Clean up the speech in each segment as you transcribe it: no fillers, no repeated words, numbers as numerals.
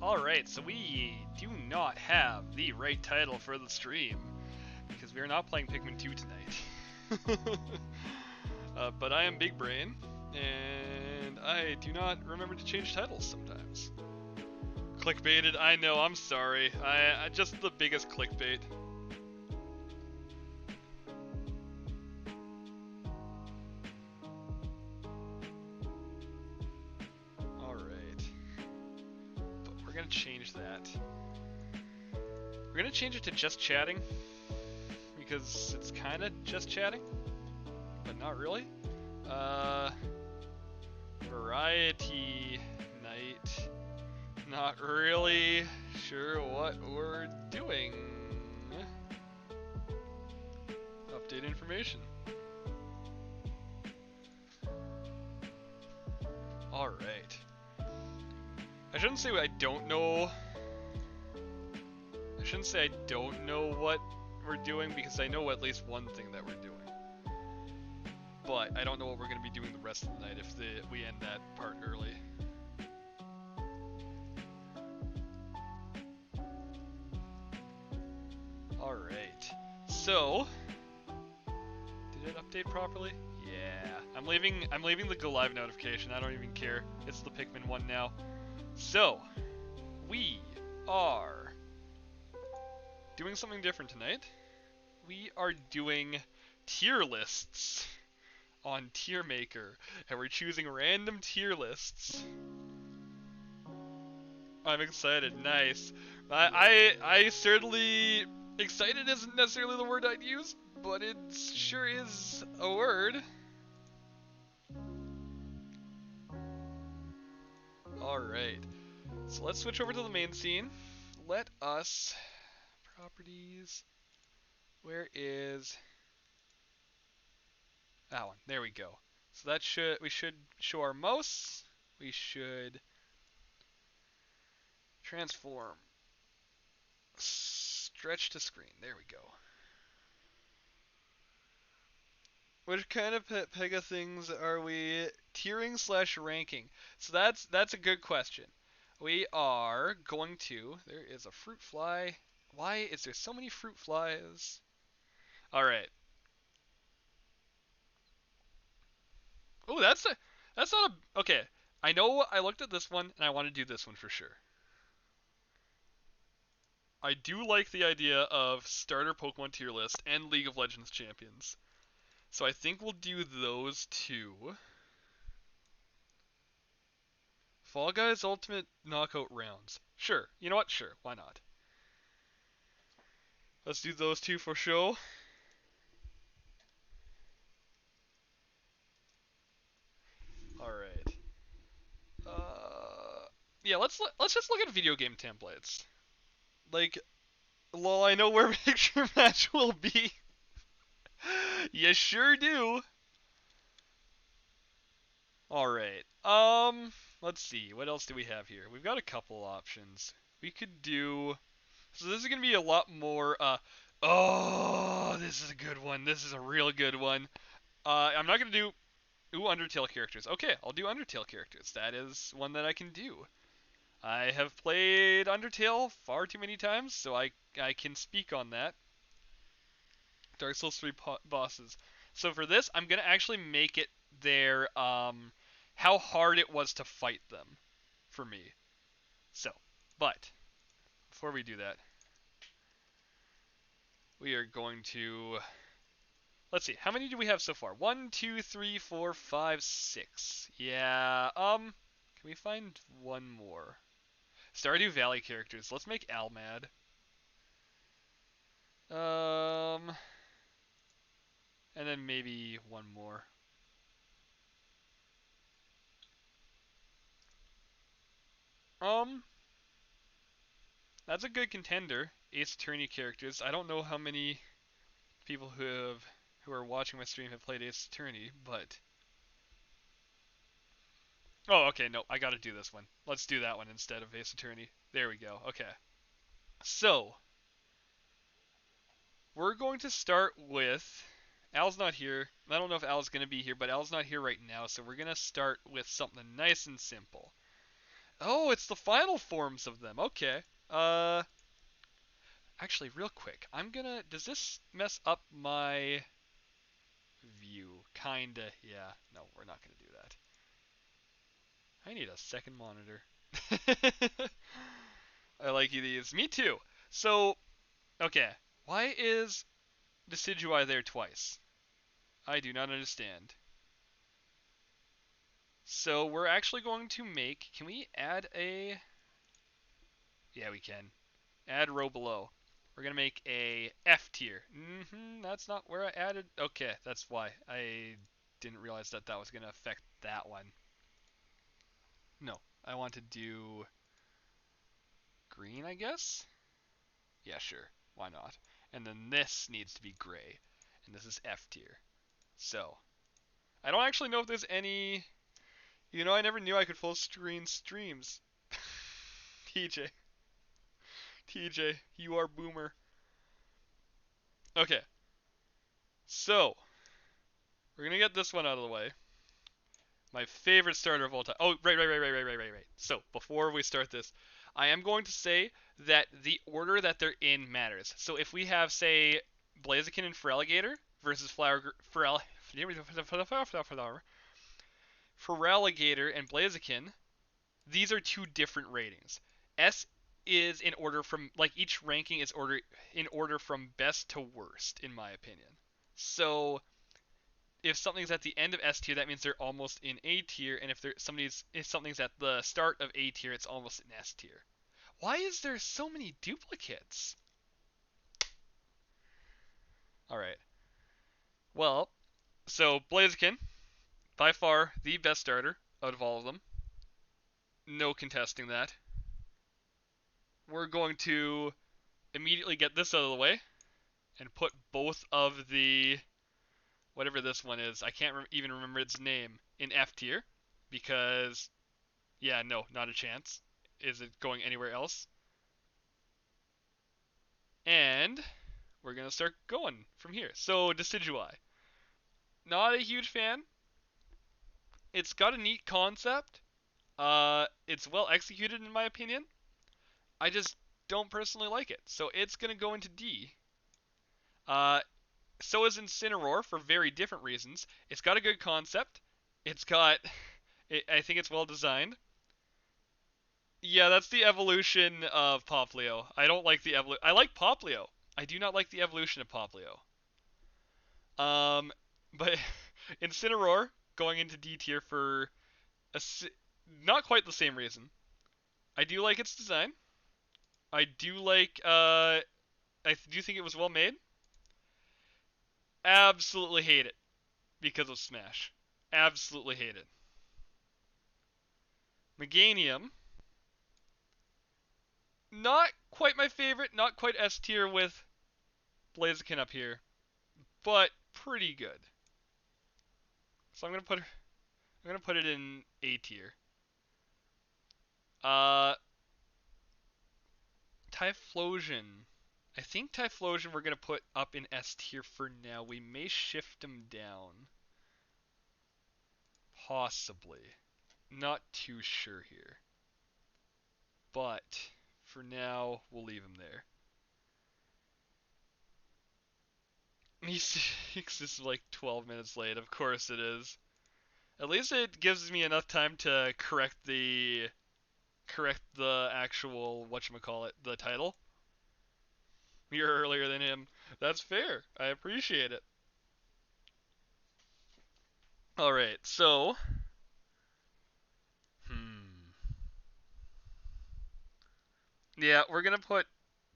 Alright, so we do not have the right title for the stream, because we are not playing Pikmin 2 tonight. But I am Big Brain, and I do not remember to change titles sometimes. Clickbaited, I know, I'm sorry. I just the biggest clickbait. We're gonna change that. We're gonna change it to just chatting, because it's kind of just chatting, but not really. Variety night. Not really sure what we're doing. Update information. Alright. I shouldn't say I don't know. I shouldn't say I don't know what we're doing, because I know at least one thing that we're doing. But I don't know what we're going to be doing the rest of the night if we end that part early. Alright. So, did it update properly? Yeah. I'm leaving the Go Live notification. I don't even care. It's the Pikmin one now. So, we are doing something different tonight. We are doing tier lists on Tier Maker, and we're choosing random tier lists. I'm excited. Nice. I certainly, excited isn't necessarily the word I'd use, but it sure is a word. Alright, so let's switch over to the main scene. Let us, properties, where is that one? There we go. So we should show our mouse. We should transform, stretch to screen. There we go. Which kind of Pega things are we tiering / ranking? So that's a good question. We are going to. There is a fruit fly. Why is there so many fruit flies? All right. Oh, that's not a. Okay, I know I looked at this one and I want to do this one for sure. I do like the idea of starter Pokemon tier list and League of Legends champions. So I think we'll do those two. Fall Guys Ultimate Knockout Rounds. Sure. You know what? Sure. Why not? Let's do those two for show. Alright. Yeah, let's just look at video game templates. Like, lol, I know where picture match will be. You sure do. Alright. Let's see. What else do we have here? We've got a couple options. We could do. So this is gonna be a lot more. Oh, this is a good one. This is a real good one. I'm not gonna do. Ooh, Undertale characters. Okay, I'll do Undertale characters. That is one that I can do. I have played Undertale far too many times, so I can speak on that. Dark Souls 3 bosses. So for this, I'm gonna actually make it their how hard it was to fight them for me. So, but before we do that, we are going to. Let's see, how many do we have so far? 1, 2, 3, 4, 5, 6. Yeah, can we find one more? Stardew Valley characters. Let's make Al mad. And then maybe one more. That's a good contender. Ace Attorney characters. I don't know how many people who are watching my stream have played Ace Attorney, but. Oh, okay, no, I gotta do this one. Let's do that one instead of Ace Attorney. There we go, okay. So, we're going to start with. Al's not here. I don't know if Al's going to be here, but Al's not here right now, so we're going to start with something nice and simple. Oh, it's the final forms of them. Okay. Uh, actually, real quick, I'm gonna. Does this mess up my view? Kinda. Yeah. No, we're not gonna do that. I need a second monitor. I like these. Me too. So, okay. Why is Decidueye there twice? I do not understand. So we're actually going to make. Can we add a? Yeah, we can. Add row below. We're gonna make a F tier. That's not where I added. Okay, that's why I didn't realize that that was gonna affect that one. No, I want to do green, I guess. Yeah, sure. Why not? And then this needs to be gray, and this is F tier. So I don't actually know if there's any. You know, I never knew I could full screen streams. TJ, TJ, you are boomer. Okay, so we're gonna get this one out of the way. My favorite starter of all time. Oh, right. So, before we start this, I am going to say that the order that they're in matters. So, if we have, say, Blaziken and Feraligatr versus Feraligatr and Blaziken, these are two different ratings. S is in order from, like, each ranking is in order from best to worst, in my opinion. So, if something's at the end of S tier, that means they're almost in A tier, and if something's at the start of A tier, it's almost in S tier. Why is there so many duplicates? All right. Well, so Blaziken, by far the best starter out of all of them. No contesting that. We're going to immediately get this out of the way and put both of the whatever this one is. I can't even remember its name in F tier because yeah, no, not a chance. Is it going anywhere else? And we're going to start going from here. So, Decidueye. Not a huge fan. It's got a neat concept. It's well executed in my opinion. I just don't personally like it. So it's going to go into D. Uh, so is Incineroar for very different reasons. It's got a good concept. It's got... I think it's well designed. Yeah, that's the evolution of Poplio. I don't like the evolution. I like Poplio. I do not like the evolution of Poplio. But Incineroar going into D tier for a not quite the same reason. I do like its design. I do like. I do think it was well made. Absolutely hate it because of Smash. Absolutely hate it. Meganium. Not quite my favorite. Not quite S tier with Blaziken up here, but pretty good. So I'm gonna put it in A tier. Uh, Typhlosion. I think Typhlosion we're going to put up in S tier for now. We may shift him down. Possibly. Not too sure here. But for now, we'll leave him there. This is like 12 minutes late. Of course it is. At least it gives me enough time to correct the actual whatchamacallit, the title. You're earlier than him. That's fair. I appreciate it. Alright, so hmm. Yeah, we're gonna put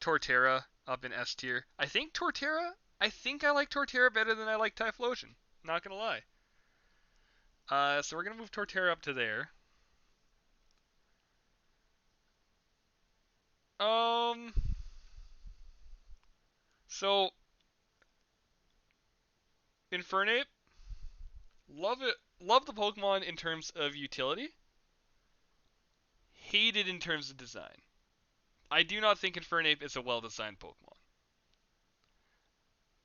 Torterra up in S tier. I think I like Torterra better than I like Typhlosion. Not gonna lie. So we're gonna move Torterra up to there. Um, so Infernape, love it. Love the Pokemon in terms of utility. Hate it in terms of design. I do not think Infernape is a well-designed Pokemon.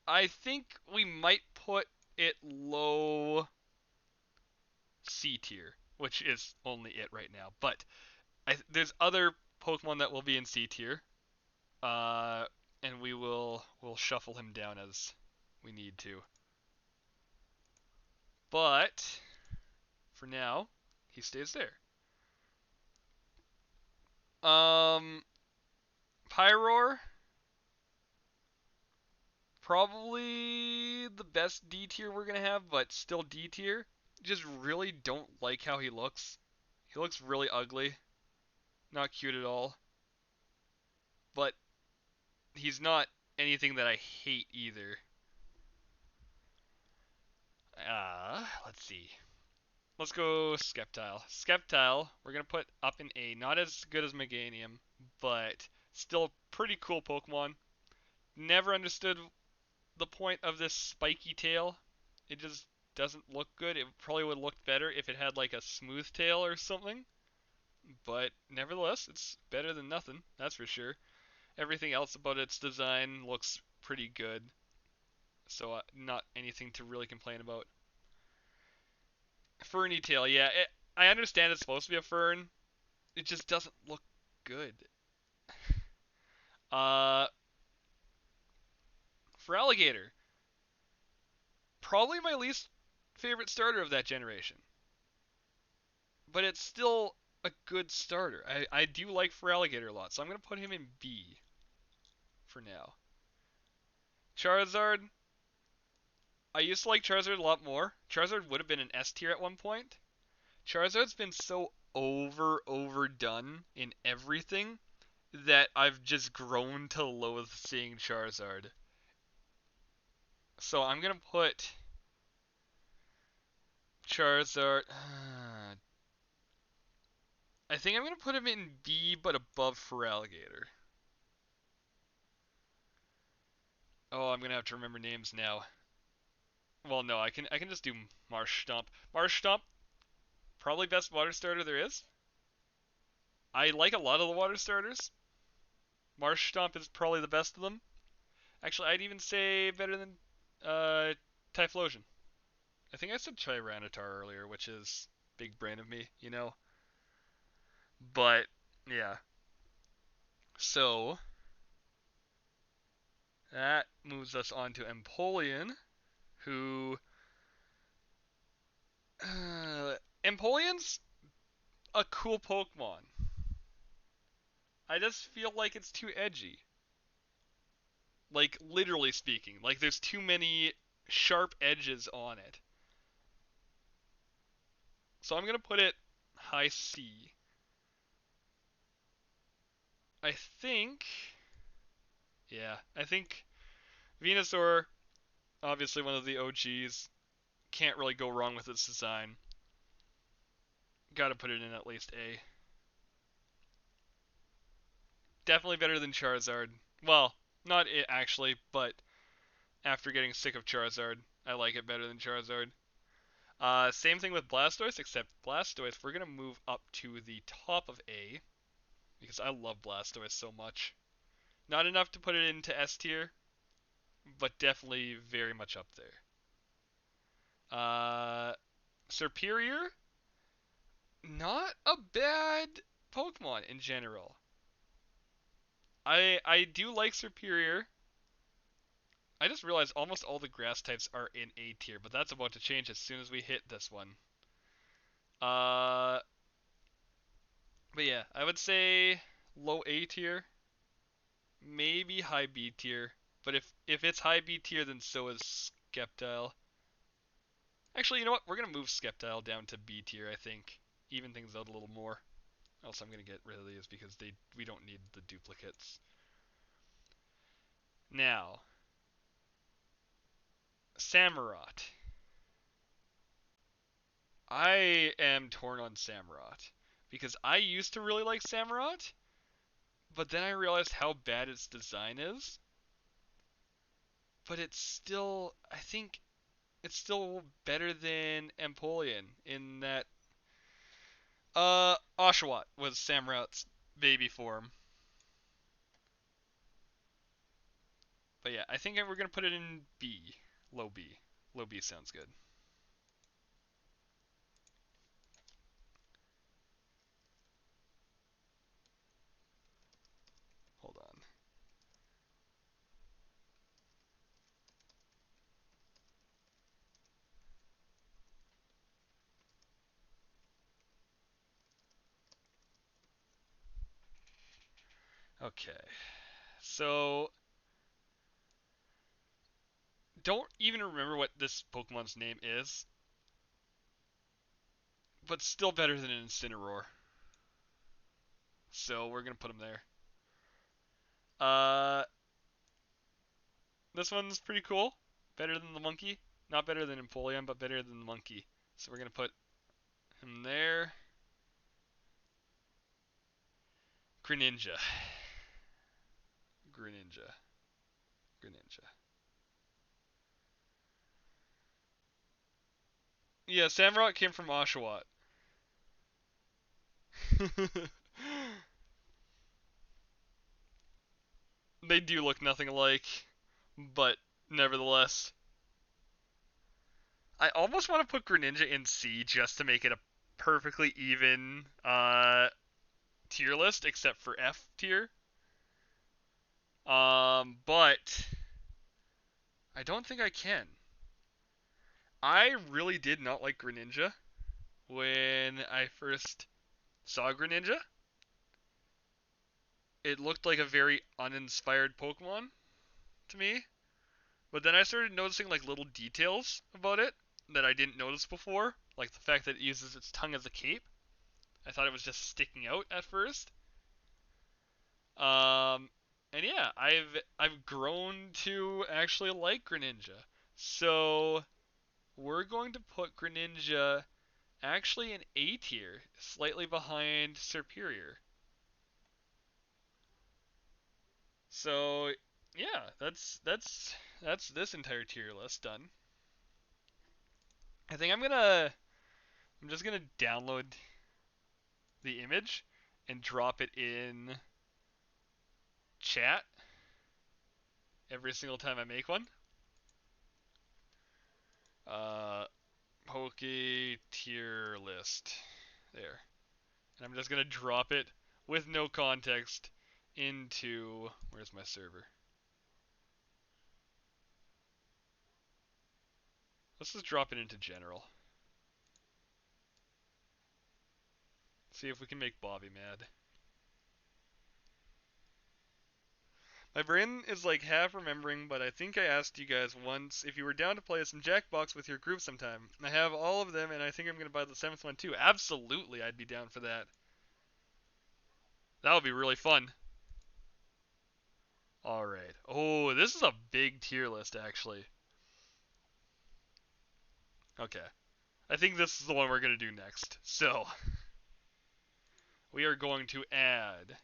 I think we might put it low C tier, which is only it right now. But there's other Pokemon that will be in C tier. Uh, and we'll shuffle him down as we need to. But for now, he stays there. Um, Pyroar, probably the best D tier we're gonna have, but still D tier. Just really don't like how he looks. He looks really ugly, not cute at all. But he's not anything that I hate either. Let's see. Let's go Sceptile. Sceptile, we're gonna put up in A. Not as good as Meganium, but still pretty cool Pokemon. Never understood the point of this spiky tail. It just doesn't look good. It probably would look better if it had like a smooth tail or something. But nevertheless, it's better than nothing, that's for sure. Everything else about its design looks pretty good. So not anything to really complain about. Ferny tail, yeah. I understand it's supposed to be a fern. It just doesn't look good. Uh, for alligator, probably my least favorite starter of that generation, but it's still a good starter. I do like Feraligatr a lot, so I'm gonna put him in B for now. Charizard, I used to like Charizard a lot more. Charizard would have been an S tier at one point. Charizard's been so overdone in everything that I've just grown to loathe seeing Charizard. So I'm gonna put Charizard. I think I'm gonna put him in B, but above Feraligatr. Oh, I'm gonna have to remember names now. Well, no, I can just do Marshtomp. Marshtomp, probably best water starter there is. I like a lot of the water starters. Marshtomp is probably the best of them. Actually, I'd even say better than uh, Typhlosion. I think I said Tyranitar earlier, which is big brain of me. But yeah, so that moves us on to Empoleon, who Empoleon's a cool Pokemon. I just feel like it's too edgy. Like literally speaking, like there's too many sharp edges on it. So I'm gonna put it high C. I think, yeah, I think Venusaur, obviously one of the OGs, can't really go wrong with its design. Gotta put it in at least A. Definitely better than Charizard. Well, not it actually, but after getting sick of Charizard, I like it better than Charizard. Same thing with Blastoise, except Blastoise, we're gonna move up to the top of A because I love Blastoise so much. Not enough to put it into S tier, but definitely very much up there. Uh, Serperior, not a bad Pokemon in general. I do like Serperior. I just realized almost all the grass types are in A tier, but that's about to change as soon as we hit this one. Uh, but yeah, I would say low A tier, maybe high B tier. But if it's high B tier, then so is Sceptile. Actually, you know what? We're gonna move Sceptile down to B tier. I think even things out a little more. Else I'm gonna get rid of these because we don't need the duplicates. Now, Samurott. I am torn on Samurott because I used to really like Samurott, but then I realized how bad its design is. But it's still, I think it's still better than Empoleon in that Oshawott was Samurot's baby form. But yeah, I think we're gonna put it in B, low B. Low B sounds good. Okay. So, don't even remember what this Pokemon's name is, but still better than an Incineroar. So, we're going to put him there. Uh, this one's pretty cool. Better than the monkey. Not better than Empoleon, but better than the monkey. So, we're going to put him there. Greninja. Greninja. Greninja. Yeah, Samurott came from Oshawott. They do look nothing alike, but nevertheless. I almost want to put Greninja in C just to make it a perfectly even tier list, except for F tier. But I don't think I can. I really did not like Greninja when I first saw Greninja. It looked like a very uninspired Pokemon to me. But then I started noticing like little details about it that I didn't notice before, like the fact that it uses its tongue as a cape. I thought it was just sticking out at first. Um, and yeah, I've grown to actually like Greninja. So we're going to put Greninja actually in A tier, slightly behind Serperior. So yeah, that's this entire tier list done. I think I'm just gonna download the image and drop it in chat every single time I make one. Uh, Poke tier list. There. And I'm just gonna drop it with no context into, where's my server? Let's just drop it into general. See if we can make Bobby mad. My brain is like half remembering, but I think I asked you guys once if you were down to play some Jackbox with your group sometime. I have all of them, and I think I'm gonna buy the 7th one too. Absolutely, I'd be down for that. That would be really fun. Alright. Oh, this is a big tier list, actually. Okay. I think this is the one we're going to do next. So, we are going to add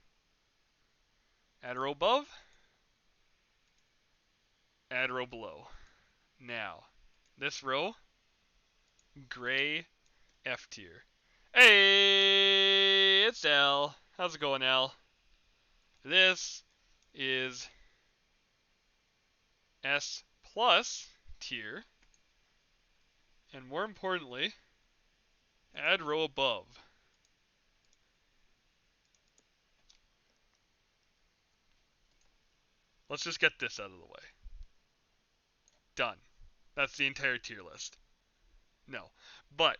a row above, add a row below. Now, this row, gray F tier. Hey, it's Al. How's it going, Al? This is S plus tier, and more importantly, add row above. Let's just get this out of the way. Done. That's the entire tier list. No. But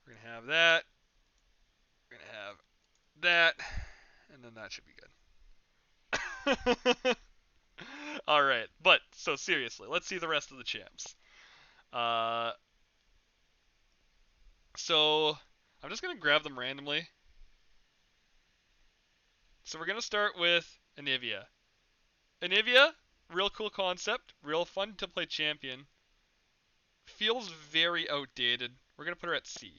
we're going to have that. We're going to have that. And then that should be good. Alright. But, so seriously, let's see the rest of the champs. Uh, so, I'm just going to grab them randomly. So we're going to start with Anivia. Anivia, real cool concept. Real fun to play champion. Feels very outdated. We're going to put her at C.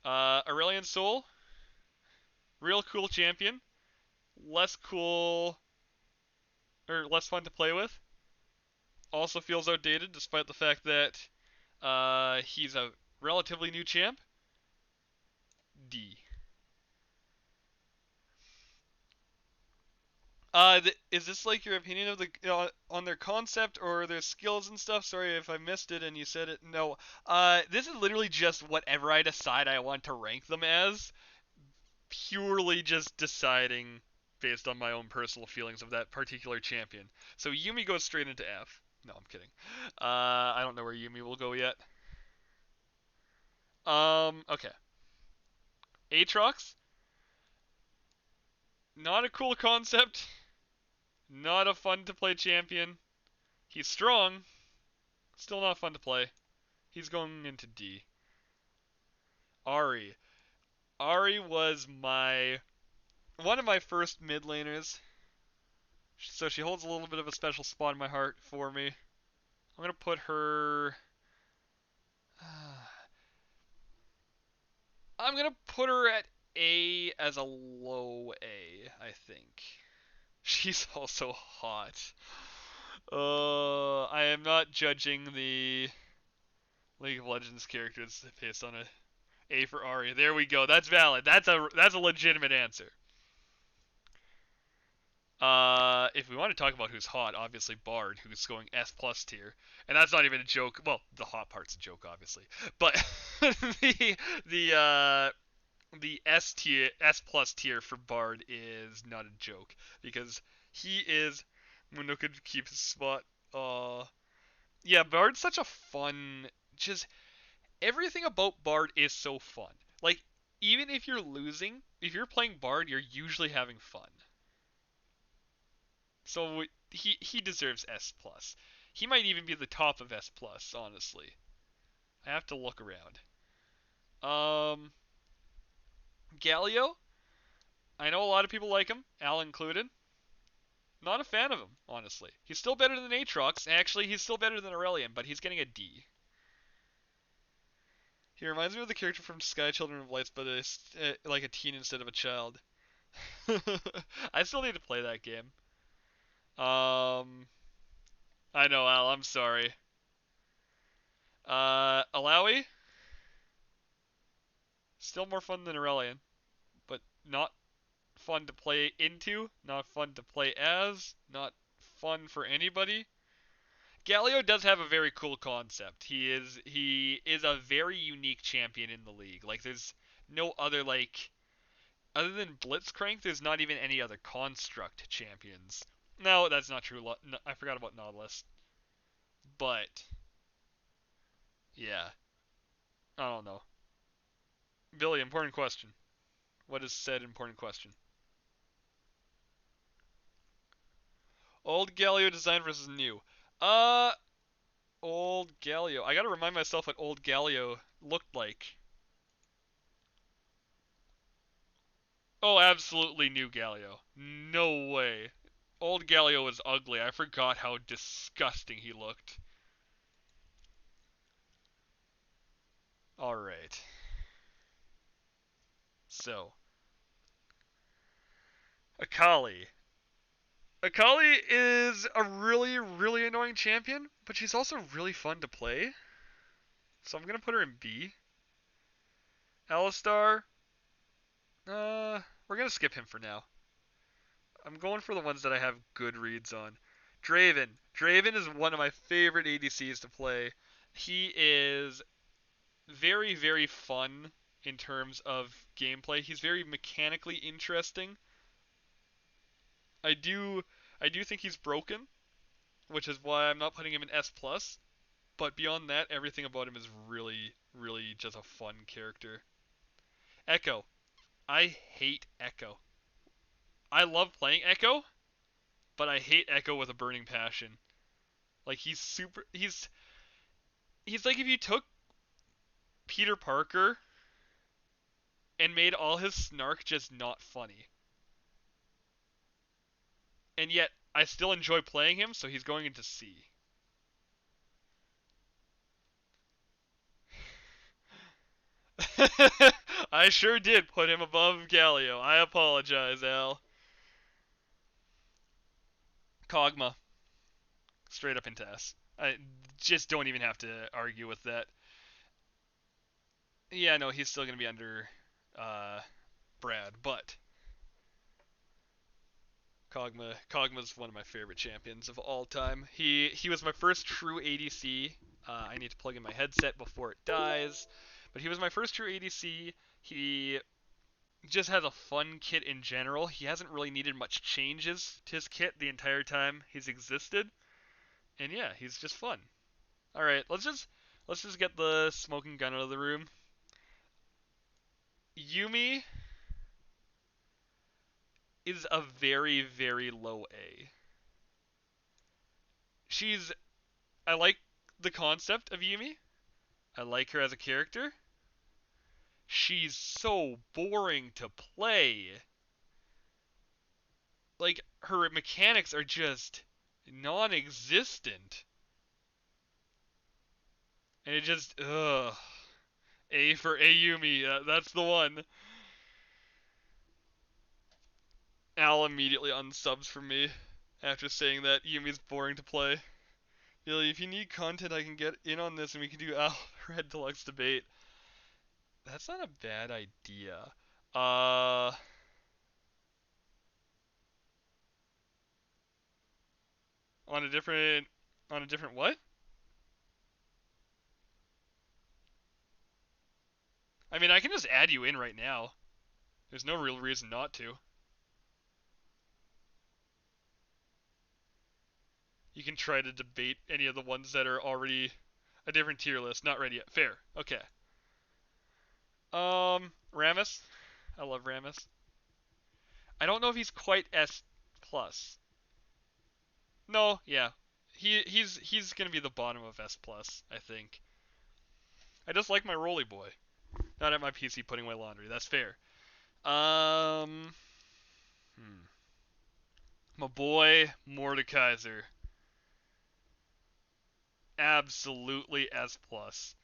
Aurelion Sol, real cool champion. Less cool, or less fun to play with. Also feels outdated, despite the fact that he's a relatively new champ. D. Is this like your opinion of the on their concept or their skills and stuff? Sorry if I missed it and you said it. No. This is literally just whatever I decide I want to rank them as. Purely just deciding based on my own personal feelings of that particular champion. So Yumi goes straight into F. No, I'm kidding. I don't know where Yumi will go yet. Okay. Aatrox, not a cool concept. Not a fun to play champion. He's strong. Still not fun to play. He's going into D. Ahri. Ahri was my one of my first mid laners, so she holds a little bit of a special spot in my heart for me. I'm gonna put her. I'm gonna put her at A as a low A. I think she's also hot. I am not judging the League of Legends characters based on A for Ahri. There we go. That's valid. That's a legitimate answer. If we want to talk about who's hot, obviously Bard, who's going S plus tier, and that's not even a joke. Well, the hot part's a joke, obviously, but the the S tier, S plus tier for Bard is not a joke because he is. Mundo could keep his spot. Yeah, Bard's such a fun. Just everything about Bard is so fun. Like even if you're losing, if you're playing Bard, you're usually having fun. So he deserves S plus. He might even be the top of S plus, honestly. I have to look around. Um, Galio. I know a lot of people like him, Al included. Not a fan of him, honestly. He's still better than Aatrox. Actually, he's still better than Aurelion, but he's getting a D. He reminds me of the character from Sky Children of Lights, but like a teen instead of a child. I still need to play that game. Um, I know, Al. I'm sorry. Alawi, still more fun than Aurelion, but not fun to play into, not fun to play as, not fun for anybody. Galio does have a very cool concept. He is a very unique champion in the league. Like there's no other like other than Blitzcrank, there's not even any other construct champions. No, that's not true. No, I forgot about Nautilus. But yeah, I don't know. Billy, important question. What is said important question? Old Galio design versus new. Uh, Old Galio. I gotta remind myself what old Galio looked like. Oh, absolutely new Galio. No way. Old Galio was ugly. I forgot how disgusting he looked. Alright. So, Akali. Akali is a really, really annoying champion, but she's also really fun to play. So I'm gonna put her in B. Alistar. We're gonna skip him for now. I'm going for the ones that I have good reads on. Draven. Draven is one of my favorite ADCs to play. He is very, very fun in terms of gameplay. He's very mechanically interesting. I do I do think he's broken, which is why I'm not putting him in S plus. But beyond that, everything about him is really, really just a fun character. Echo. I hate Echo. I love playing Echo, but I hate Echo with a burning passion. Like he's like if you took Peter Parker and made all his snark just not funny. And yet I still enjoy playing him, so he's going into C. I sure did put him above Galio. I apologize, Al. Kog'Maw, straight up into S. I just don't even have to argue with that. Yeah, no, he's still gonna be under uh, Brad, but Kog'Maw's one of my favorite champions of all time. He was my first true ADC. I need to plug in my headset before it dies, but he was my first true ADC. He just has a fun kit in general. He hasn't really needed much changes to his kit the entire time he's existed, and yeah, he's just fun. All right, let's just get the smoking gun out of the room. Yumi is a very, very low A. She's. I like the concept of Yumi. I like her as a character. She's so boring to play. Like, her mechanics are just non existent. And it just. Ugh. A for Ayumi. That's the one. Al immediately unsubs for me after saying that Yumi's boring to play. Billy, if you need content, I can get in on this and we can do Al Red Deluxe debate. That's not a bad idea. Uh, on a different, what? I mean, I can just add you in right now. There's no real reason not to. You can try to debate any of the ones that are already a different tier list. Not ready yet. Fair. Okay. Rammus. I love Rammus. I don't know if he's quite S plus. No, yeah. He's gonna be the bottom of S plus, I think. I just like my Roly Boy. Not at my PC putting away laundry. That's fair. Um, my boy Mordekaiser. Absolutely S plus.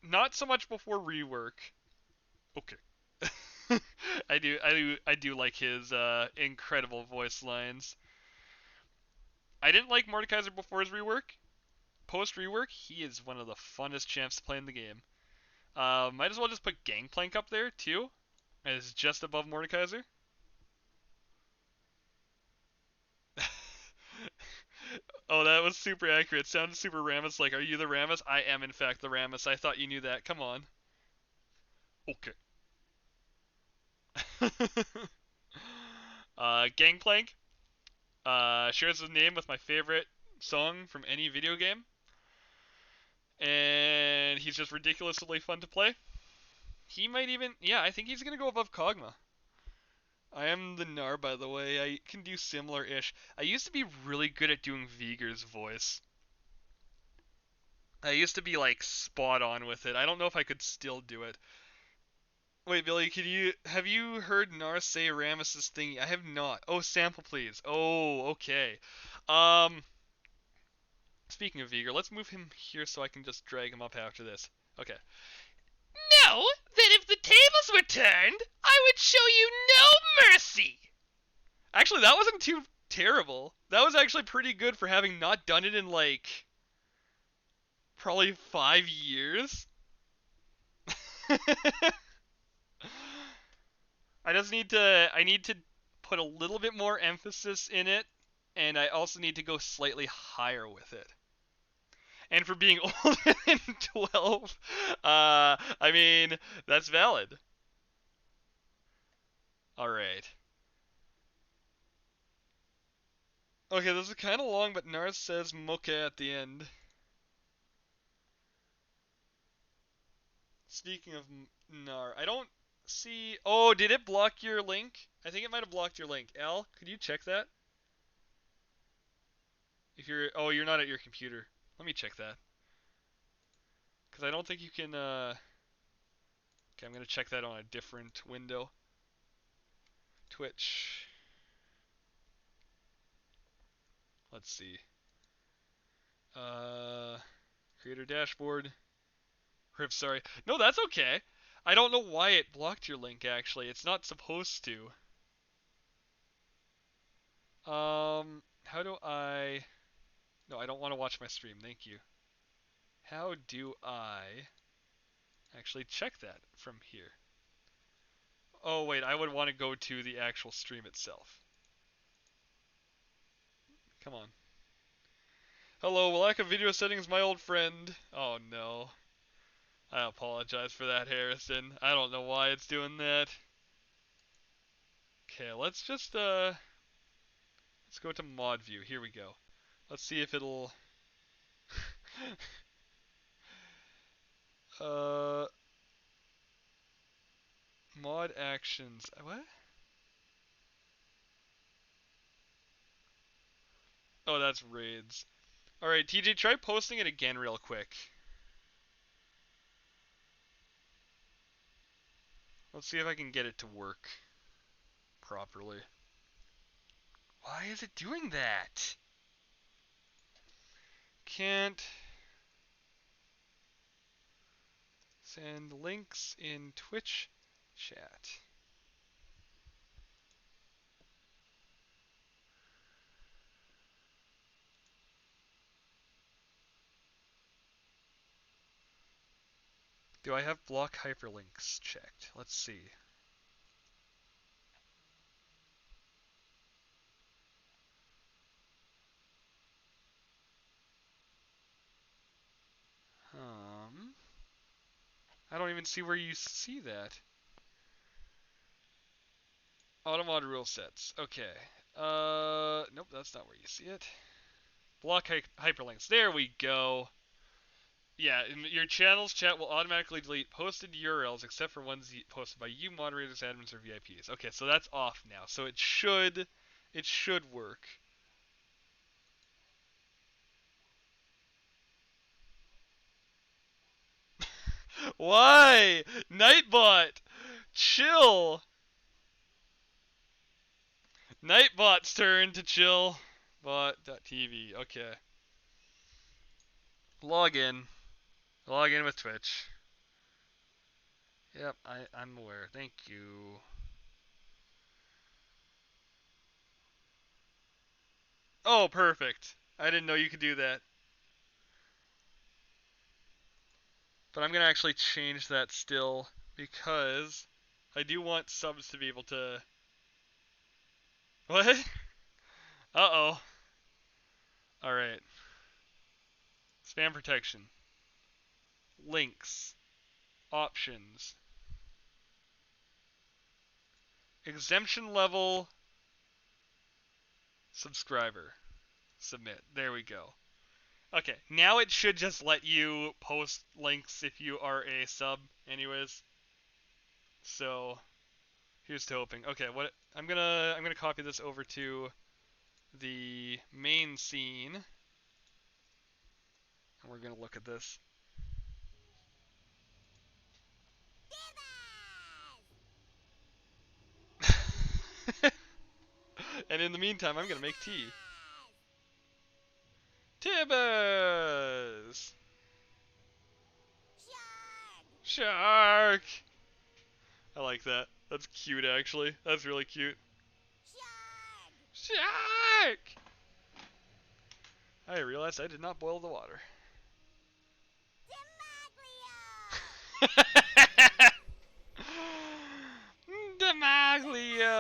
Not so much before rework. Okay. I do like his incredible voice lines. I didn't like Mordekaiser before his rework. Post rework, he is one of the funnest champs to play in the game. Might as well just put Gangplank up there too, as just above Mordekaiser. Oh, that was super accurate. Sounded super Rammus. Like, are you the Rammus? I am, in fact, the Rammus. I thought you knew that. Come on. Okay. Gangplank shares his name with my favorite song from any video game, and he's just ridiculously fun to play. He might even, yeah, I think he's gonna go above Kog'Maw. I am the Gnar, by the way. I can do similar-ish. I used to be really good at doing Vigor's voice. I used to be like spot on with it. I don't know if I could still do it. Wait, Billy, have you heard Gnar say Rammus's thing? I have not. Oh, sample please. Oh, okay. Um, Speaking of Vigor, let's move him here so I can just drag him up after this. Okay. Know that if the tables were turned, I would show you no mercy. Actually, that wasn't too terrible. That was actually pretty good for having not done it in like probably 5 years. I need to put a little bit more emphasis in it, and I also need to go slightly higher with it. And for being older than 12, I mean, that's valid. Alright. Okay, this is kind of long, but Nars says Mocha at the end. Speaking of Nar, I don't see. Oh, did it block your link? I think it might have blocked your link. Al, could you check that? If you're. Oh, you're not at your computer. Let me check that. Because I don't think you can. Okay, I'm going to check that on a different window. Twitch. Let's see. Uh. Creator dashboard. Rip, sorry. No, that's okay. I don't know why it blocked your link, actually. It's not supposed to. How do I. No, I don't want to watch my stream. Thank you. How do I actually check that from here? Oh, wait, I would want to go to the actual stream itself. Come on. Hello, lack of video settings, my old friend. Oh, no. I apologize for that, Harrison. I don't know why it's doing that. Okay, let's just, let's go to mod view. Here we go. Let's see if it'll... uh... Mod actions. What? Oh, that's raids. Alright, TJ, try posting it again real quick. Let's see if I can get it to work properly. Why is it doing that? Can't send links in Twitch chat. Do I have block hyperlinks checked? Let's see. I don't even see where you see that. Automod rule sets. Okay. Nope, that's not where you see it. Block hyperlinks. There we go. Yeah, your channel's chat will automatically delete posted URLs except for ones posted by you, moderators, admins, or VIPs. Okay, so that's off now. So it should work. Why? Nightbot! Chill! Nightbot's turn to chill. Bot.tv. Okay. Log in. Log in with Twitch. Yep, I'm aware. Thank you. Oh, perfect. I didn't know you could do that. But I'm going to actually change that still because I do want subs to be able to... What? Uh-oh. Alright. Spam protection. Links. Options. Exemption level. Subscriber. Submit. There we go. Okay, now it should just let you post links if you are a sub anyways. So, here's to hoping. Okay, what I'm gonna copy this over to the main scene, and we're gonna look at this. And in the meantime, I'm gonna make tea. Tibbers! Shark! I like that. That's cute, actually. That's really cute. Shark! I realized I did not boil the water. Demaglio!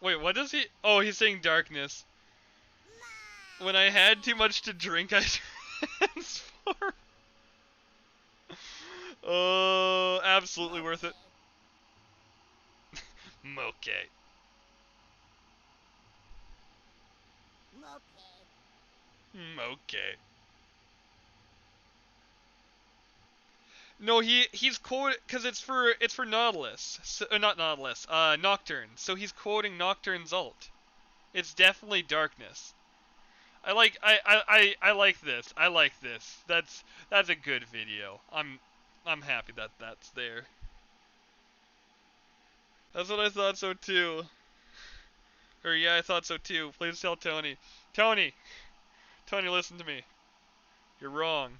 Wait, what does he... Oh, he's saying darkness. When I had too much to drink, I transformed. Oh, absolutely worth it. Moke. Moke. No, he's quoting because it's for Nautilus, so, not Nautilus, Nocturne. So he's quoting Nocturne's ult. It's definitely darkness. I like this. I like this. That's a good video. I'm happy that that's there. That's what I thought so too. Or yeah, I thought so too. Please tell Tony. Tony, listen to me. You're wrong.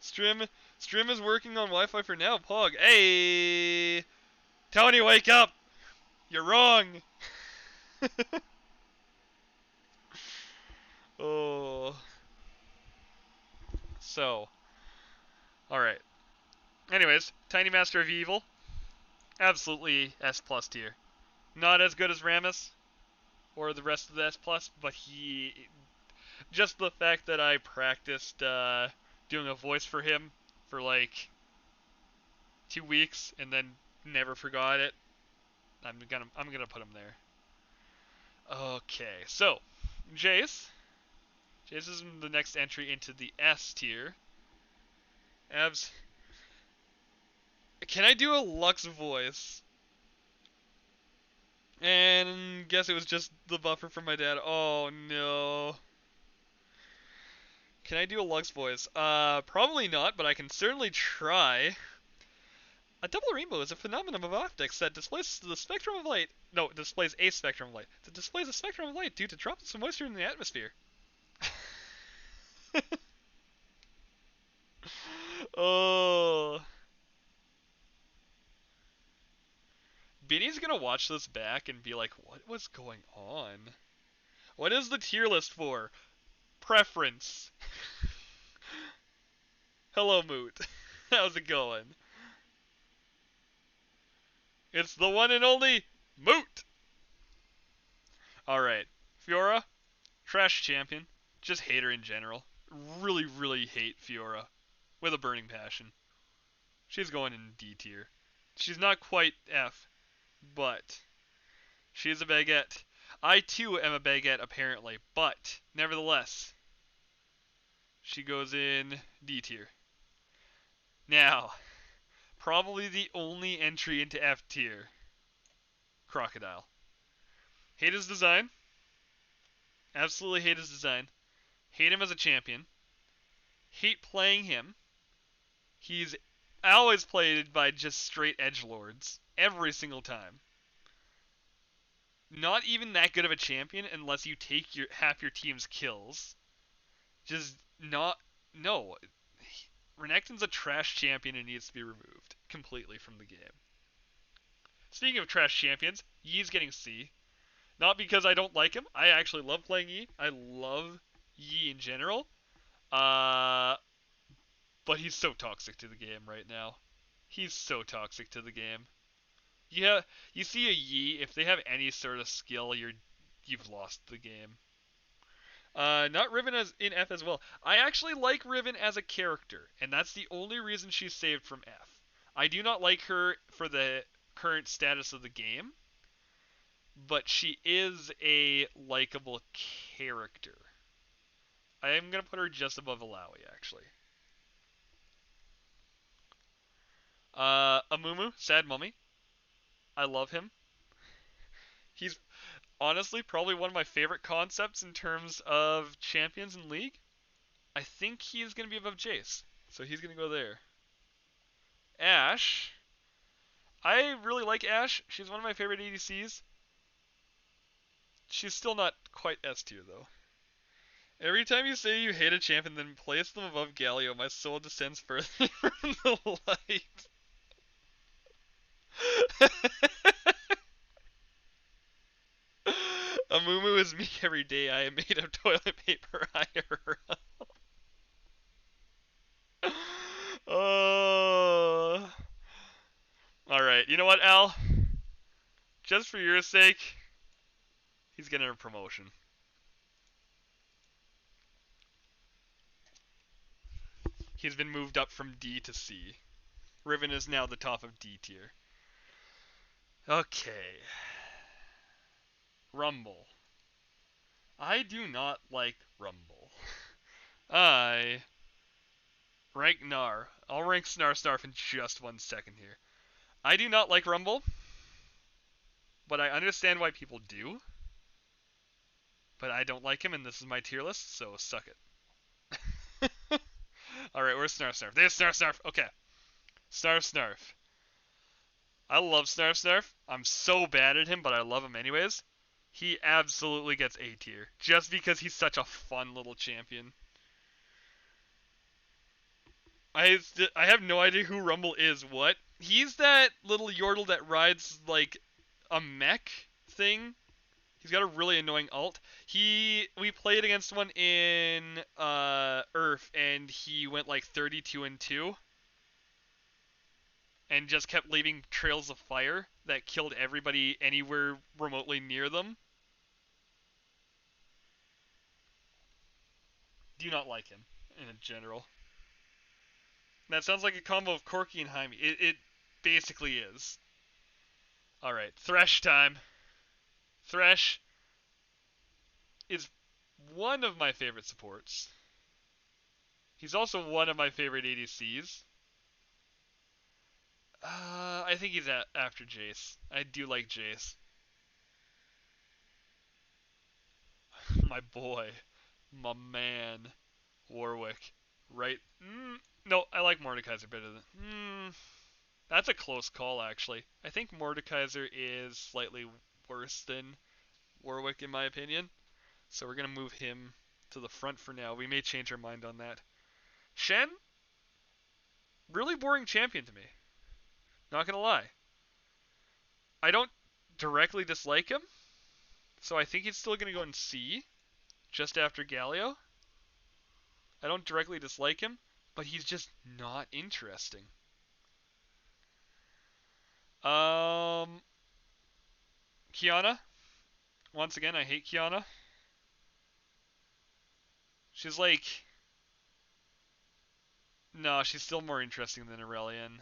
Strim is working on Wi-Fi for now. Pog. Hey, Tony, wake up. You're wrong. Oh. So. Alright. Anyways, Tiny Master of Evil. Absolutely S plus tier. Not as good as Rammus or the rest of the S plus, but he... Just the fact that I practiced doing a voice for him for like 2 weeks and then never forgot it. I'm gonna put him there. Okay, so Jace, This is the next entry into the S tier. Abs. Can I do a Lux voice? And guess it was just the buffer from my dad. Oh no. Can I do a Lux voice? Probably not, but I can certainly try. A double rainbow is a phenomenon of optics that displays the spectrum of light. No, it displays a spectrum of light. That displays a spectrum of light due to droplets of moisture in the atmosphere. Oh. Benny's gonna watch this back and be like, what was going on? What is the tier list for? Preference. Hello, Moot. How's it going? It's the one and only Moot! Alright. Fiora, trash champion. Just hate her in general. Really, really hate Fiora. With a burning passion. She's going in D tier. She's not quite F, but she's a baguette. I too am a baguette apparently, but nevertheless, she goes in D tier. Now, probably the only entry into F tier. Crocodile. Hate his design. Absolutely hate his design. Hate him as a champion. Hate playing him. He's always played by just straight edgelords. Every single time. Not even that good of a champion unless you take half your team's kills. Just not... No. Renekton's a trash champion and needs to be removed completely from the game. Speaking of trash champions, Yi's getting C. Not because I don't like him. I actually love playing Yi. I love Yi in general. But he's so toxic to the game right now. He's so toxic to the game. Yeah, you see a Yi, if they have any sort of skill, you've lost the game. Not Riven as in F as well. I actually like Riven as a character, and that's the only reason she's saved from F. I do not like her for the current status of the game, but she is a likable character. I am going to put her just above Alawi, actually. Amumu, Sad Mummy. I love him. He's honestly probably one of my favorite concepts in terms of champions in League. I think he's going to be above Jace, so he's going to go there. Ashe. I really like Ashe. She's one of my favorite ADCs. She's still not quite S tier, though. Every time you say you hate a champion, then place them above Galio, my soul descends further from the light. Amumu is me every day. I am made of toilet paper IRL. Oh. Alright, you know what, Al? Just for your sake, he's getting a promotion. He's been moved up from D to C. Riven is now the top of D tier. Okay. Rumble. I do not like Rumble. I rank Gnar. I'll rank Snarf in just 1 second here. I do not like Rumble, but I understand why people do. But I don't like him, and this is my tier list, so suck it. Alright, where's Snarf? There's Snarf! Okay. Snarf. I love Snarf. I'm so bad at him, but I love him anyways. He absolutely gets A tier, just because he's such a fun little champion. I have no idea who Rumble is. What? He's that little Yordle that rides like a mech thing. He's got a really annoying ult. We played against one in Earth, and he went like 32-2, and just kept leaving trails of fire that killed everybody anywhere remotely near them. Do not like him in general. That sounds like a combo of Corki and Jaime. It basically is. Alright, Thresh time. Thresh is one of my favorite supports. He's also one of my favorite ADCs. I think he's after Jace. I do like Jace. My boy. My man. Warwick. Right? No, I like Mordekaiser better than. That's a close call, actually. I think Mordekaiser is slightly worse than Warwick, in my opinion. So we're going to move him to the front for now. We may change our mind on that. Shen? Really boring champion to me. Not going to lie. I don't directly dislike him, so I think he's still going to go in C, just after Galio. I don't directly dislike him, but he's just not interesting. Um, Kiana. Once again, I hate Kiana. She's like, no, she's still more interesting than Aurelion.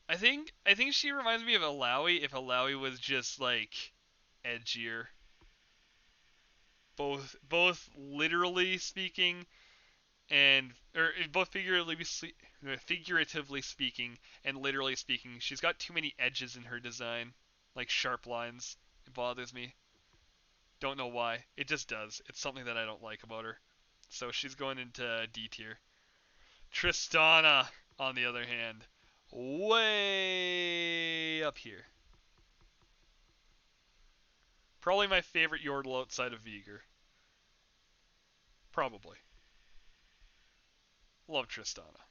I think she reminds me of Alawi if Alawi was just like edgier. Both literally speaking and or both figuratively speaking and literally speaking. She's got too many edges in her design, like sharp lines. It bothers me. Don't know why. It just does. It's something that I don't like about her. So she's going into D tier. Tristana, on the other hand, way up here. Probably my favorite Yordle outside of Veigar. Probably. Love Tristana.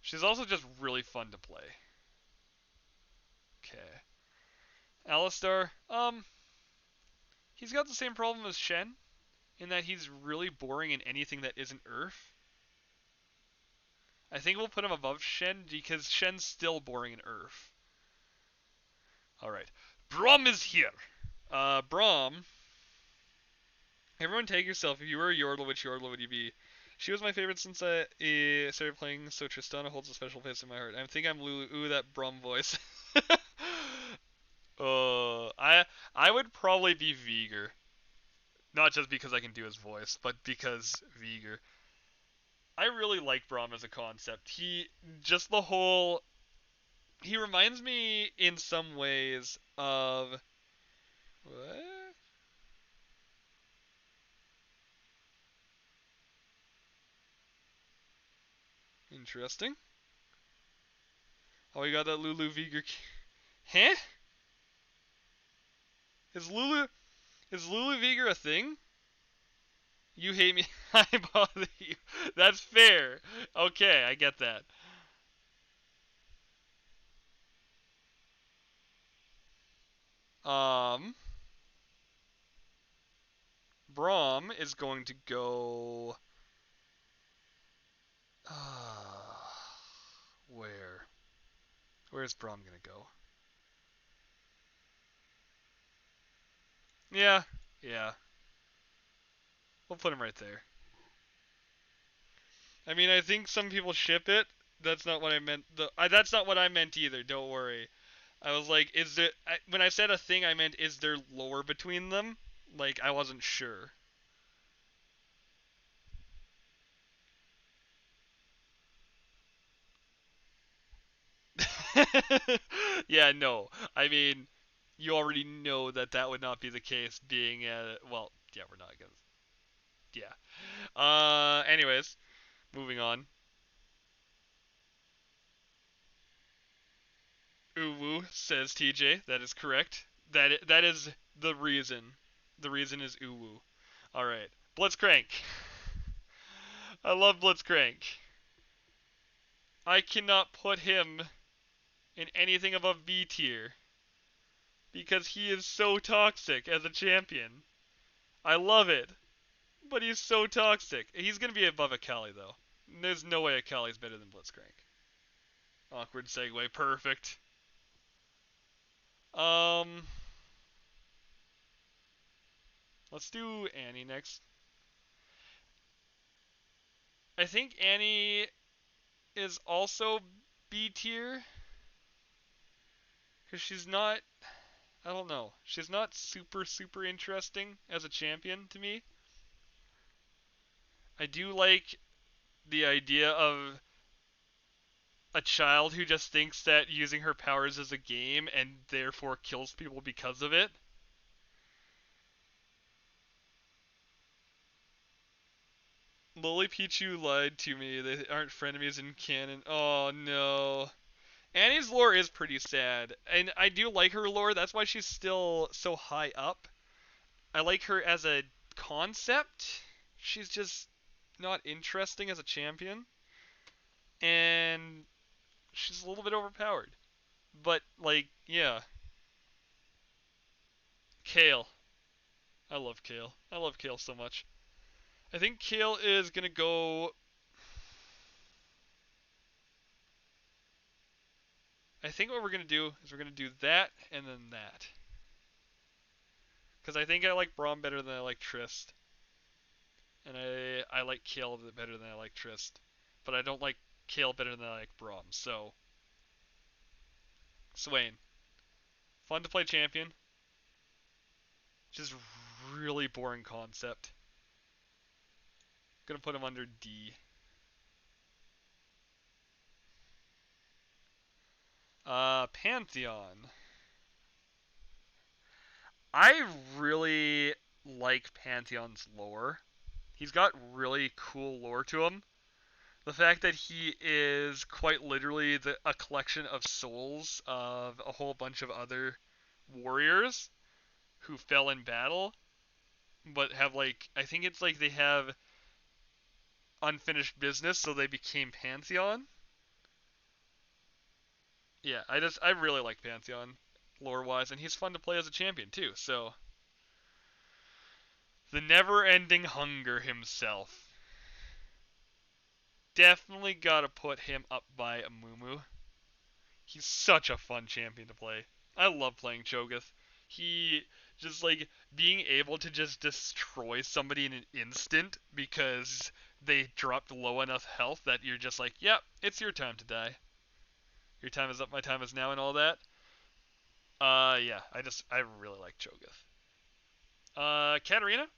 She's also just really fun to play. Okay. Alistar, he's got the same problem as Shen, in that he's really boring in anything that isn't Earth. I think we'll put him above Shen because Shen's still boring in Earth. Alright. Braum is here. Braum. Everyone tag yourself. If you were a Yordle, which Yordle would you be? She was my favorite since I started playing, so Tristana holds a special place in my heart. I think I'm Lulu. Ooh, that Braum voice. I would probably be Veigar. Not just because I can do his voice, but because Veigar. I really like Braum as a concept. Just the whole. He reminds me in some ways of. What? Interesting. Oh, we got that Lulu Veigar. Huh? Is Lulu Veigar a thing? You hate me, I bother you. That's fair. Okay, I get that. Um, Braum is going to go. Where? Where's Braum gonna go? Yeah, yeah. We'll put him right there. I mean, I think some people ship it. That's not what I meant. That's not what I meant either. Don't worry. I was like, is there? When I said a thing, I meant is there lore between them? Like I wasn't sure. Yeah, no. I mean, you already know that that would not be the case. Being well, yeah, we're not gonna. Yeah. Anyways, moving on. Uwu says TJ. That is correct. That is the reason. The reason is Uwu. All right. Blitzcrank. I love Blitzcrank. I cannot put him in anything above B tier because he is so toxic as a champion. I love it, but he's so toxic. He's gonna be above Akali though. There's no way Akali's better than Blitzcrank. Awkward segue, perfect. Um, let's do Annie next. I think Annie is also B tier because she's not. I don't know. She's not super interesting as a champion to me. I do like the idea of a child who just thinks that using her powers is a game and therefore kills people because of it. Lily Pichu lied to me. They aren't frenemies in canon. Oh no. Annie's lore is pretty sad, and I do like her lore. That's why she's still so high up. I like her as a concept. She's just not interesting as a champion, and she's a little bit overpowered. But like, yeah, Kale. I love Kale. I love Kale so much. I think Kale is gonna go. I think what we're gonna do is we're gonna do that and then that. Because I think I like Braum better than I like Trist, and I like Kale better than I like Trist, but I don't like Kale better than I like Braum. So Swain, fun to play champion, just really boring concept. Gonna put him under D. Pantheon. I really like Pantheon's lore. He's got really cool lore to him. The fact that he is quite literally a collection of souls of a whole bunch of other warriors who fell in battle, but have like I think it's like they have unfinished business, so they became Pantheon. Yeah, I really like Pantheon lore wise, and he's fun to play as a champion too. So the never-ending hunger himself. Definitely gotta put him up by Amumu. He's such a fun champion to play. I love playing Cho'Gath. He just like being able to just destroy somebody in an instant because they dropped low enough health that you're just like, yep, it's your time to die. Your time is up, my time is now, and all that. Yeah, I really like Cho'Gath. Katarina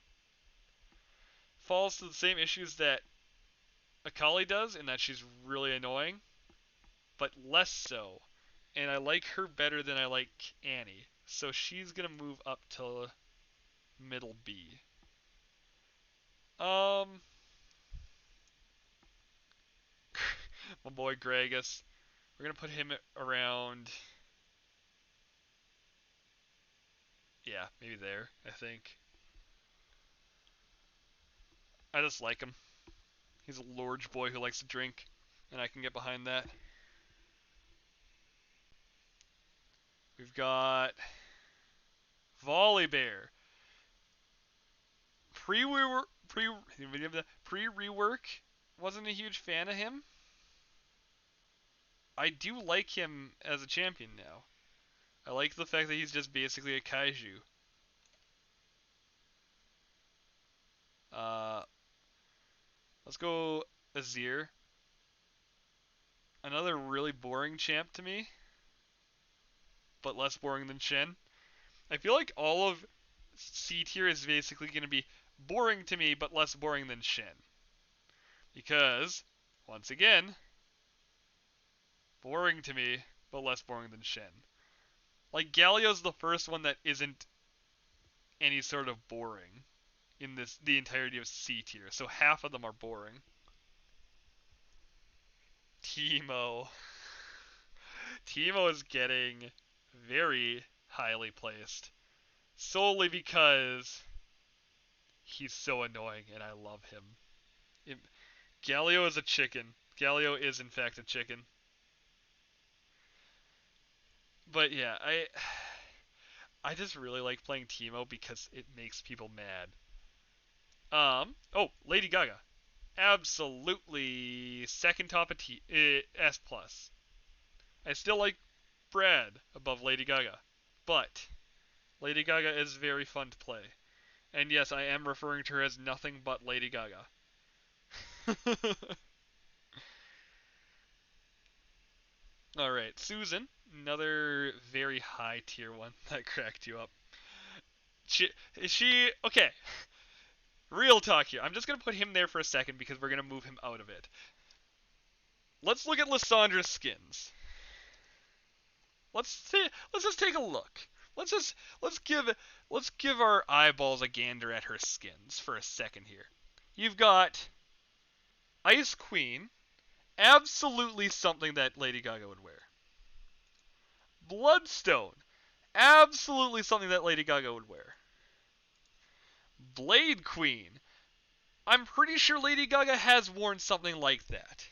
falls to the same issues that Akali does in that she's really annoying, but less so. And I like her better than I like Annie. So she's gonna move up to middle B. Um, my boy Gragas. We're gonna put him around. Yeah, maybe there. I think. I just like him. He's a large boy who likes to drink, and I can get behind that. We've got Volibear. Pre-rework, wasn't a huge fan of him. I do like him as a champion now. I like the fact that he's just basically a kaiju. Uh, let's go Azir. Another really boring champ to me, but less boring than Shen. I feel like all of C tier is basically going to be boring to me, but less boring than Shen. Because, once again, boring to me, but less boring than Shen. Like, Galio's the first one that isn't any sort of boring in the entirety of C tier, so half of them are boring. Teemo. Teemo is getting very highly placed solely because he's so annoying and I love him. It, Galio is a chicken. Galio is in fact a chicken. But yeah, I just really like playing Teemo because it makes people mad. Oh, Lady Gaga. Absolutely second top of S plus. I still like Brad above Lady Gaga, but Lady Gaga is very fun to play. And yes, I am referring to her as nothing but Lady Gaga. Alright, Susan. Another very high tier one that cracked you up. She, she, okay. Real talk here. I'm just gonna put him there for a second because we're gonna move him out of it. Let's look at Lissandra's skins. Let's just take a look. Let's just let's give let's give our eyeballs a gander at her skins for a second here. You've got Ice Queen, absolutely something that Lady Gaga would wear. Bloodstone, absolutely something that Lady Gaga would wear. Blade Queen, I'm pretty sure Lady Gaga has worn something like that.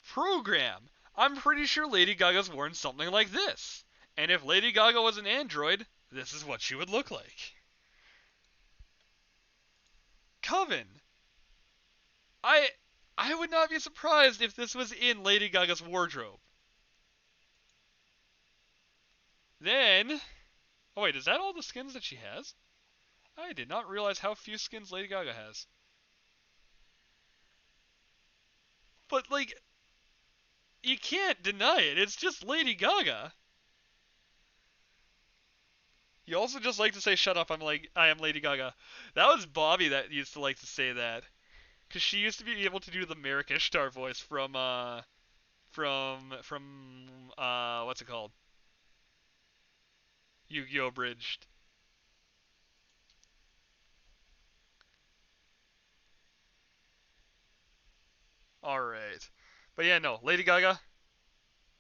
Program, I'm pretty sure Lady Gaga's worn something like this. And if Lady Gaga was an android, this is what she would look like. Coven, I I would not be surprised if this was in Lady Gaga's wardrobe. Then, oh wait, is that all the skins that she has? I did not realize how few skins Lady Gaga has. But like, you can't deny it. It's just Lady Gaga. You also just like to say "shut up." I am Lady Gaga. That was Bobby that used to like to say that, cause she used to be able to do the Merrick Ishtar voice from what's it called? Yu-Gi-Oh! Bridged. All right, but yeah, no, Lady Gaga,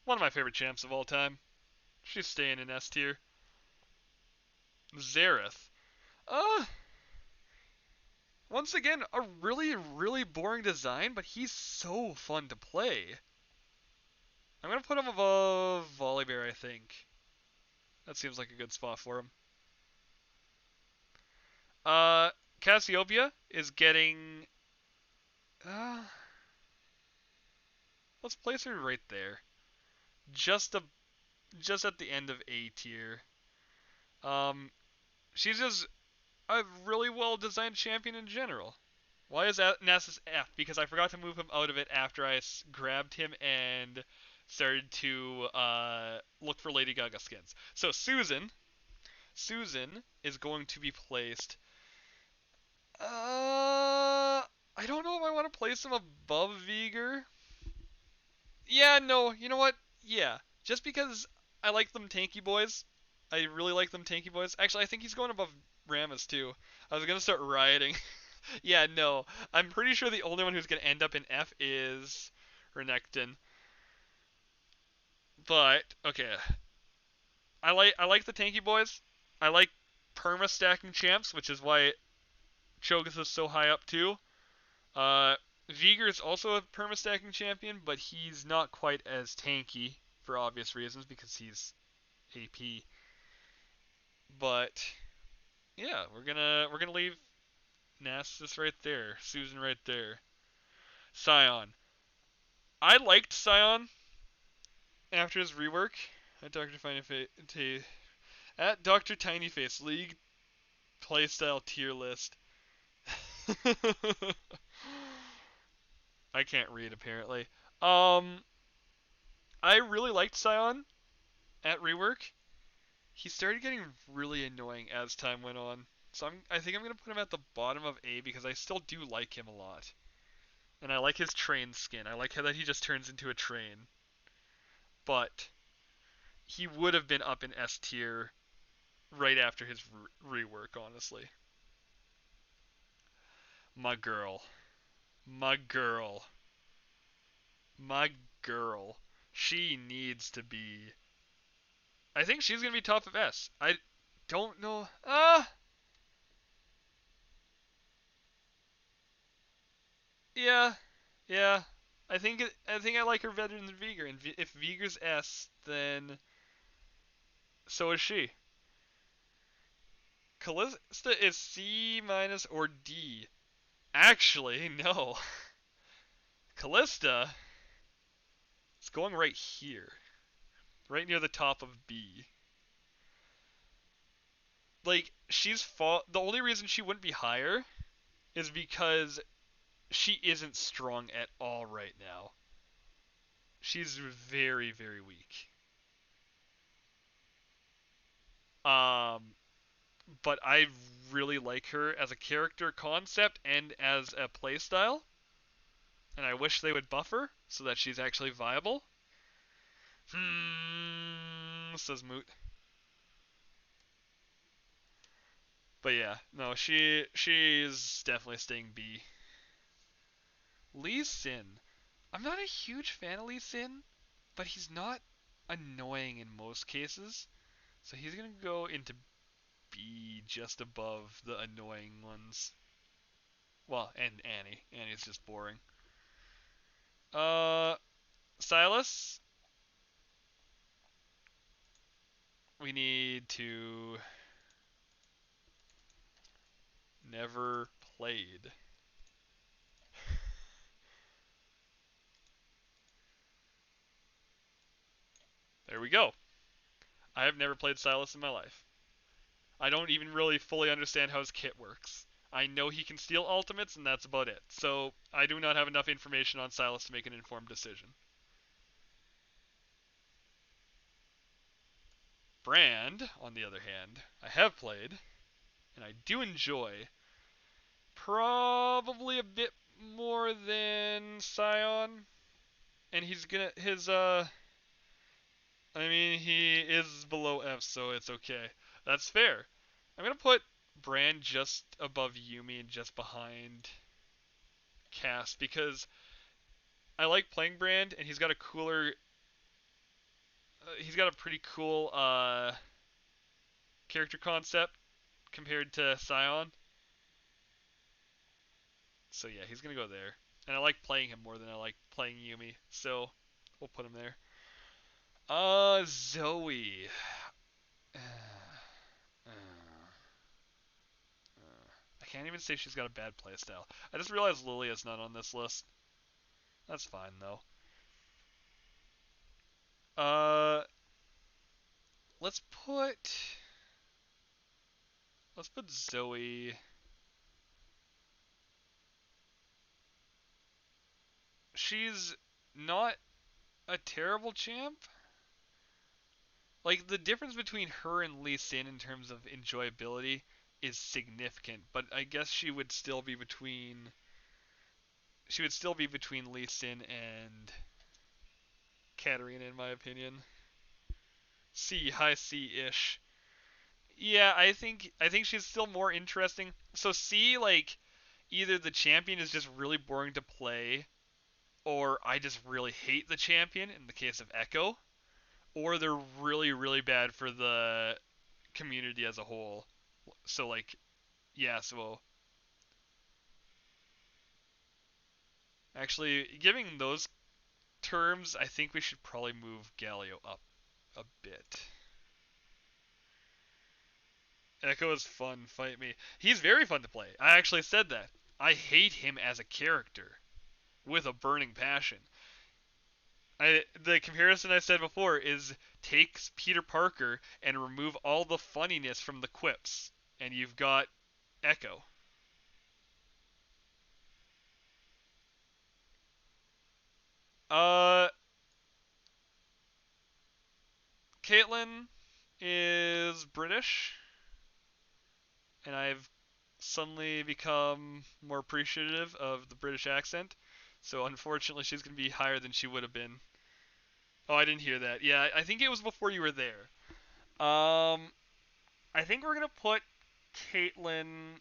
one of my favorite champs of all time. She's staying in S tier. Xerath. Uh, Once again, a really, really boring design, but he's so fun to play. I'm gonna put him above Volibear, I think. That seems like a good spot for him. Uh, Cassiopeia is getting. Uh, let's place her right there, just a, just at the end of A tier. Um, she's just a really well designed champion in general. Why is that Nasus F? Because I forgot to move him out of it after I grabbed him and started to look for Lady Gaga skins. So Susan is going to be placed. I don't know if I want to place him above Viger. Yeah, no, you know what? Yeah, just because I like them tanky boys. I really like them tanky boys. Actually, I think he's going above Rammus too. I was gonna start rioting. Yeah, no. I'm pretty sure the only one who's gonna end up in F is Renekton. But okay, I like the tanky boys. I like perma stacking champs, which is why Cho'Gath is so high up too. Uh, Veigar is also a perma stacking champion, but he's not quite as tanky for obvious reasons because he's AP. But yeah, we're gonna leave Nasus right there, Susan right there, Sion. I liked Sion after his rework at Dr. Tinyface League playstyle tier list. I can't read apparently. Um, I really liked Sion at rework. He started getting really annoying as time went on. So I think I'm gonna put him at the bottom of A because I still do like him a lot, and I like his train skin. I like how that he just turns into a train. But he would have been up in S tier right after his rework, honestly. My girl. My girl. My girl. She needs to be. I think she's going to be top of S. I don't know. Yeah. Yeah. I think I like her better than Veigar. And if Veigar's S, then so is she. Kalista is C minus or D. Actually, no. Kalista is going right here, right near the top of B. Like the only reason she wouldn't be higher is because she isn't strong at all right now. She's very, very weak. Um, but I really like her as a character concept and as a playstyle, and I wish they would buff her so that she's actually viable. Says Moot. But yeah, no, she's definitely staying B. Lee Sin. I'm not a huge fan of Lee Sin, but he's not annoying in most cases. So he's gonna go into B just above the annoying ones. Well, and Annie. Annie's just boring. Uh, Silas, we need to never played. There we go. I have never played Silas in my life. I don't even really fully understand how his kit works. I know he can steal ultimates, and that's about it. So I do not have enough information on Silas to make an informed decision. Brand, on the other hand, I have played, and I do enjoy probably a bit more than Scion. And he's gonna I mean he is below F, so it's okay. That's fair. I'm gonna put Brand just above Yumi and just behind Cass because I like playing Brand and he's got a pretty cool character concept compared to Scion. So yeah, he's gonna go there. And I like playing him more than I like playing Yumi, so we'll put him there. Zoe. I can't even say she's got a bad playstyle. I just realized Lilia's not on this list. That's fine though. Uh, let's put let's put Zoe. She's not a terrible champ. Like the difference between her and Lee Sin in terms of enjoyability is significant, but I guess she would still be between Lee Sin and Katarina in my opinion. C, high C-ish. Yeah, I think she's still more interesting. So C, like either the champion is just really boring to play, or I just really hate the champion in the case of Echo, or they're really really bad for the community as a whole. So like yeah, so actually giving those terms, I think we should probably move Galio up a bit. Echo is fun, fight me. He's very fun to play. I actually said that. I hate him as a character with a burning passion. The comparison I said before is take Peter Parker and remove all the funniness from the quips, and you've got Echo. Uh, Caitlyn is British, and I've suddenly become more appreciative of the British accent. So unfortunately, she's gonna be higher than she would have been. Oh, I didn't hear that. Yeah, I think it was before you were there. Um, I think we're gonna put Caitlyn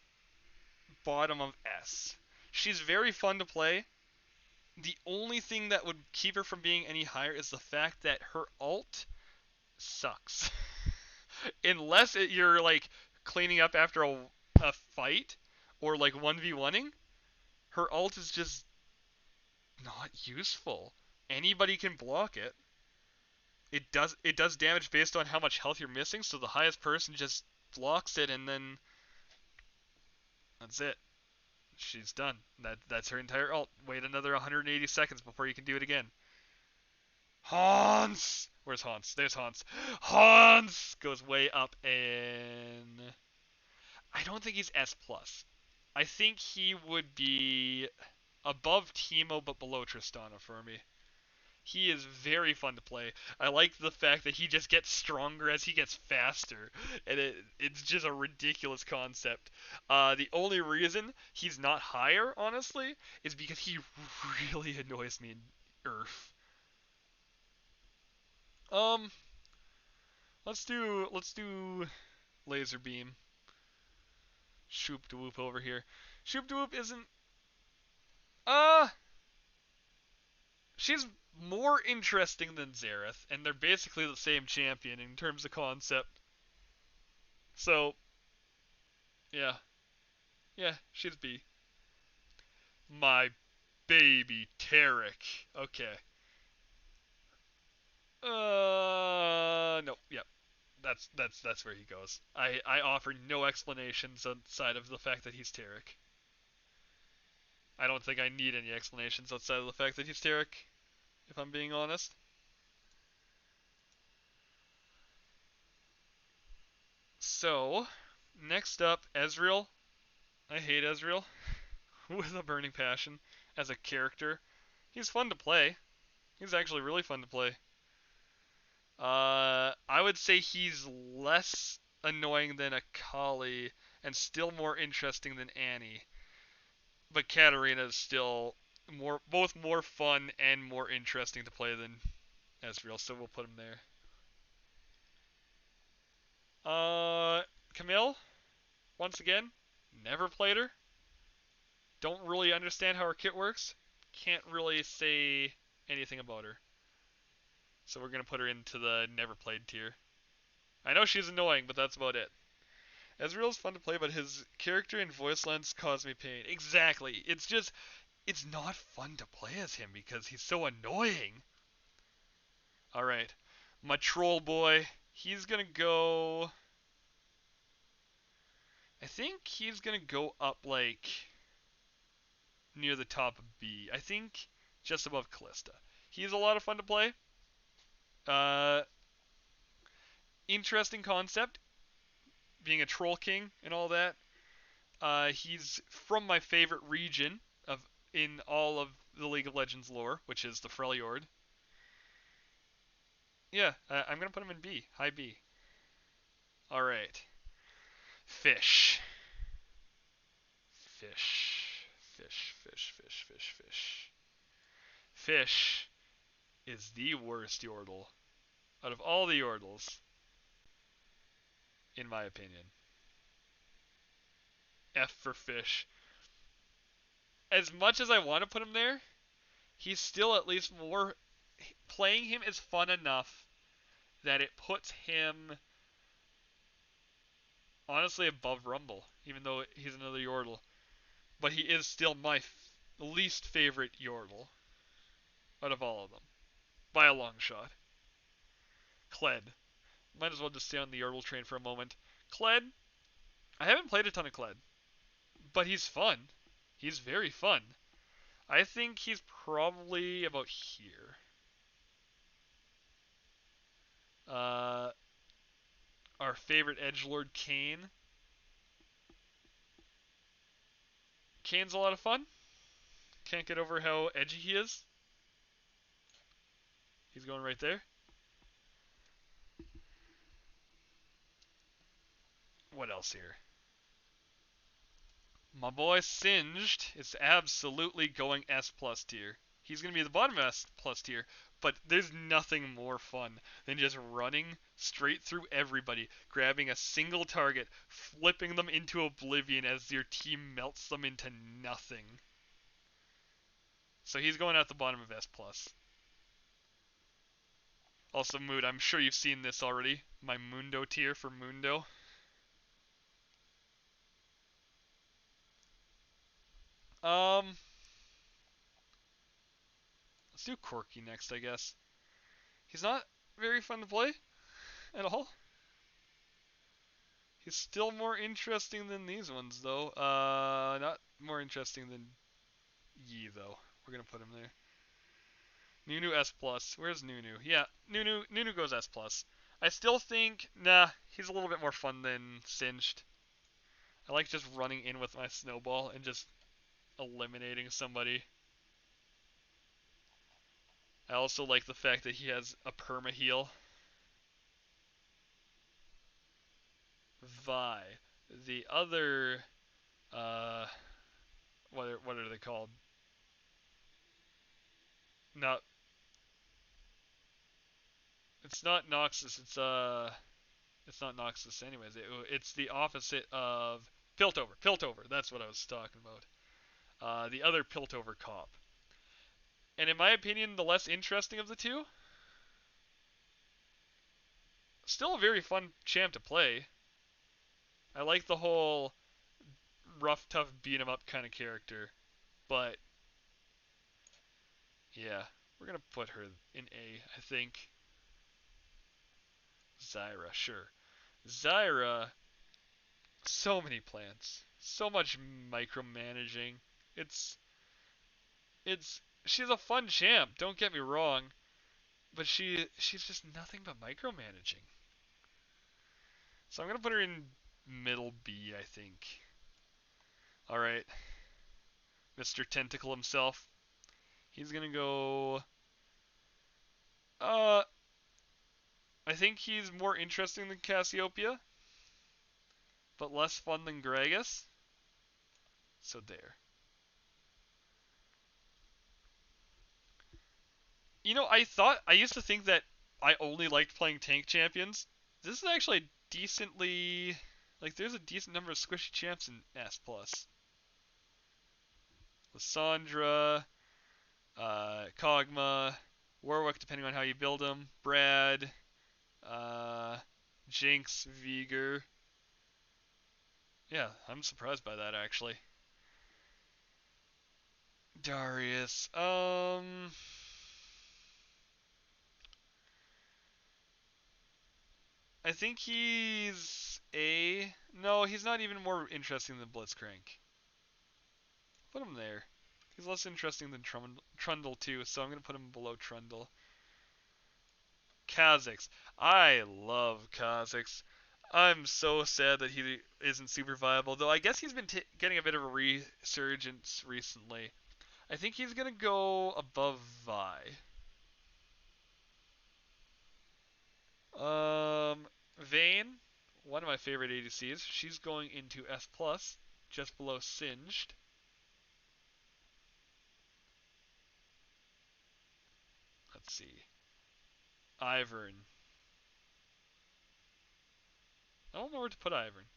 bottom of S. She's very fun to play. The only thing that would keep her from being any higher is the fact that her ult sucks. Unless you're like cleaning up after a fight or like 1v1ing, her ult is just not useful. Anybody can block it. It does damage based on how much health you're missing, so the highest person just blocks it and then that's it. She's done. That's her entire ult. Wait another 180 seconds before you can do it again. Hans! Where's Hans? There's Hans. Hans goes way up and I don't think he's S plus. I think he would be above Teemo but below Tristana for me. He is very fun to play. I like the fact that he just gets stronger as he gets faster, and it's just a ridiculous concept. The only reason he's not higher, honestly, is because he really annoys me in Earth. Um, let's do laser beam. Shoop de whoop over here. Shoop de whoop isn't uh she's more interesting than Zareth, and they're basically the same champion in terms of concept. So yeah, yeah, she's B. My baby Tarek. Okay. No, yep. That's where he goes. I offer no explanations outside of the fact that he's Tarek. I don't think I need any explanations outside of the fact that he's Tarek, if I'm being honest. So, next up, Ezreal. I hate Ezreal with a burning passion as a character. He's fun to play. He's actually really fun to play. I would say he's less annoying than Akali and still more interesting than Annie. But Katarina is still both more fun and more interesting to play than Ezreal, so we'll put him there. Camille, once again, never played her. Don't really understand how her kit works. Can't really say anything about her. So we're gonna put her into the never played tier. I know she's annoying, but that's about it. Ezreal's fun to play, but his character and voice lines cause me pain. Exactly. It's not fun to play as him because he's so annoying. Alright. My troll boy, he's gonna go. I think he's gonna go up like near the top of B. I think just above Callista. He's a lot of fun to play. Uh, Interesting concept, being a troll king and all that. He's from my favorite region of in all of the League of Legends lore, which is the Freljord. Yeah, I'm gonna put him in B, high B. All right, fish, fish, fish, fish, fish, fish, fish. Fish is the worst Yordle out of all the Yordles, in my opinion. F for fish. As much as I want to put him there, he's still at least more. Playing him is fun enough that it puts him honestly above Rumble, even though he's another Yordle. But he is still my least favorite Yordle out of all of them, by a long shot. Kled. Might as well just stay on the Yordle train for a moment. Kled. I haven't played a ton of Kled, but he's fun. He's very fun. I think he's probably about here. Uh, our favorite edgelord Kayn. Kayn's a lot of fun. Can't get over how edgy he is. He's going right there. What else here? My boy Singed is absolutely going S plus tier. He's going to be the bottom S plus tier, but there's nothing more fun than just running straight through everybody, grabbing a single target, flipping them into oblivion as your team melts them into nothing. So he's going at the bottom of S plus. Also, Mood, I'm sure you've seen this already. My Mundo tier for Mundo. Um, let's do Corki next, I guess. He's not very fun to play at all. He's still more interesting than these ones, though. Not more interesting than Yi, though. We're gonna put him there. Nunu S plus. Where's Nunu? Yeah, Nunu goes S plus. I still think, nah, he's a little bit more fun than Singed. I like just running in with my snowball and just eliminating somebody. I also like the fact that he has a perma heal. Vi. The other, uh, what are they called? Not, it's not Noxus. It's not Noxus anyways. It's the opposite of Piltover. Piltover. That's what I was talking about. The other Piltover cop. And in my opinion, the less interesting of the two. Still a very fun champ to play. I like the whole rough, tough, beat 'em up kind of character. But yeah, we're gonna put her in A, I think. Zyra, sure. Zyra, so many plants, so much micromanaging. It's she's a fun champ. Don't get me wrong, but she's just nothing but micromanaging. So I'm gonna put her in middle B, I think. All right, Mr. Tentacle himself. He's gonna go. Uh, I think he's more interesting than Cassiopeia, but less fun than Gragas. So there. I used to think that I only liked playing tank champions. This is actually decently like there's a decent number of squishy champs in S plus. Lissandra, Kog'Maw, Warwick, depending on how you build them, Brad, uh, Jinx, Veigar. Yeah, I'm surprised by that actually. Darius, I think he's A. No, he's not even more interesting than Blitzcrank. Put him there. He's less interesting than Trundle too, so I'm gonna put him below Trundle. Kha'Zix. I love Kha'Zix. I'm so sad that he isn't super viable, though I guess he's been getting a bit of a resurgence recently. I think he's gonna go above Vi. Vayne, one of my favorite ADCs. She's going into S plus, just below Singed. Let's see. Ivern. I don't know where to put Ivern.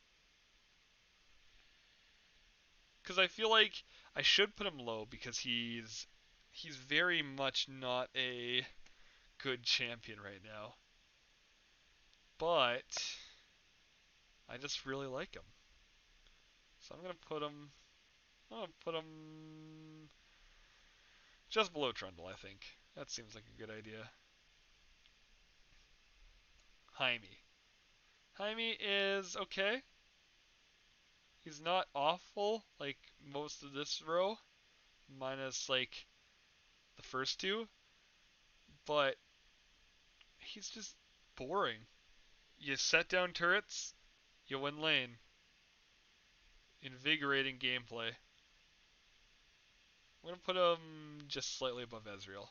Because I feel like I should put him low because he's very much not a good champion right now. But I just really like him. So I'm gonna put him just below Trundle, I think. That seems like a good idea. Jaime. Jaime is okay. He's not awful like most of this row, minus like the first two, but he's just boring. You set down turrets, you win lane. Invigorating gameplay. I'm gonna put him just slightly above Ezreal.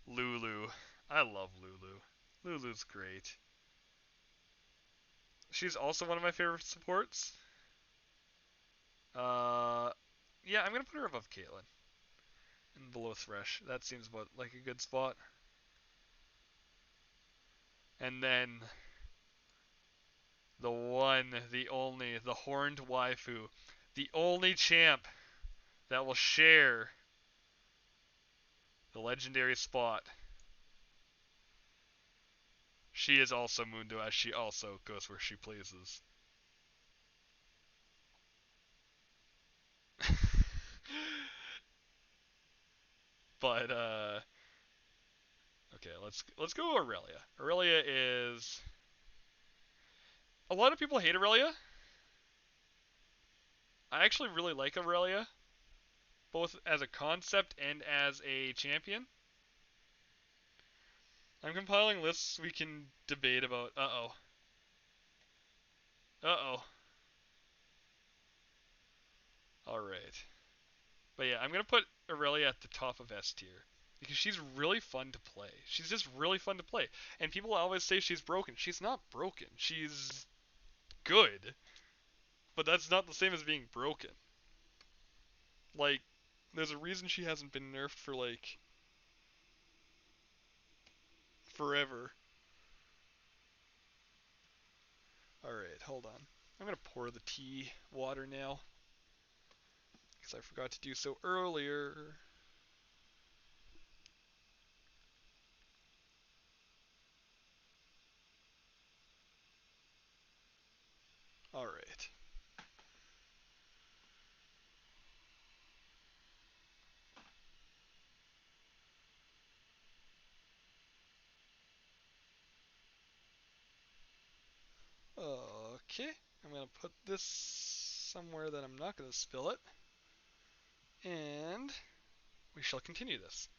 Lulu. I love Lulu. Lulu's great. She's also one of my favorite supports. Uh, yeah, I'm gonna put her above Caitlyn and below Thresh. That seems about like a good spot. And then the one, the only, the horned waifu, the only champ that will share the legendary spot. She is also Mundo, as she also goes where she pleases. But okay, let's go Aurelia. Aurelia is a lot of people hate Aurelia. I actually really like Aurelia, both as a concept and as a champion. I'm compiling lists we can debate about. Uh-oh. Uh-oh. Alright. But yeah, I'm gonna put Aurelia at the top of S tier because she's really fun to play. She's just really fun to play. And people always say she's broken. She's not broken. She's good, but that's not the same as being broken. Like, there's a reason she hasn't been nerfed for like forever. All right, hold on. I'm gonna pour the tea water now because I forgot to do so earlier. All right. Okay, I'm gonna put this somewhere that I'm not gonna spill it, and we shall continue this.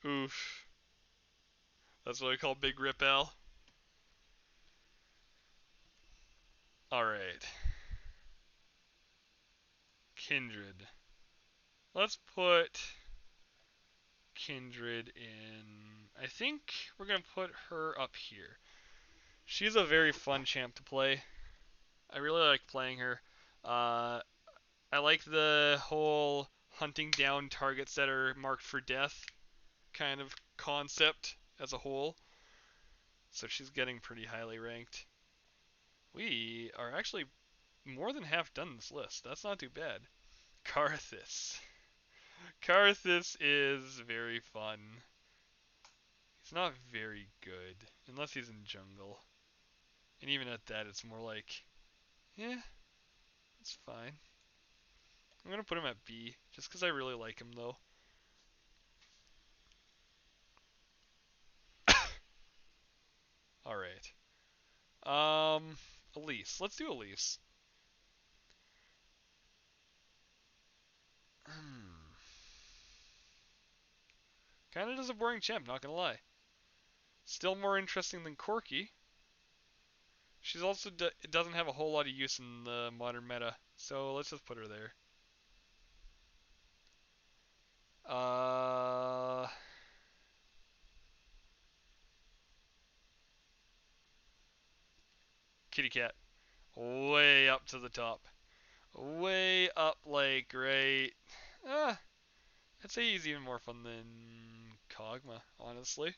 Oof. That's what I call Big Rip Al. Alright. Kindred. Let's put Kindred in. I think we're going to put her up here. She's a very fun champ to play. I really like playing her. I like the whole hunting down targets that are marked for death kind of concept as a whole. So she's getting pretty highly ranked. We are actually more than half done this list. That's not too bad. Karthus. Karthus is very fun. He's not very good, unless he's in jungle. And even at that, it's more like, yeah, it's fine. I'm gonna put him at B, just because I really like him, though. Alright. Elise. Let's do Elise. Kinda does a boring champ, not gonna lie. Still more interesting than Corki. She's also doesn't have a whole lot of use in the modern meta, so let's just put her there. Uh, Kitty Cat, way up to the top, way up, like right. Ah, I'd say he's even more fun than Kog'Maw, honestly.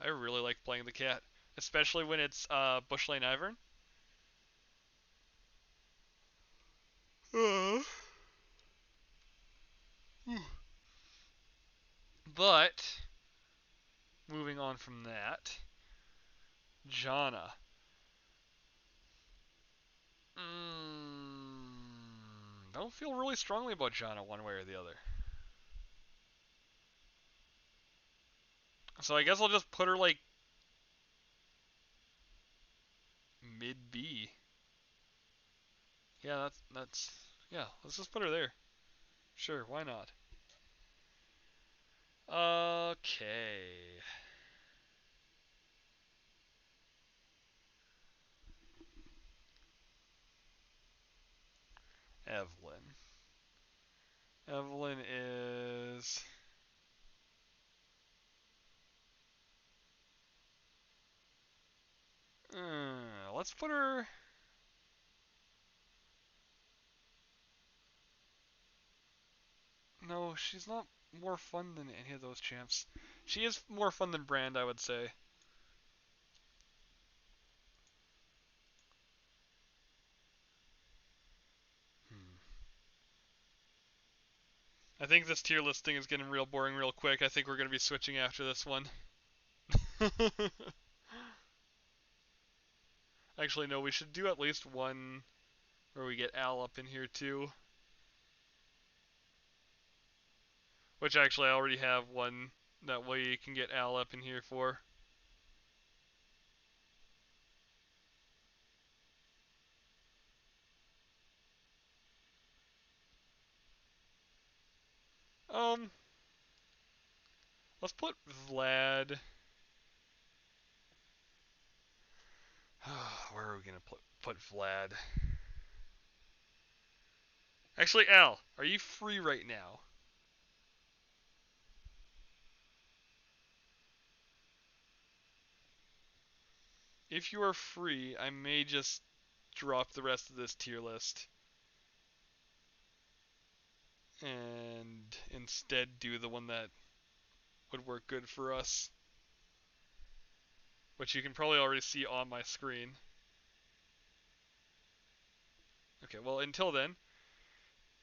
I really like playing the cat, especially when it's Bushlane Ivern. Uh, but moving on from that, Janna. Don't feel really strongly about Janna one way or the other. So I guess I'll just put her like mid B. Yeah, that's yeah. Let's just put her there. Sure, why not? Okay. Evelynn. Evelynn is. Let's put her. No, she's not more fun than any of those champs. She is more fun than Brand, I would say. Hmm. I think this tier listing is getting real boring real quick. I think we're going to be switching after this one. Actually, no, we should do at least one where we get Al up in here too. Which actually I already have one that we can get Al up in here for. Um, let's put Vlad. Where are we gonna put Vlad? Actually, Al, are you free right now? If you are free, I may just drop the rest of this tier list and instead do the one that would work good for us, which you can probably already see on my screen. Okay, well, until then,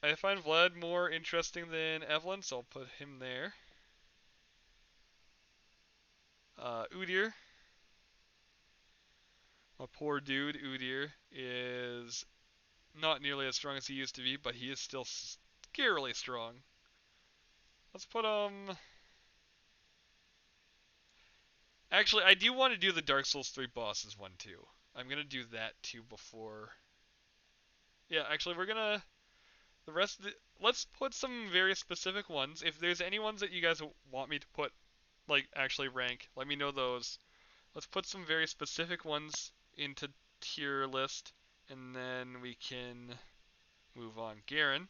I find Vlad more interesting than Evelyn, so I'll put him there. Udyr, my poor dude, Udyr, is not nearly as strong as he used to be, but he is still scarily strong. Let's put him. Actually, I do want to do the Dark Souls 3 bosses one too. I'm gonna do that too before. Yeah, actually, we're gonna the rest. Let's put some very specific ones. If there's any ones that you guys want me to put, like actually rank, let me know those. Let's put some very specific ones into tier list, and then we can move on. Garen.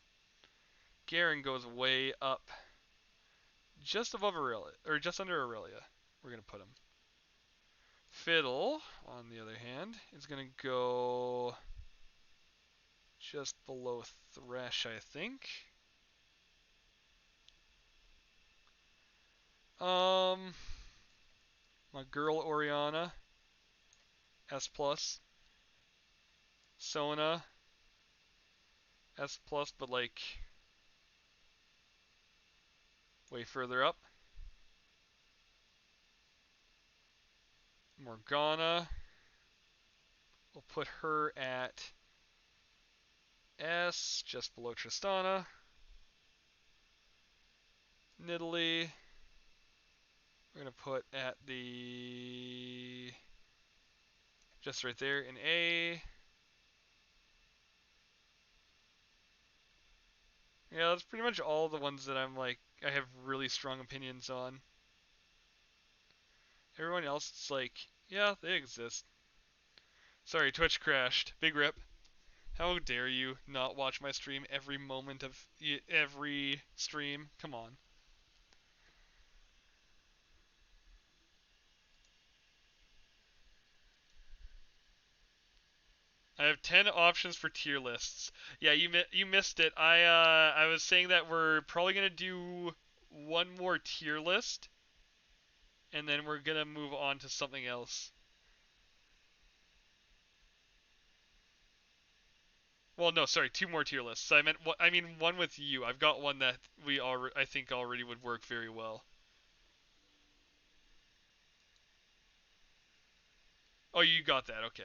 Garen goes way up, just above Aurelia, or just under Aurelia. We're gonna put him. Fiddle, on the other hand, is gonna go just below Thresh, I think. Um, my girl Orianna, S plus. Sona, S plus, but like way further up. Morgana, we'll put her at S, just below Tristana. Nidalee, we're gonna put at the just right there in A. Yeah, that's pretty much all the ones that I'm like I have really strong opinions on. Everyone else, it's like, yeah, they exist. Sorry, Twitch crashed. Big rip. How dare you not watch my stream every moment of every stream? Come on. I have 10 options for tier lists. Yeah, you missed it. I was saying that we're probably gonna do one more tier list, and then we're gonna move on to something else. Well, no, sorry, two more tier lists. I mean one with you. I've got one that I think already would work very well. Oh, you got that. Okay.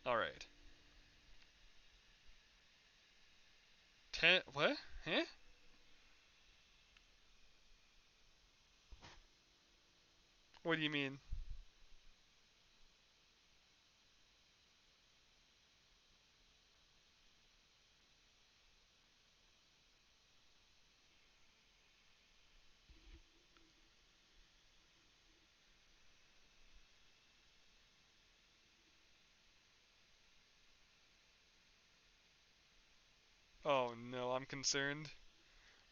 All right. 10 what? Huh? What do you mean? Oh no, I'm concerned.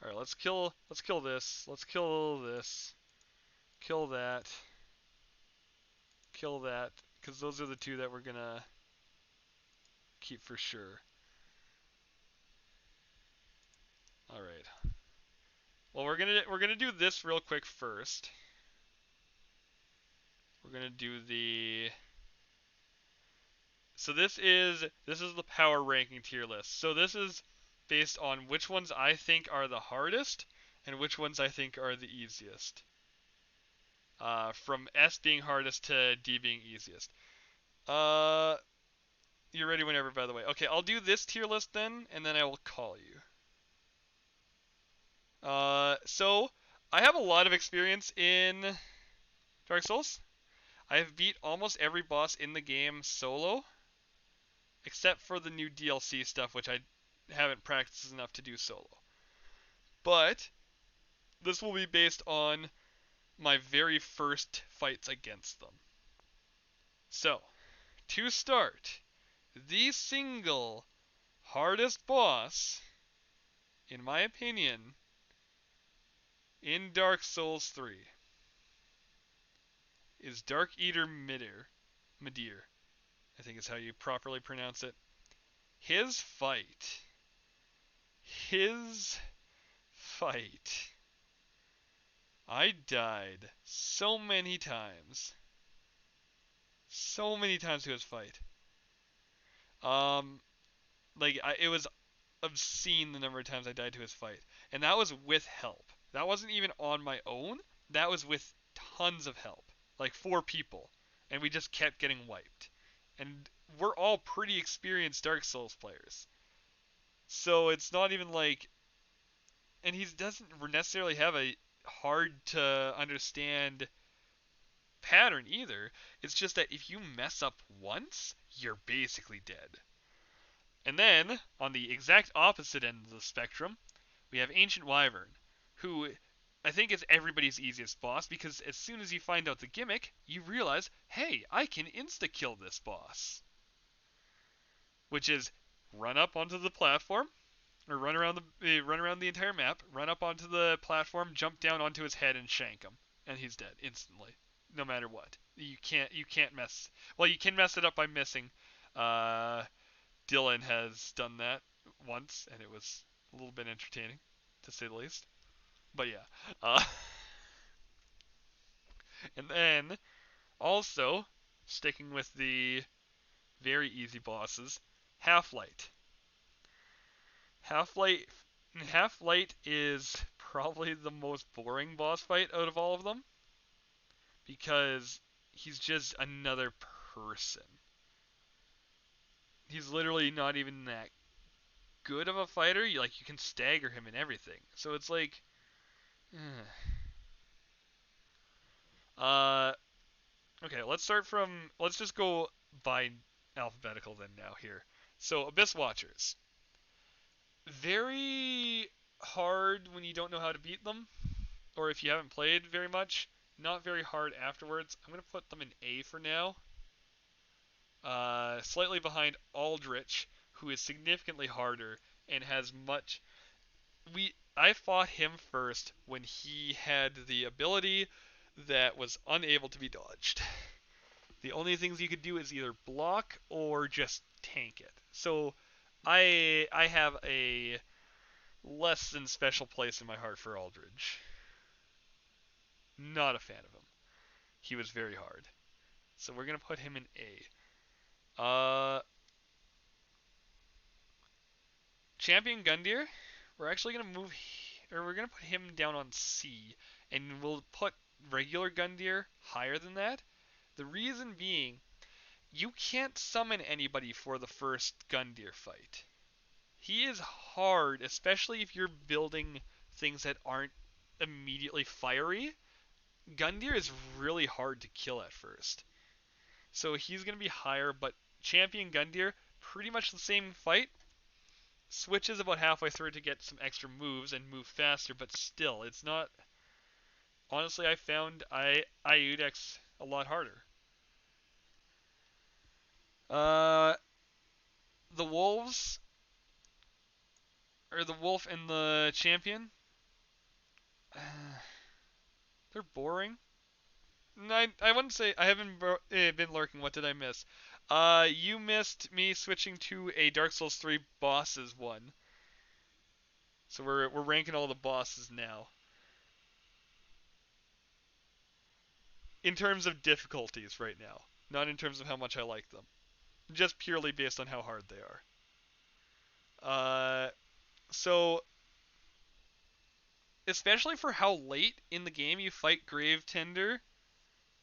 All right, let's kill this. Let's kill this. Kill that. Kill that, because those are the two that we're gonna keep for sure. All right. Well, we're gonna do this real quick first. We're gonna do the. So this is the power ranking tier list. So this is based on which ones I think are the hardest and which ones I think are the easiest. From S being hardest to D being easiest. Uh, you're ready whenever, by the way. Okay, I'll do this tier list then, and then I will call you. So I have a lot of experience in Dark Souls. I have beat almost every boss in the game solo, except for the new DLC stuff, which I haven't practiced enough to do solo. But this will be based on my very first fights against them. So, to start, the single hardest boss, in my opinion, in Dark Souls 3 is Dark Eater Midir, I think is how you properly pronounce it. His fight. His fight. I died so many times. So many times to his fight. Um, it was obscene the number of times I died to his fight, and that was with help. That wasn't even on my own. That was with tons of help, like 4 people, and we just kept getting wiped. And we're all pretty experienced Dark Souls players, so it's not even like, and he doesn't necessarily have a hard to understand pattern either. It's just that if you mess up once, you're basically dead. And then, on the exact opposite end of the spectrum, we have Ancient Wyvern, who I think is everybody's easiest boss because as soon as you find out the gimmick, you realize, hey, I can insta kill this boss. Which is run up onto the platform, or run around the entire map, run up onto the platform, jump down onto his head, and shank him, and he's dead instantly, no matter what. You can't mess. Well, you can mess it up by missing. Uh, Dylan has done that once, and it was a little bit entertaining, to say the least. But yeah. And then, also, sticking with the very easy bosses, Half-Light. Half-Light Half-Light is probably the most boring boss fight out of all of them because he's just another person. He's literally not even that good of a fighter. You can stagger him and everything. So it's like, uh, okay, let's just go by alphabetical then now here. So Abyss Watchers, very hard when you don't know how to beat them, or if you haven't played very much. Not very hard afterwards. I'm gonna put them in A for now. Slightly behind Aldrich, who is significantly harder and has much. I fought him first when he had the ability that was unable to be dodged. The only things you could do is either block or just tank it. So I have a less than special place in my heart for Aldridge. Not a fan of him. He was very hard. So we're gonna put him in A. Champion Gundyr, we're actually gonna we're gonna put him down on C, and we'll put regular Gundyr higher than that. The reason being, you can't summon anybody for the first Gundyr fight. He is hard, especially if you're building things that aren't immediately fiery. Gundyr is really hard to kill at first. So he's going to be higher, but Champion Gundyr, pretty much the same fight. Switches about halfway through to get some extra moves and move faster, but still, it's not. Honestly, I found Iudex a lot harder. Uh, the wolves, or the wolf and the champion, they're boring. I wouldn't say I haven't been lurking. What did I miss? You missed me switching to a Dark Souls 3 bosses one. So we're ranking all the bosses now in terms of difficulties right now, not in terms of how much I like them, just purely based on how hard they are. So especially for how late in the game you fight Gravetender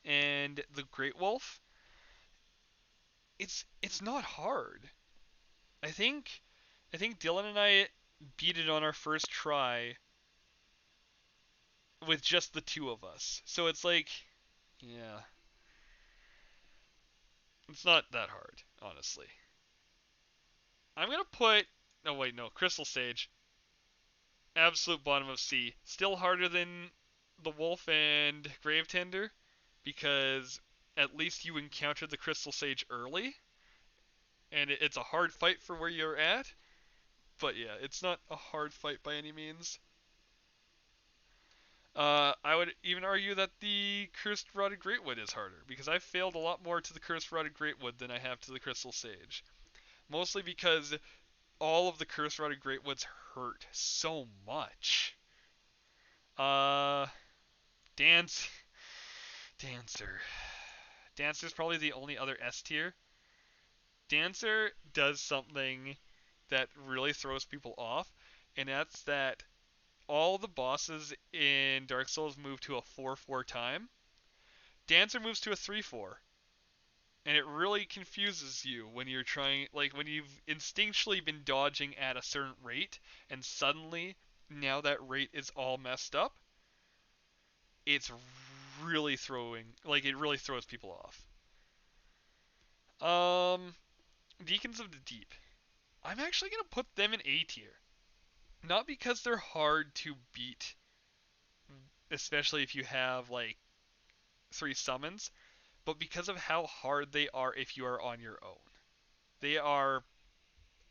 and the Great Wolf, it's not hard. I think I think Dylan and I beat it on our first try with just the two of us. So it's like, yeah, it's not that hard, honestly. I'm gonna put. Oh wait, no, Crystal Sage, absolute bottom of C. Still harder than the Wolf and Gravetender because at least you encountered the Crystal Sage early, and it's a hard fight for where you're at. But yeah, it's not a hard fight by any means. I would even argue that the Cursed Rotted Greatwood is harder because I've failed a lot more to the Cursed Rotted Greatwood than I have to the Crystal Sage. Mostly because all of the Cursed Rotted Greatwoods hurt so much. Uh, Dance, Dancer. Dancer's probably the only other S tier. Dancer does something that really throws people off, and that's that all the bosses in Dark Souls move to a 4-4 time. Dancer moves to a 3-4. And it really confuses you when you're trying, like when you've instinctually been dodging at a certain rate, and suddenly now that rate is all messed up. It's really it really throws people off. Deacons of the Deep. I'm actually gonna put them in A tier, not because they're hard to beat, especially if you have like 3 summons, but because of how hard they are if you are on your own. They are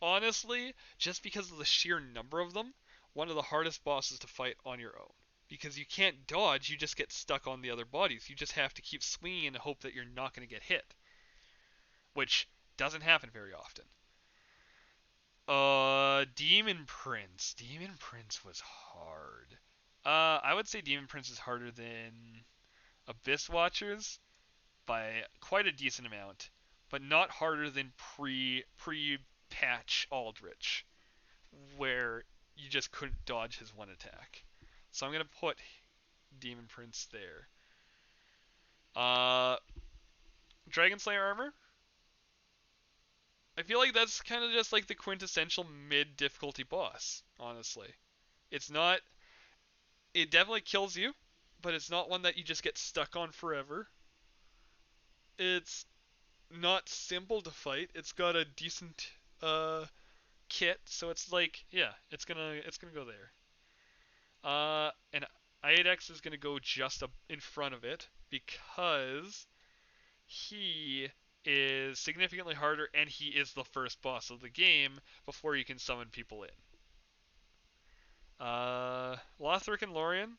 honestly, just because of the sheer number of them, one of the hardest bosses to fight on your own. Because you can't dodge, you just get stuck on the other bodies. You just have to keep swinging and hope that you're not going to get hit, which doesn't happen very often. Demon Prince. Demon Prince was hard. I would say Demon Prince is harder than Abyss Watchers by quite a decent amount, but not harder than pre patch Aldrich, where you just couldn't dodge his one attack. So I'm gonna put Demon Prince there. Uh, Dragon Slayer armor. I feel like that's kind of just like the quintessential mid difficulty boss. Honestly, it's not. It definitely kills you, but it's not one that you just get stuck on forever. It's not simple to fight. It's got a decent kit, so it's like yeah, it's gonna go there. And Iodex is gonna go just up in front of it because he is significantly harder and he is the first boss of the game before you can summon people in. Lothric and Lorien,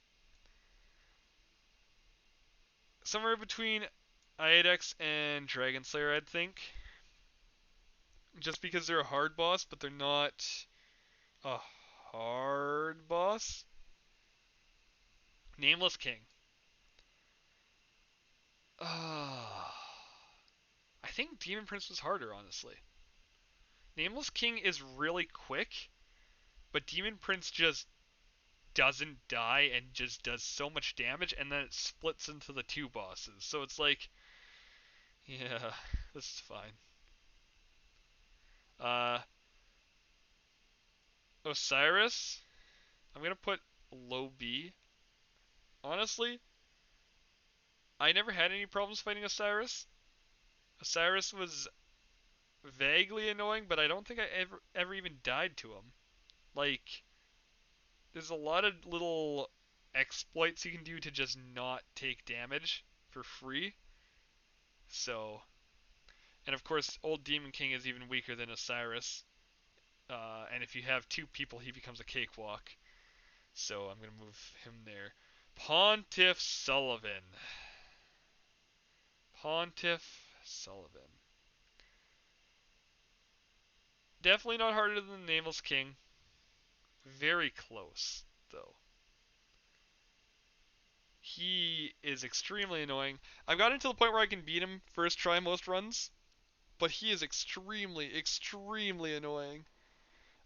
somewhere between Iodex and Dragon Slayer, I'd think. Just because they're a hard boss, but they're not a hard boss. Nameless King. Uh, I think Demon Prince was harder, honestly. Nameless King is really quick, but Demon Prince just doesn't die and just does so much damage, and then it splits into the 2 bosses. So it's like, yeah, this is fine. Uh, Osiris, I'm gonna put low B. Honestly, I never had any problems fighting Osiris. Osiris was vaguely annoying, but I don't think I ever even died to him. Like, there's a lot of little exploits you can do to just not take damage for free. So, and of course, old Demon King is even weaker than Osiris. And if you have 2 people, he becomes a cakewalk. So I'm gonna move him there. Pontiff Sullivan. Pontiff Sullivan. Definitely not harder than the Nameless King. Very close, though. He is extremely annoying. I've gotten to the point where I can beat him first try most runs, but he is extremely, extremely annoying.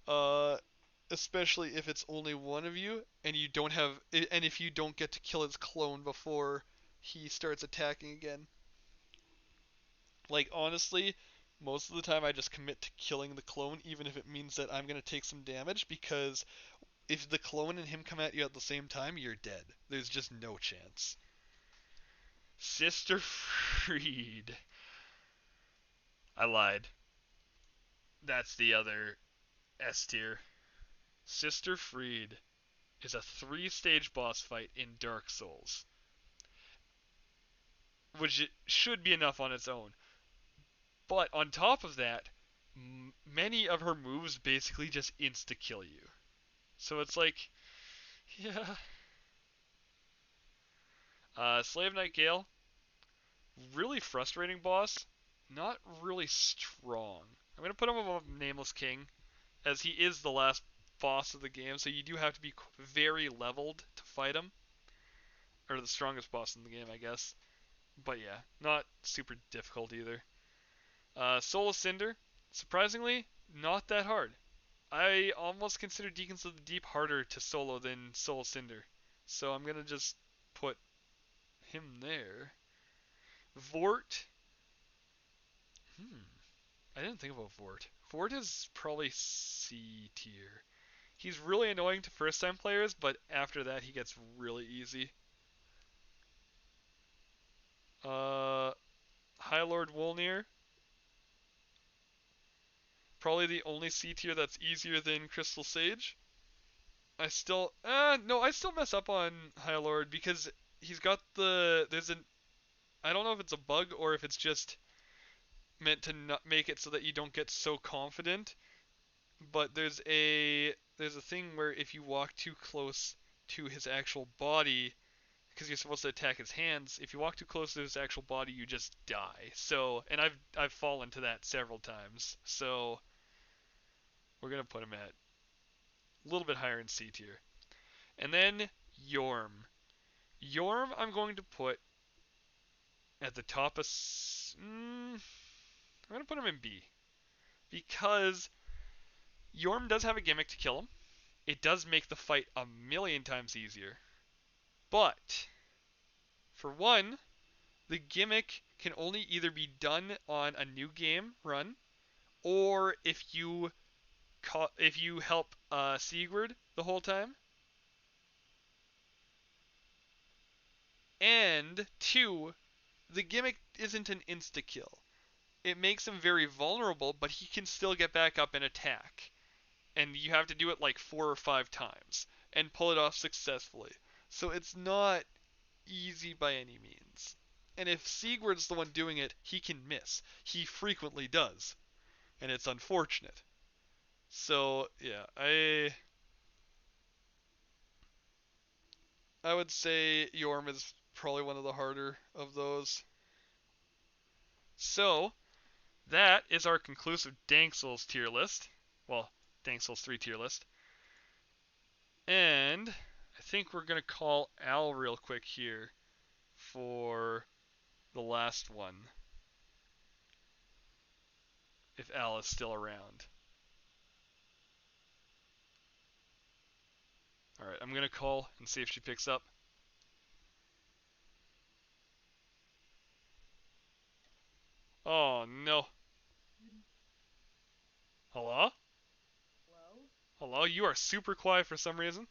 Uh, Especially if it's only one of you and you don't have, and if you don't get to kill his clone before he starts attacking again. Like honestly, most of the time I just commit to killing the clone, even if it means that I'm gonna take some damage, because if the clone and him come at you at the same time, you're dead. There's just no chance. Sister Freed. I lied. That's the other S tier. Sister Freed is a 3-stage boss fight in Dark Souls. which should be enough on its own. But on top of that, many of her moves basically just insta kill you. So it's like, yeah. Slave Knight Gale, really frustrating boss. Not really strong. I'm gonna put him above Nameless King, as he is the last boss of the game. So you do have to be very leveled to fight him, or the strongest boss in the game, I guess. But yeah, not super difficult either. Soul of Cinder, surprisingly, not that hard. I almost consider Deacons of the Deep harder to solo than Soul of Cinder. So I'm gonna just put him there. Vort. Hmm. I didn't think about Vort. Vort is probably C tier. He's really annoying to first time players, but after that he gets really easy. Uh, High Lord Wolnir. Probably the only C tier that's easier than Crystal Sage. No, I still mess up on High Lord because he's got I don't know if it's a bug or if it's just meant to not make it so that you don't get so confident. But there's a thing where if you walk too close to his actual body, because you're supposed to attack his hands, if you walk too close to his actual body, you just die. So, and I've fallen to that several times. So we're gonna put him at a little bit higher in C tier. And then Yorm. Yorm, I'm going to put at the top of. I'm gonna put him in B because Yorm does have a gimmick to kill him. It does make the fight a million times easier. But for one, the gimmick can only either be done on a new game run or if you help Sigurd the whole time. And two, the gimmick isn't an insta kill. It makes him very vulnerable, but he can still get back up and attack. And you have to do it like 4 or 5 times and pull it off successfully. So it's not easy by any means. And if Sigurd's the one doing it, he can miss. He frequently does. And it's unfortunate. So, yeah, I would say Yorm is probably one of the harder of those. So, that is our conclusive Dank Souls tier list. Well, Dank Souls 3 tier list. And I think we're going to call Al real quick here for the last one. If Al is still around. Alright, I'm going to call and see if she picks up. Oh no. Hello? Hello? Hello? You are super quiet for some reason.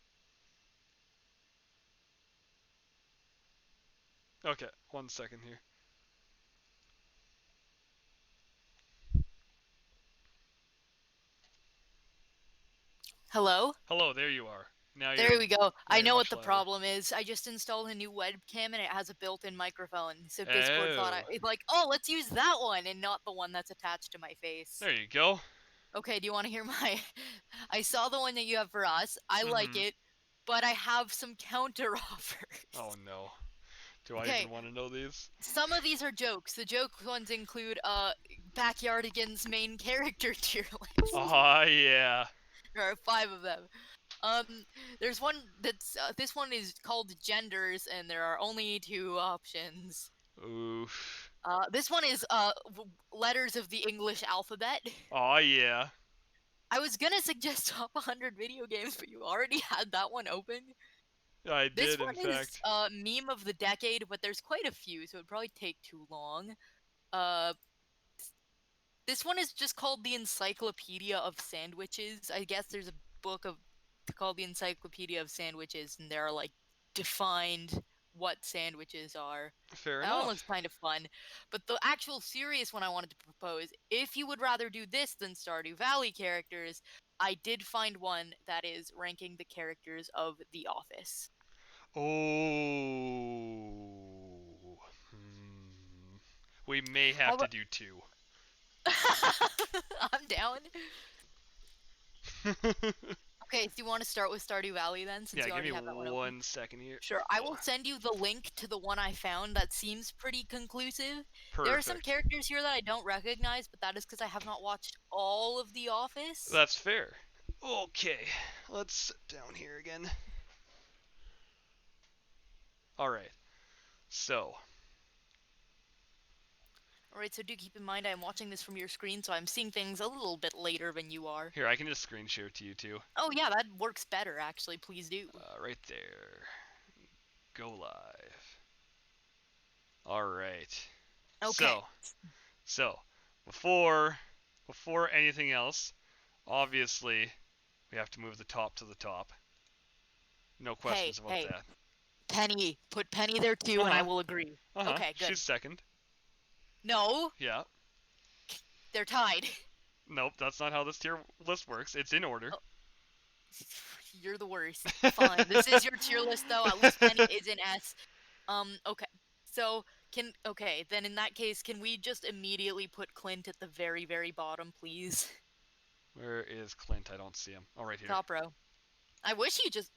Okay, 1 second here. Hello? Hello, there you are. Now There you're we go. I very know what much the louder. problem is. I just installed a new webcam and it has a built-in microphone. So Discord thought Oh, oh, let's use that one and not the one that's attached to my face. there you go. Okay, do you want to hear my I saw the one that you have for us. I like Mm-hmm. it, but I have some counter offers. Oh no. Do I even Okay, want to know these? some of these are jokes. The joke ones include Backyardigans main character tier list. Ah, yeah. There are 5 of them. There's one that's this one is called genders, and there are only 2 options. Oof. This one is letters of the English alphabet. Ah, yeah. I was gonna suggest top 100 video games, but you already had that one open. I This did, in one is fact. meme of the decade, but there's quite a few, so it'd probably take too long. Uh, this one is just called the Encyclopedia of Sandwiches. I guess there's a book of called the Encyclopedia of Sandwiches, and there are like defined what sandwiches are. Fair That one looks enough. kind of fun. But the actual serious one I wanted to propose, if you would rather do this than Stardew Valley characters, I did find one that is ranking the characters of The Office. Oh. Hmm. We may How have to about- do 2. I'm down. Okay, so you want to start with Stardew Valley then, since Yeah, you give me already have that one open? 1 second here. Sure, I Oh, will send you the link to the one I found that seems pretty conclusive. There are some perfect. characters here that I don't recognize, but that is because I have not watched all of The Office. That's fair. Okay, let's sit down here again. Alright, so. Alright, so do keep in mind I am watching this from your screen, so I'm seeing things a little bit later than you are. Here, I can just screen share to you too. Oh yeah, that works better actually, please do. Right there. Go live. Alright. Okay. So, before anything else, obviously, we have to move the top to the top. No questions about hey. that. Penny. Put Penny there too, and I will agree. Okay, good. She's second. No, Yeah. they're tied. Nope, that's not how this tier list works. It's in order. You're the worst. Fine. This is your tier list though. At least Penny is in S. Okay. So then in that case, can we just immediately put Clint at the very, very bottom, please? Where is Clint? I don't see him. Oh, right here. Top row. I wish you just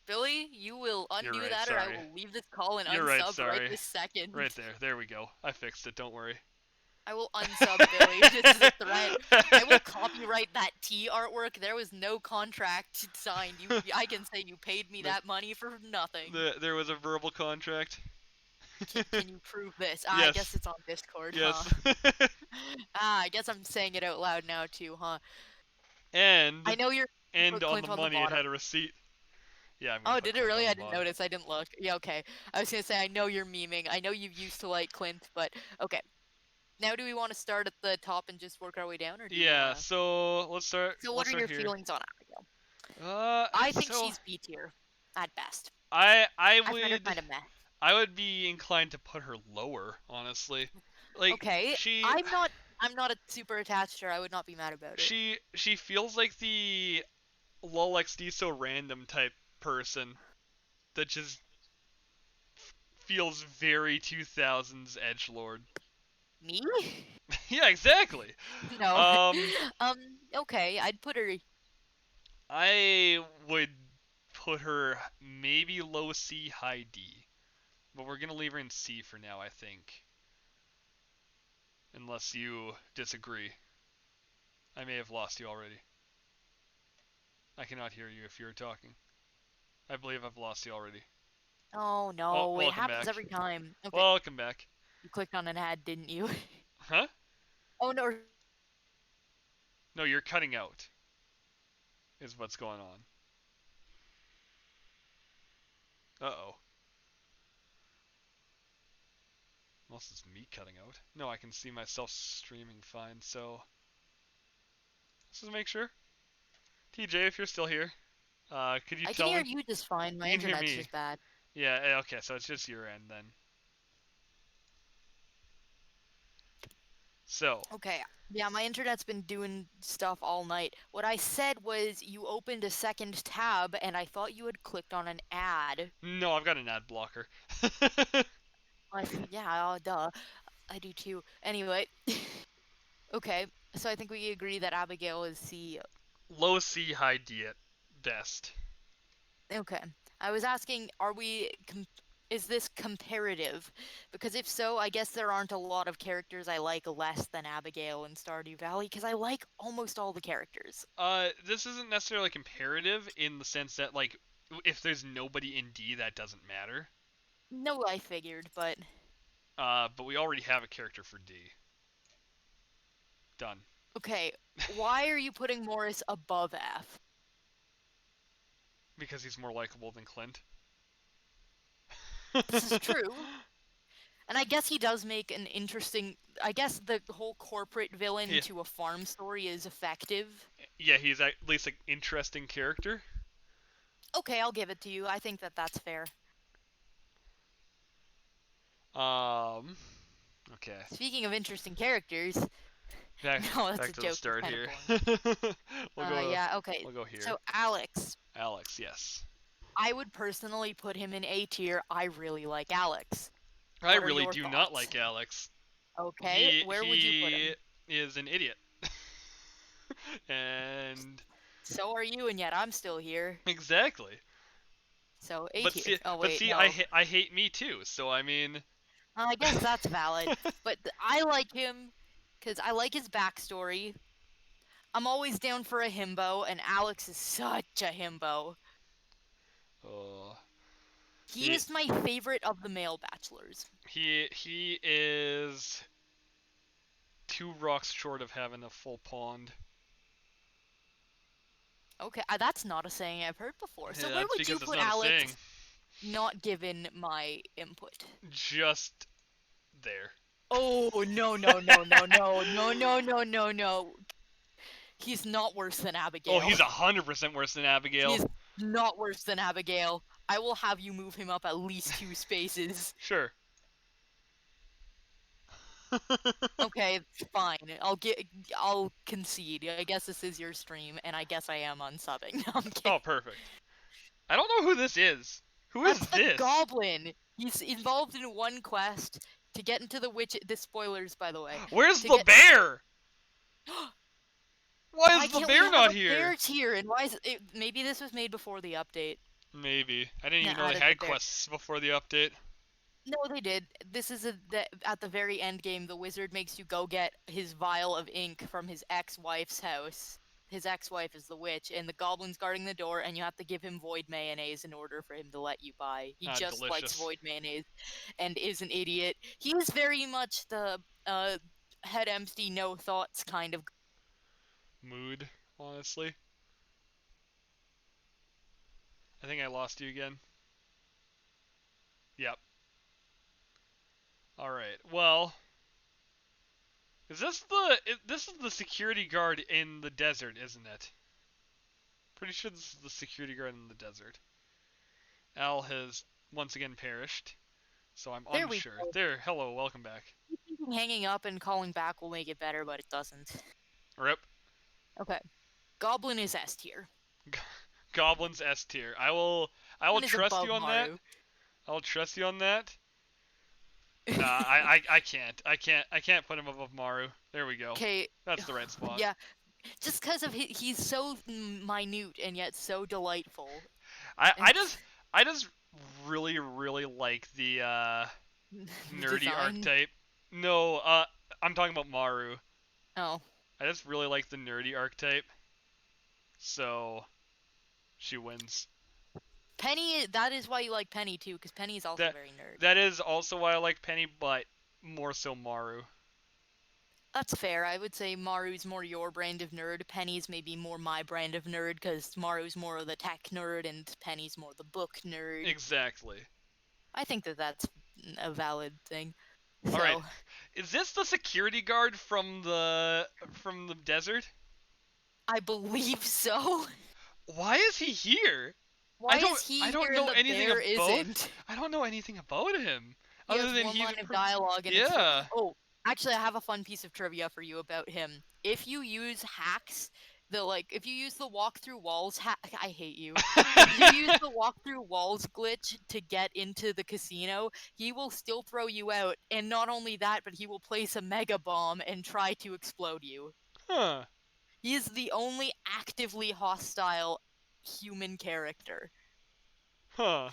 Billy, you will undo right, that, or I sorry. will leave this call and You're right, unsub sorry. right this second. Right there. There we go. I fixed it. Don't worry. I will unsub Billy. This is a threat. I will copyright that T artwork. There was no contract signed. I can say you paid me that money for nothing. There was a verbal contract. Can you prove this? Yes. I guess it's on Discord, Yes. huh? I guess I'm saying it out loud now too, huh? And I know you're. on Clint the on the money, it bottom. had a receipt. Yeah. Oh, did it really? I didn't notice. I didn't look. Yeah, okay. I was gonna say I know you're memeing. I know you used to like Clint, but okay. Now, do we want to start at the top and just work our way down, or do Yeah. So let's start. So, what are your here. feelings on Abigail? I think she's B tier at best. I find her kind of meh. I would be inclined to put her lower, honestly. Like, okay, she. I'm not a super attached to her. I would not be mad about it. She feels like the LOLXD so random type person that just feels very 2000s edgelord. Me? Yeah, exactly. No. Okay, I'd put her. I would put her maybe low C, high D. But we're gonna leave her in C for now, I think. Unless you disagree. I may have lost you already. I cannot hear you if you're talking. I believe I've lost you already. Oh no, it happens back. every time. Okay. Welcome back. You clicked on an ad, didn't you? Huh? Oh no. No, you're cutting out. Is what's going on. Uh-oh. Unless it's me cutting out. No, I can see myself streaming fine, so... Let's just make sure. TJ, if you're still here, could you tell me? I can hear you just fine. My internet's just bad. Yeah, okay, so it's just your end then. So. Okay, yeah, my internet's been doing stuff all night. What I said was you opened a second tab, and I thought you had clicked on an ad. No, I've got an ad blocker. Yeah, duh. I do too. Anyway. Okay, so I think we agree that Abigail is C. Low C, high D at best. Okay. I was asking, is this comparative? Because if so, I guess there aren't a lot of characters I like less than Abigail in Stardew Valley, because I like almost all the characters. This isn't necessarily comparative in the sense that, like, if there's nobody in D, that doesn't matter. No, I figured, but... But we already have a character for D. Done. Okay, why are you putting Morris above F? Because he's more likable than Clint. This is true. And I guess he does make an interesting... I guess the whole corporate villain to a farm story is effective. Yeah, he's at least an interesting character. Okay, I'll give it to you. I think that that's fair. Okay. Speaking of interesting characters... Back no, that's to a joke. The start here. Yeah, okay. We'll go here. So, Alex. Alex, yes. I would personally put him in A tier. I really like Alex. I really do not like Alex. Okay, He where would you put he him? is an idiot. And So are you, and yet I'm still here. exactly. So A tier. Oh But wait, see, no. I hate me too. So I mean, I guess that's valid. But I like him because I like his backstory. I'm always down for a himbo, and Alex is such a himbo. oh, He he is my favorite of the male bachelors. he is 2 rocks short of having a full pond. Okay, that's not a saying I've heard before. So Yeah, where that's would you because it's put not a saying. Alex, not given my input? Just there. Oh, no, no, no, no, no, no, no, no, no, no. He's not worse than Oh, Abigail. he's 100% worse than Abigail. He's not worse than Abigail. I will have you move him up at least 2 spaces. Sure. Okay, fine. I'll concede. I guess this is your stream, and I guess I am unsubbing. I'm kidding. Oh, perfect. I don't know who this is. Who is That's the this? goblin. He's involved in one quest to get into the witch. The spoilers, by the way. Where's To the get. bear? Why Why is the can't we bear have not a here? bear tier? And why is it? Maybe this was made before the update. Maybe. I didn't Yeah, even know they added the had bear. quests before the update. No, they did. This is at the very end game. The wizard makes you go get his vial of ink from his ex-wife's house. His ex-wife is the witch, and the goblin's guarding the door, and you have to give him void mayonnaise in order for him to let you buy. He Ah, just likes delicious. void mayonnaise, and is an idiot. He is very much the head empty, no thoughts kind of. Mood, honestly. I think I lost you again. Yep. Alright, well. This is the security guard in the desert, isn't it? Pretty sure this is the security guard in the desert. Al has once again perished, so I'm There we unsure. go. There, hello, welcome back. Hanging up and calling back will make it better, but it doesn't. Rip. Okay, goblin is S tier. Goblin's S tier. I will Goblin is trust above you on that. Maru. I'll trust you on that. Nah, I can't put him above Maru. There we go. Okay. That's the right spot. Yeah, just because of he's so minute and yet so delightful. I just really like the nerdy Design. archetype. No, I'm talking about Maru. Oh, I just really like the nerdy archetype. So she wins. Penny. That is why you like Penny too, because Penny is also That very nerd. that is also why I like Penny, but more so Maru. That's fair. I would say Maru's more your brand of nerd. Penny's maybe more my brand of nerd, because Maru's more of the tech nerd and Penny's more the book nerd. Exactly. I think that's a valid thing. All So, right. Is this the security guard from the desert? I believe so. Why is he here? Why is he I don't here know and the anything bear about isn't? I don't know anything about him He other has than one he's line of dialogue, and yeah. it's oh, actually, I have a fun piece of trivia for you about him. If you use hacks, if you use the walk through walls hack, I hate you. If you use the walk through walls glitch to get into the casino, he will still throw you out, and not only that, but he will place a mega bomb and try to explode you. Huh. He is the only actively hostile human character. Huh.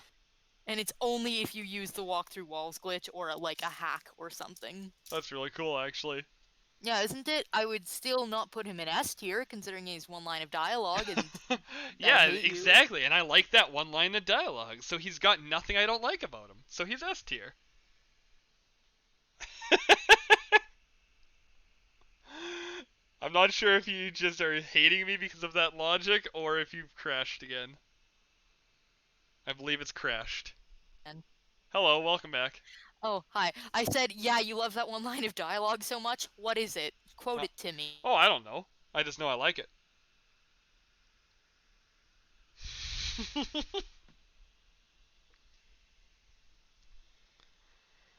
And it's only if you use the walk through walls glitch or a hack or something. That's really cool actually. Yeah, isn't it? I would still not put him in S tier, considering he's one line of dialogue and Yeah, hate you. exactly. And I like that one line of dialogue. So he's got nothing I don't like about him. So he's S tier. I'm not sure if you just are hating me because of that logic or if you've crashed again. I believe it's crashed. And Hello, welcome back. oh, hi. I said, yeah, you love that one line of dialogue so much. What is it? Quote Uh, it to me. oh, I don't know. I just know I like it.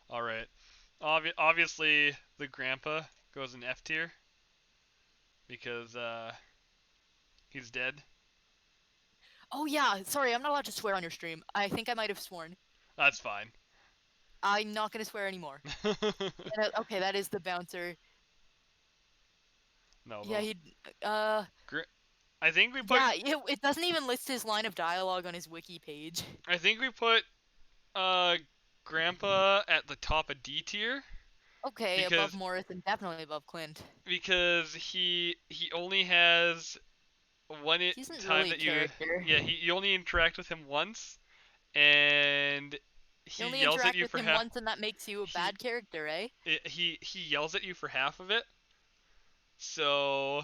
All right. Obviously, the grandpa goes in F tier because he's dead. Oh yeah, sorry, I'm not allowed to swear on your stream. I think I might have sworn. That's fine. I'm not gonna swear anymore. Okay, that is the bouncer. No, Yeah, though. he. Uh, I think we put. yeah. It doesn't even list his line of dialogue on his wiki page. I think we put. Uh, Grandpa at the top of D tier Okay, above because Morris and definitely above Clint. he only has He isn't time really a that you character. yeah you only interact with him once, and You he only yells at interact you with for him half once, and that makes you a he bad character, eh? he yells at you for half of it. So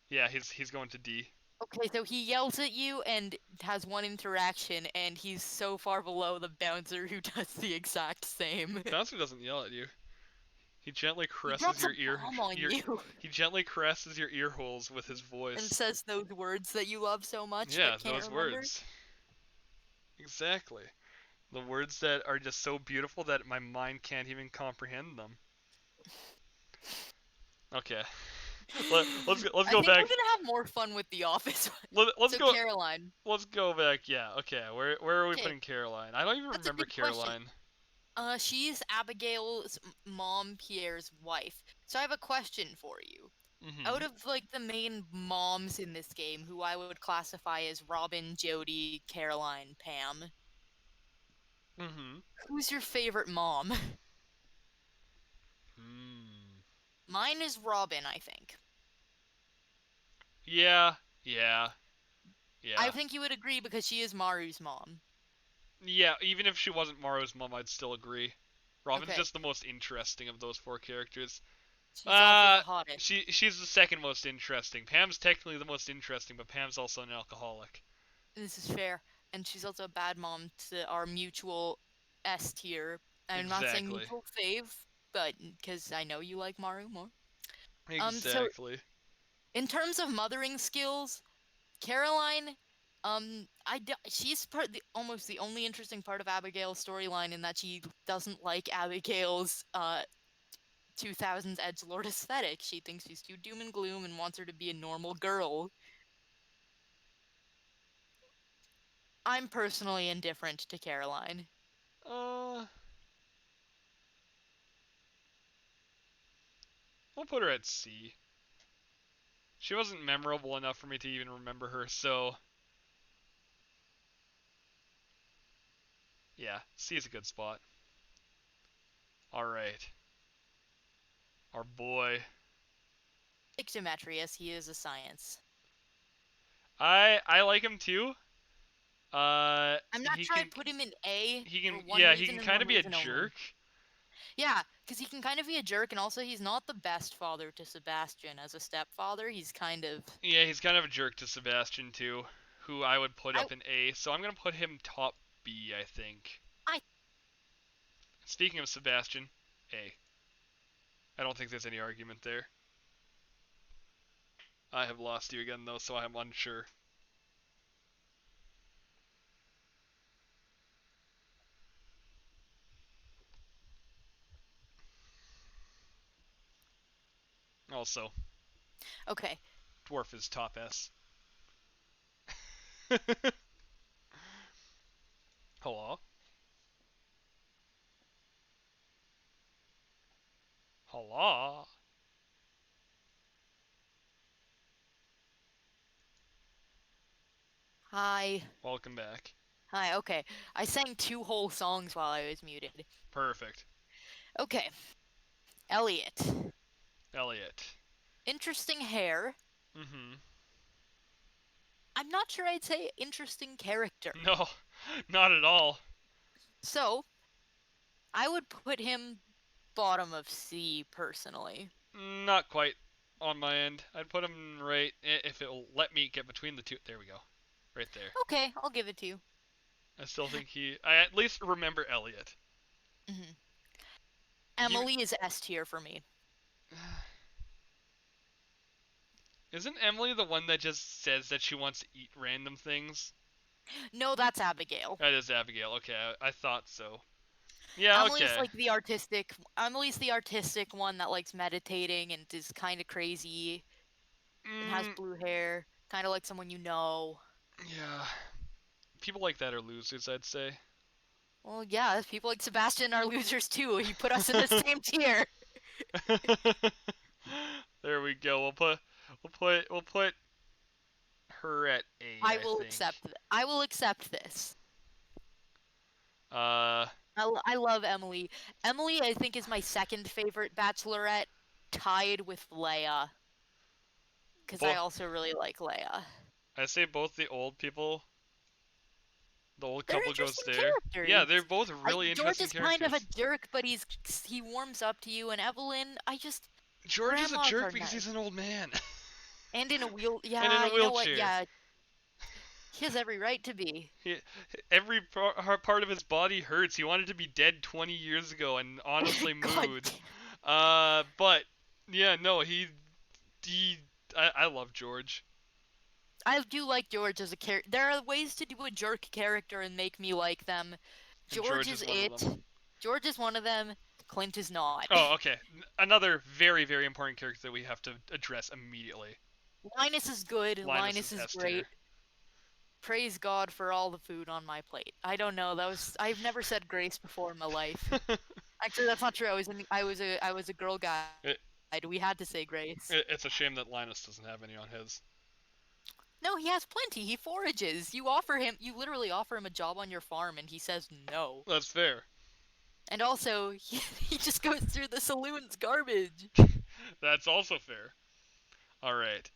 yeah, he's going to D. Okay, so he yells at you and has one interaction, and he's so far below the bouncer who does the exact same. Bouncer doesn't yell at you. He gently He caresses drops a your bomb on ear you he gently caresses your ear holes with his and voice. says those words that you love so much Yeah, but can't those remember. words. Exactly. The words that are just so beautiful that my mind can't even comprehend them. Okay. Let's I go think we're back. gonna have more fun with The Office. Let's So go Caroline. let's go back. Yeah. Okay. Where are we Okay, putting Caroline? I don't even that's a remember good question. Caroline. She's Abigail's mom, Pierre's wife. So I have a question for you. Out Mhm. of like the main moms in this game, who I would classify as Robin, Jody, Caroline, Pam, Mhm. who's your favorite mom? Hmm. Mine is Robin, I think. Yeah. Yeah. I Yeah. think you would agree because she is Maru's mom. Yeah. Even if she wasn't Maru's mom, I'd still agree. Robin's Okay, just the most interesting of those four characters. she's also the hottest. She's the second most interesting. Pam's technically the most interesting, but Pam's also an alcoholic. This is fair. And she's also a bad mom to our mutual S tier. I'm not saying Exactly. mutual fave, but because I know you like Maru more. So Exactly. in terms of mothering skills, Caroline, she's almost the only interesting part of Abigail's storyline in that she doesn't like Abigail's 2000s edgelord aesthetic. She thinks she's too doom and gloom and wants her to be a normal girl. I'm personally indifferent to Caroline. Uh, I'll put her at C. She wasn't memorable enough for me to even remember her, so yeah, C is a good spot. All right, our boy. Like Demetrius, he is a science. I like him too. I'm not He sure can I'd put him in A he for can one yeah he reason can and kind one of be a reason only. jerk. Yeah, because he can kind of be a jerk, and also he's not the best father to Sebastian as a stepfather. He's kind of. Yeah, he's kind of a jerk to Sebastian too, who I would put I. up in A. So I'm gonna put him top B, I think. I. Speaking of Sebastian, A. I don't think there's any argument there. I have lost you again though, so I'm unsure. Also, Okay. Dwarf is top S. Hello? Hello? Hi. Welcome back. Hi. Okay. I sang two whole songs while I was muted. Perfect. Okay. Elliot. Elliot. Interesting hair. Mm-hmm. I'm not sure I'd say interesting character. No, not at all. So, I would put him bottom of C personally. Not quite on my end. I'd put him right if it'll let me get between the two. There we go. Right there. Okay, I'll give it to you. I still think I at least remember Elliot. Hmm. Even, Emily is S tier for me. isn't Emily the one that just says that she wants to eat random things? No, that's Abigail. That is Abigail. Okay, I thought so. Yeah, Emily's okay. like the artistic. Emily's the artistic one that likes meditating and is kind of crazy and has Mm, blue hair, kind of like someone you know. yeah. People like that are losers, I'd say. Well, yeah, people like Sebastian are losers too. He put us in the same tier. There we go. We'll put her at A, I I will think. accept. I will accept this. Uh, I love Emily. Emily, I think, is my second favorite Bachelorette, tied with Leia, because I both. also really like Leia. I say both the old people. The old They're couple goes interesting there. Yeah, characters. they're both really George interesting is kind of a characters. jerk, but he warms up to you, and Evelyn, George is a grandmas jerk are because nice. he's an old man And in a wheel, and in yeah, a you know what? wheelchair. Yeah, he has every right to be. He, every part of his body hurts. He wanted to be dead 20 years ago and honestly God mood. damn. But yeah, no, he I love George. I do like George as a character. There are ways to do a jerk character and make me like them. And George George is is one of it. them. George is one of them. Clint is not. Oh, okay. Another very, very important character that we have to address immediately. Linus is good. Linus is Linus is S tier. great. Praise God for all the food on my plate. I don't know. I've never said grace before in my life. Actually, that's not true. I was a girl guide. it, We had to say grace. it's a shame that Linus doesn't have any on his. No, he has plenty. He forages. You literally offer him a job on your farm, and he says no. That's fair. And also, he just goes through the saloon's garbage. That's also fair. All right.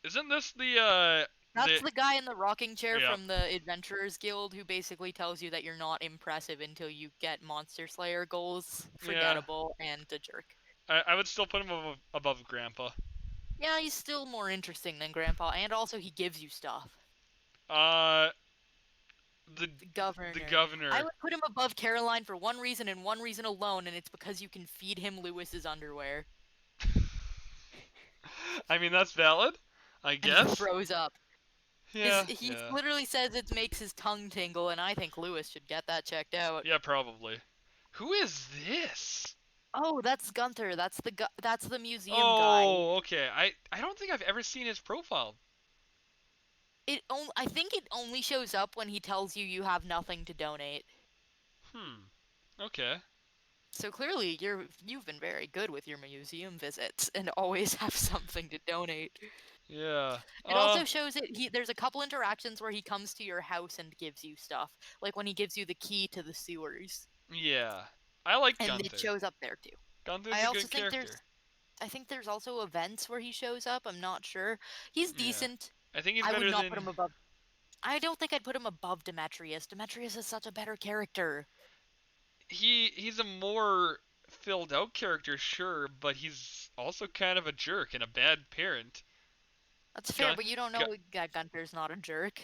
Isn't this That's the the guy in the rocking chair yeah from the Adventurers Guild who basically tells you that you're not impressive until you get Monster Slayer goals. yeah Forgettable and a jerk. I would still put him above Grandpa. Yeah, he's still more interesting than Grandpa, and also he gives you stuff. Uh, the The governor. the governor. I would put him above Caroline for one reason and one reason alone, and it's because you can feed him Lewis's underwear. I mean that's valid, I And he guess. throws up. Yeah, He yeah, literally says it makes his tongue tingle, and I think Lewis should get that checked out. yeah, probably. Who is this? Oh, that's Gunther. That's the museum guy. Oh, okay. I don't think I've ever seen his profile. I think it only shows up when he tells you you have nothing to donate. Okay. So clearly you've been very good with your museum visits and always have something to donate. Yeah. It also shows there's a couple interactions where he comes to your house and gives you stuff, like when he gives you the key to the sewers, Yeah. I like and it Gunther. shows up there too. Gunther's I a also good think character. I think there's also events where he shows up. I'm not sure. He's Yeah. decent. I think he's I would better not put than him above. I don't think I'd put him above Demetrius. Demetrius is such a better character. he's a more filled out character, sure, but he's also kind of a jerk and a bad parent. That's fair, Gun, but you don't know that Gunther's not a jerk.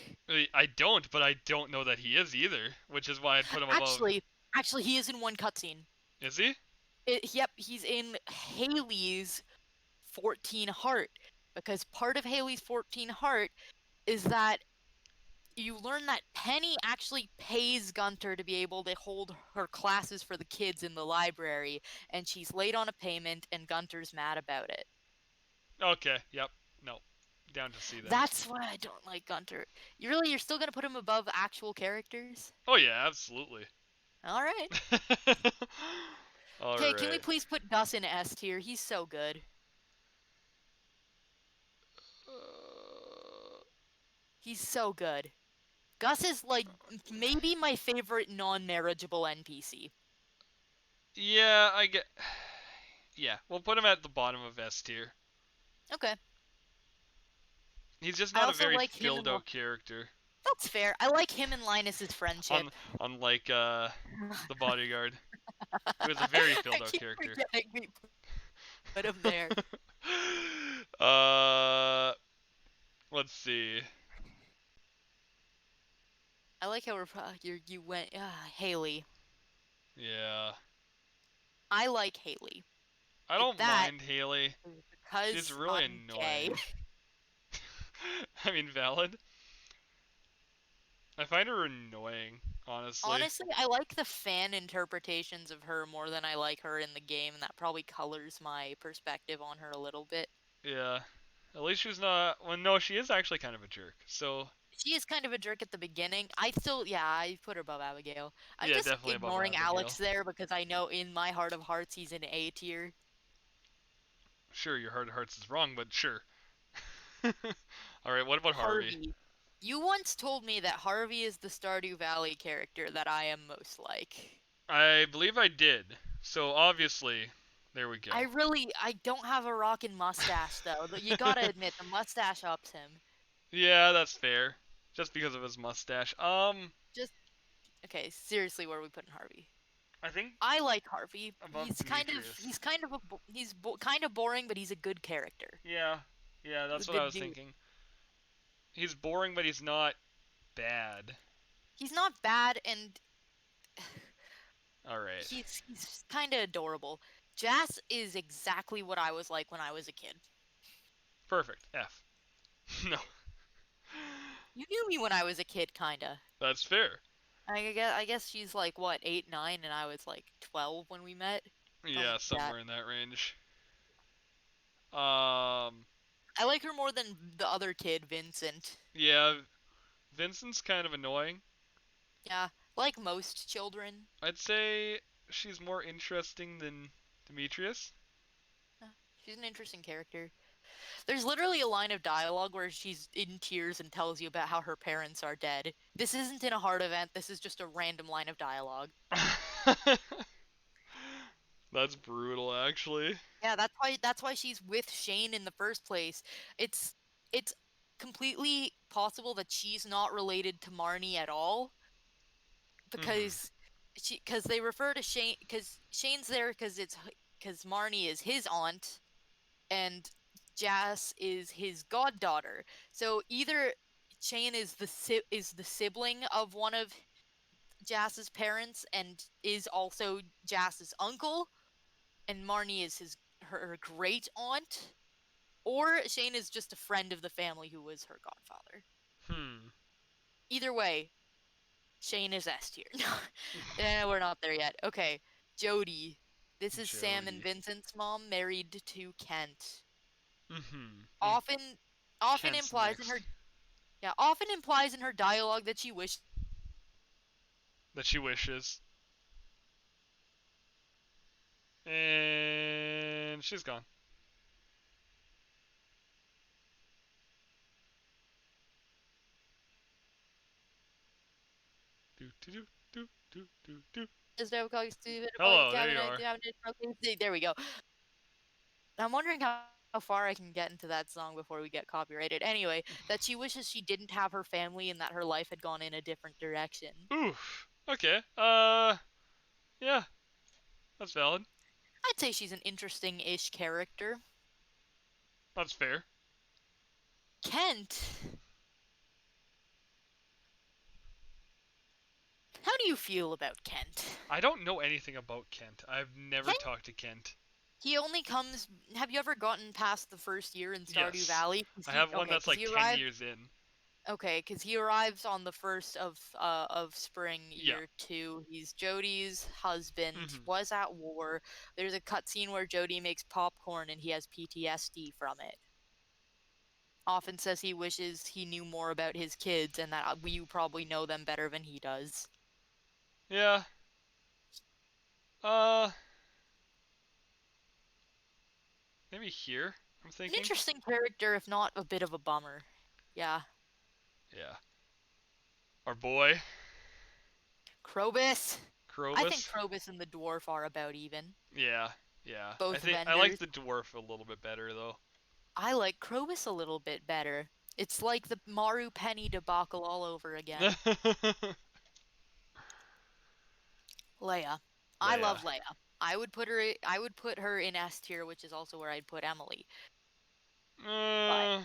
I don't, but I don't know that he is either, which is why I'd put him above. Actually, he is in one cutscene. Is he? Yep, he's in Haley's 14 Heart, because part of Haley's 14 Heart is that you learn that Penny actually pays Gunter to be able to hold her classes for the kids in the library, and she's late on a payment, and Gunter's mad about it. Okay. Yep. No. Down to see that. That's why I don't like Gunter. You're still gonna put him above actual characters? Oh yeah, absolutely. All right. All Okay, can we right. please put Gus in S tier? He's so good. He's so good. Gus is like maybe my favorite non-marriageable NPC. Yeah, I get. Yeah, we'll put him at the bottom of S tier. Okay. He's just I not a also very like him filled out character. That's fair. I like him and Linus's friendship. Unlike the bodyguard, who is a very filled I out keep character. forgetting we put him there. Let's see. I like how you went Haley. Yeah. I like Haley. I don't that mind Haley. Because She's really I'm annoying. gay. I mean, valid. I find her annoying, honestly. Honestly, I like the fan interpretations of her more than I like her in the game, and that probably colors my perspective on her a little bit. Yeah. At least she's not. Well, no, she is actually kind of a jerk. So She is kind of a jerk at the beginning. I put her above Abigail. I'm Yeah, just definitely above ignoring Abigail. Alex there because I know in my heart of hearts he's an A tier. Sure, your heart of hearts is wrong, but sure. Alright, what about Harvey? Harvey. You once told me that Harvey is the Stardew Valley character that I am most like. I believe I did. So obviously, there we go. I don't have a rockin' mustache though. You gotta admit the mustache ups him. Yeah, that's fair. Just because of his mustache. Just okay, seriously, where are we putting Harvey? I think I like Harvey. above Demetrius. Kind of boring, but he's a good character. Yeah, He's a that's what I good was dude. thinking. He's boring, but he's not bad. He's not bad, and Alright. he's kind of adorable. Jas is exactly what I was like when I was a kid. Perfect. F. No. You knew me when I was a kid, kinda. That's fair. I guess she's like what 8, 9, and I was like 12 when we met. Something Yeah, like that. somewhere in that range. Um, I like her more than the other kid, Vincent. yeah, Vincent's kind of annoying. Yeah, like most children. I'd say she's more interesting than Demetrius. Yeah, she's an interesting character. There's literally a line of dialogue where she's in tears and tells you about how her parents are dead. This isn't in a hard event. This is just a random line of dialogue. That's brutal, actually. Yeah, that's why she's with Shane in the first place. It's completely possible that she's not related to Marnie at all Mhm. because they refer to Shane because Shane's there because Marnie is his aunt and Jas is his goddaughter. So either Shane is the sibling of one of Jas's parents and is also Jas's uncle, and Marnie is her great aunt, or Shane is just a friend of the family who was her godfather. Hmm. Either way, Shane is S tier. We're not there yet. Okay, Jody. This is Sam and Jody. Vincent's mom, married to Kent. Mhm. Often, often Kent's implies in next. her yeah, often implies in her dialogue that she wishes That she wishes. And she's gone. Do do do do do do do. Hello, there you are. There we go. I'm wondering how far I can get into that song before we get copyrighted. Anyway, that she wishes she didn't have her family and that her life had gone in a different direction. Oof. Okay. Yeah, that's valid. I'd say she's an interesting-ish character. That's fair. Kent. How do you feel about Kent? I don't know anything about Kent. I've never Kent, talked to Kent. he only comes. Have you ever gotten past the first year in Stardew Yes. Valley? I have one that's 'Cause like he 10 arrived. years in. Okay, because he arrives on the first of spring Yeah. year 2. He's Jody's husband. Mhm. Was at war. There's a cutscene where Jody makes popcorn and he has PTSD from it. Often says he wishes he knew more about his kids and that we probably know them better than he does. Yeah. Uh, maybe here, I'm An thinking. interesting character, if not a bit of a bummer. Yeah. Yeah. Our boy, Krobus. I think Krobus. Krobus and the dwarf are about even. Yeah. Yeah. I Both think I like vendors. the dwarf a little bit better though. I like Krobus a little bit better. It's like the Maru Penny debacle all over again. Leia. I Leia. love Leia. I would put her in S tier, which is also where I'd put Emily. But Uh,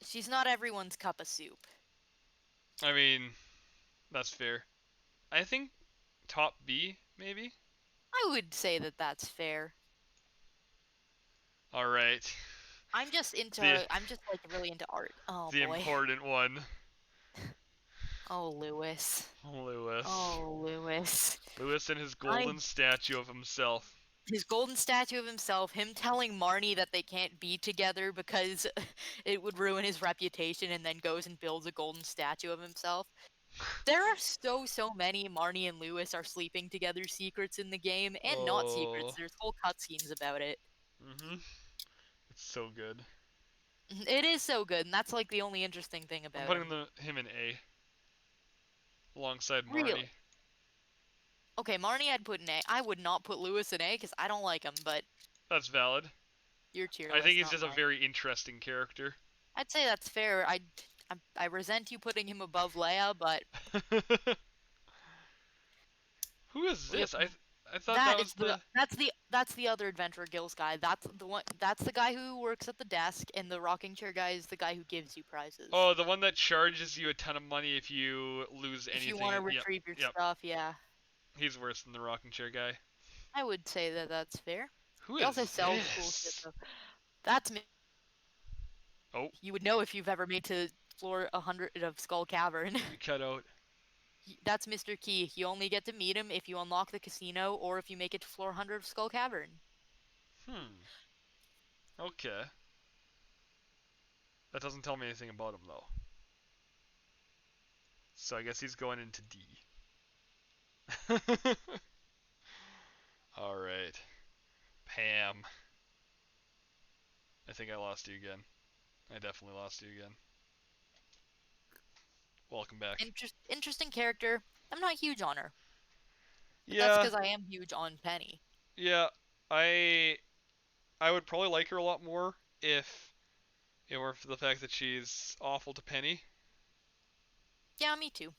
she's not everyone's cup of soup. I mean, that's fair. I think top B, maybe? I would say that that's fair. Alright. I'm just The like really into art. Oh the boy. important one. Oh Lewis. Lewis. Oh Lewis. Lewis and his I golden statue of himself. His golden statue of himself, him telling Marnie that they can't be together because it would ruin his reputation, and then goes and builds a golden statue of himself. There are so many Marnie and Lewis are sleeping together secrets in the game, and not secrets. Oh. There's whole cutscenes about it. It's so good. It is so good, and that's like the only interesting thing I'm about putting him. him in A. Alongside Really? Marnie. Okay, Marnie I'd put in A. I would not put Lewis in A because I don't like him, but That's valid. your tier I list, think he's not just a mine. very interesting character. I'd say that's fair. I resent you putting him above Leia, but Who is we have this? I thought that was the. that's the other Adventurer Guilds guy. That's the one. That's the guy who works at the desk, and the rocking chair guy is the guy who gives you prizes. Oh, the one that charges you a ton of money if you lose anything. If you want to retrieve your stuff, yeah. He's worse than the rocking chair guy. I would say that that's fair. Who He is also sells this? cool shit though. That's me. Oh. You would know if you've ever made to floor 100 of Skull Cavern. You cut out. That's Mr. Key. You only get to meet him if you unlock the casino or if you make it to floor 100 of Skull Cavern. Okay. That doesn't tell me anything about him though. So I guess he's going into D. Alright. Pam. I think I lost you again. I definitely lost you again. Welcome back. Interesting character. I'm not huge on her. But Yeah. that's because I am huge on Penny. Yeah. I would probably like her a lot more if it were for the fact that she's awful to Penny. Yeah, me too.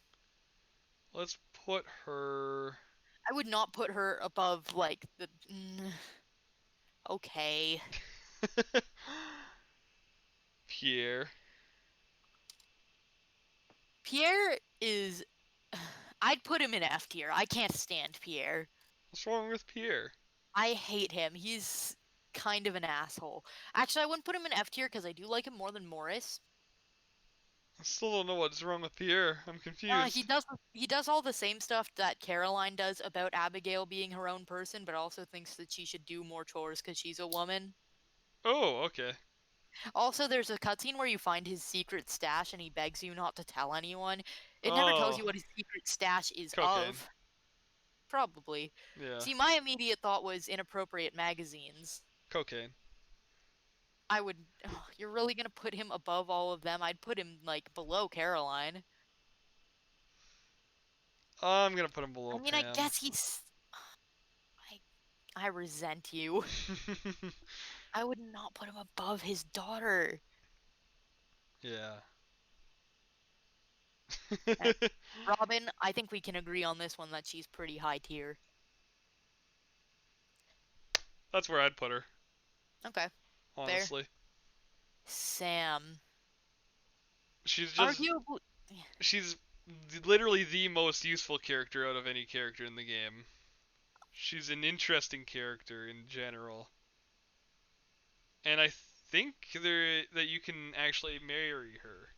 Let's put her. I would not put her above, like, the. Okay. Pierre. Pierre is. I'd put him in F tier. I can't stand Pierre. What's wrong with Pierre? I hate him. He's kind of an asshole. Actually, I wouldn't put him in F tier because I do like him more than Morris. I still don't know what's wrong with Pierre. I'm confused. He does all the same stuff that Caroline does about Abigail being her own person, but also thinks that she should do more chores because she's a woman. Oh, okay. Also, there's a cutscene where you find his secret stash and he begs you not to tell anyone. It never tells you what his secret stash is Cocaine. of. Probably. Yeah. See, my immediate thought was inappropriate magazines. Cocaine. I would. Oh, you're really gonna put him above all of them? I'd put him like below Caroline. I'm gonna put him below. I mean, Pam. I guess he's. I resent you. I would not put him above his daughter. Yeah. Robin, I think we can agree on this one that she's pretty high tier. That's where I'd put her. Okay. Honestly. Fair. Sam. She's just. Arguably. She's literally the most useful character out of any character in the game. She's an interesting character in general. And I think that you can actually marry her,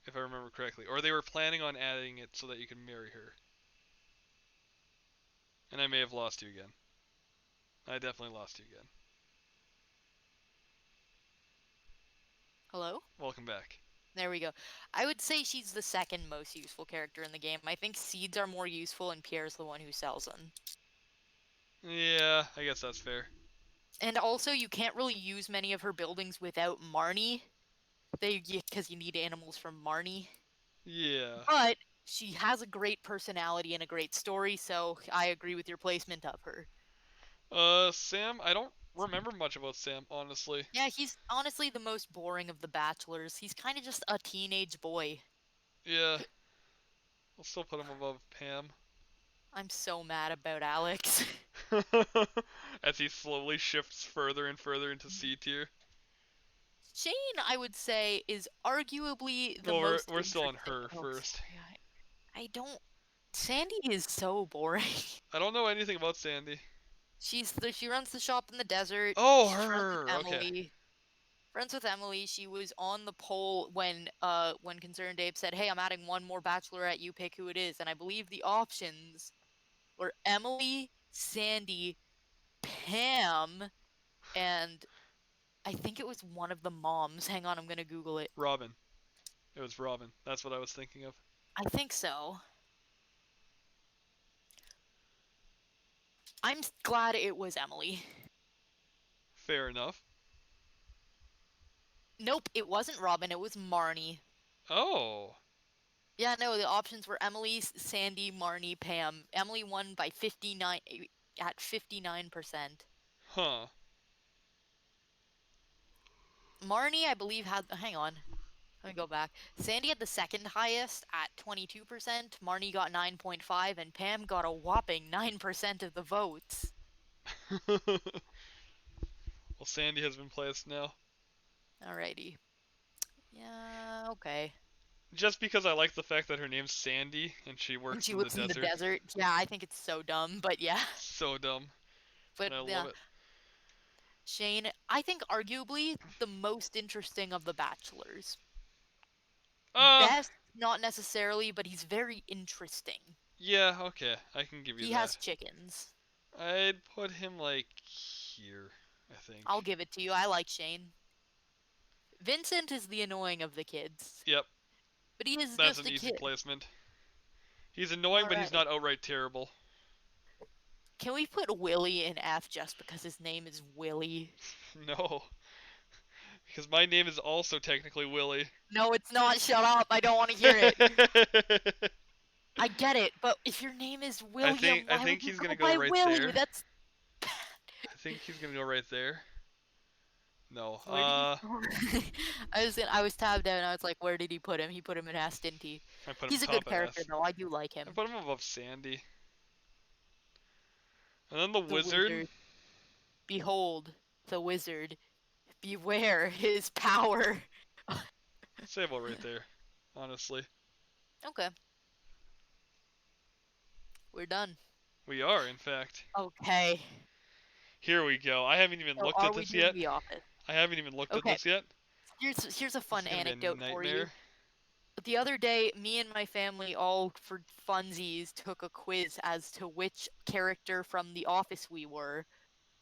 if I remember correctly. Or they were planning on adding it so that you can marry her. And I may have lost you again. I definitely lost you again. Hello? Welcome back. There we go. I would say she's the second most useful character in the game. I think seeds are more useful and Pierre's the one who sells them. Yeah, I guess that's fair. And also, you can't really use many of her buildings without Marnie. Because you need animals from Marnie. Yeah. But she has a great personality and a great story, so I agree with your placement of her. Sam, I don't remember much about Sam, honestly. Yeah, he's honestly the most boring of the bachelors. He's kind of just a teenage boy. Yeah. I'll still put him above Pam. I'm so mad about Alex. As he slowly shifts further and further into C tier. Shane, I would say, is arguably the well, most. We're still on her first. I don't. Sandy is so boring. I don't know anything about Sandy. She runs the shop in the desert. Oh, She's her. Friends with Emily. Okay. Friends with Emily. She was on the poll when Concerned Ape said, "Hey, I'm adding one more bachelorette. You pick who it is." And I believe the options were Emily, Sandy, Pam and I think it was one of the moms. Hang on, I'm gonna Google it. Robin. It was Robin. That's what I was thinking of. I think so. I'm glad it was Emily. Fair enough. Nope, it wasn't Robin, it was Marnie. Oh. Yeah, no, the options were Emily, Sandy, Marnie, Pam. Emily won by 59 at 59%. Huh. Marnie, I believe, had. Hang on. Let me go back. Sandy had the second highest at 22%. Marnie got 9.5, and Pam got a whopping 9% of the votes. Well, Sandy has been placed now. Alrighty. Yeah, okay. Just because I like the fact that her name's Sandy and she And works she in the lives in the desert. desert. Yeah, I think it's so dumb, but yeah. So dumb. But And I love yeah, it. Shane, I think arguably the most interesting of the bachelors. Uh, Best, not necessarily, but he's very interesting. yeah, okay. I can give you He that. has chickens. I'd put him, like, here, I think. I'll give it to you. I like Shane. Vincent is the annoying of the kids, Yep, but he is that's just an a easy kid. placement. He's annoying, but he's Alright. not outright terrible. Can we put Willie in F just because his name is Willie? No, because my name is also technically Willie. No, it's not. Shut up. I don't want to hear it. I get it, but if your name is William, I why would think you he's go gonna go by right Willie? there. That's bad. I think he's gonna go right there. No. Where did he? I was tabbed out and I was like, where did he put him? He put him in Astinty. I put him He's a good top character S. though. I do like I him. put him above Sandy. And then the The wizard. wizard. Behold, the wizard. Beware his power. I'd say about right there, honestly. Okay, we're done. We are, in fact. Okay. Here we go. I haven't even So looked are at we this doing yet. The Office? I haven't even looked at Okay. this yet. Here's a This fun is gonna be a anecdote for you. nightmare. The other day, me and my family, all for funsies, took a quiz as to which character from The Office we were.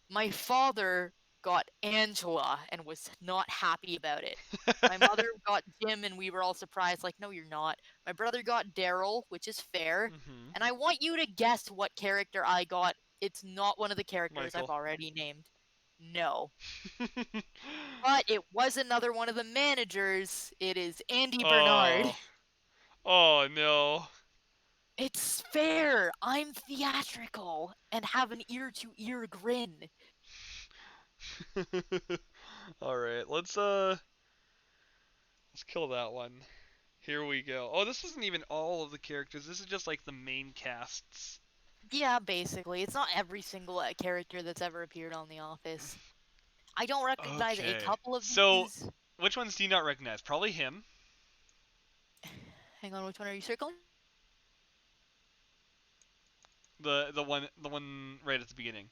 My father got Angela and was not happy about it. My mother got Jim and we were all surprised, like, no, you're not. My brother got Daryl, which is fair. Mm-hmm. And I want you to guess what character I got. It's not one of the characters I've Michael. already named. No. But it was another one of the managers. It is Andy Bernard. Oh. Oh no. It's fair. I'm theatrical and have an ear to ear grin. Alright, let's kill that one. Here we go. Oh, this isn't even all of the characters. This is just like the main casts. Yeah, basically. It's not every single character that's ever appeared on The Office. I don't recognize a Okay. couple of So, these. which ones do you not recognize? Probably him. Hang on, which one are you circling? The one right at the beginning.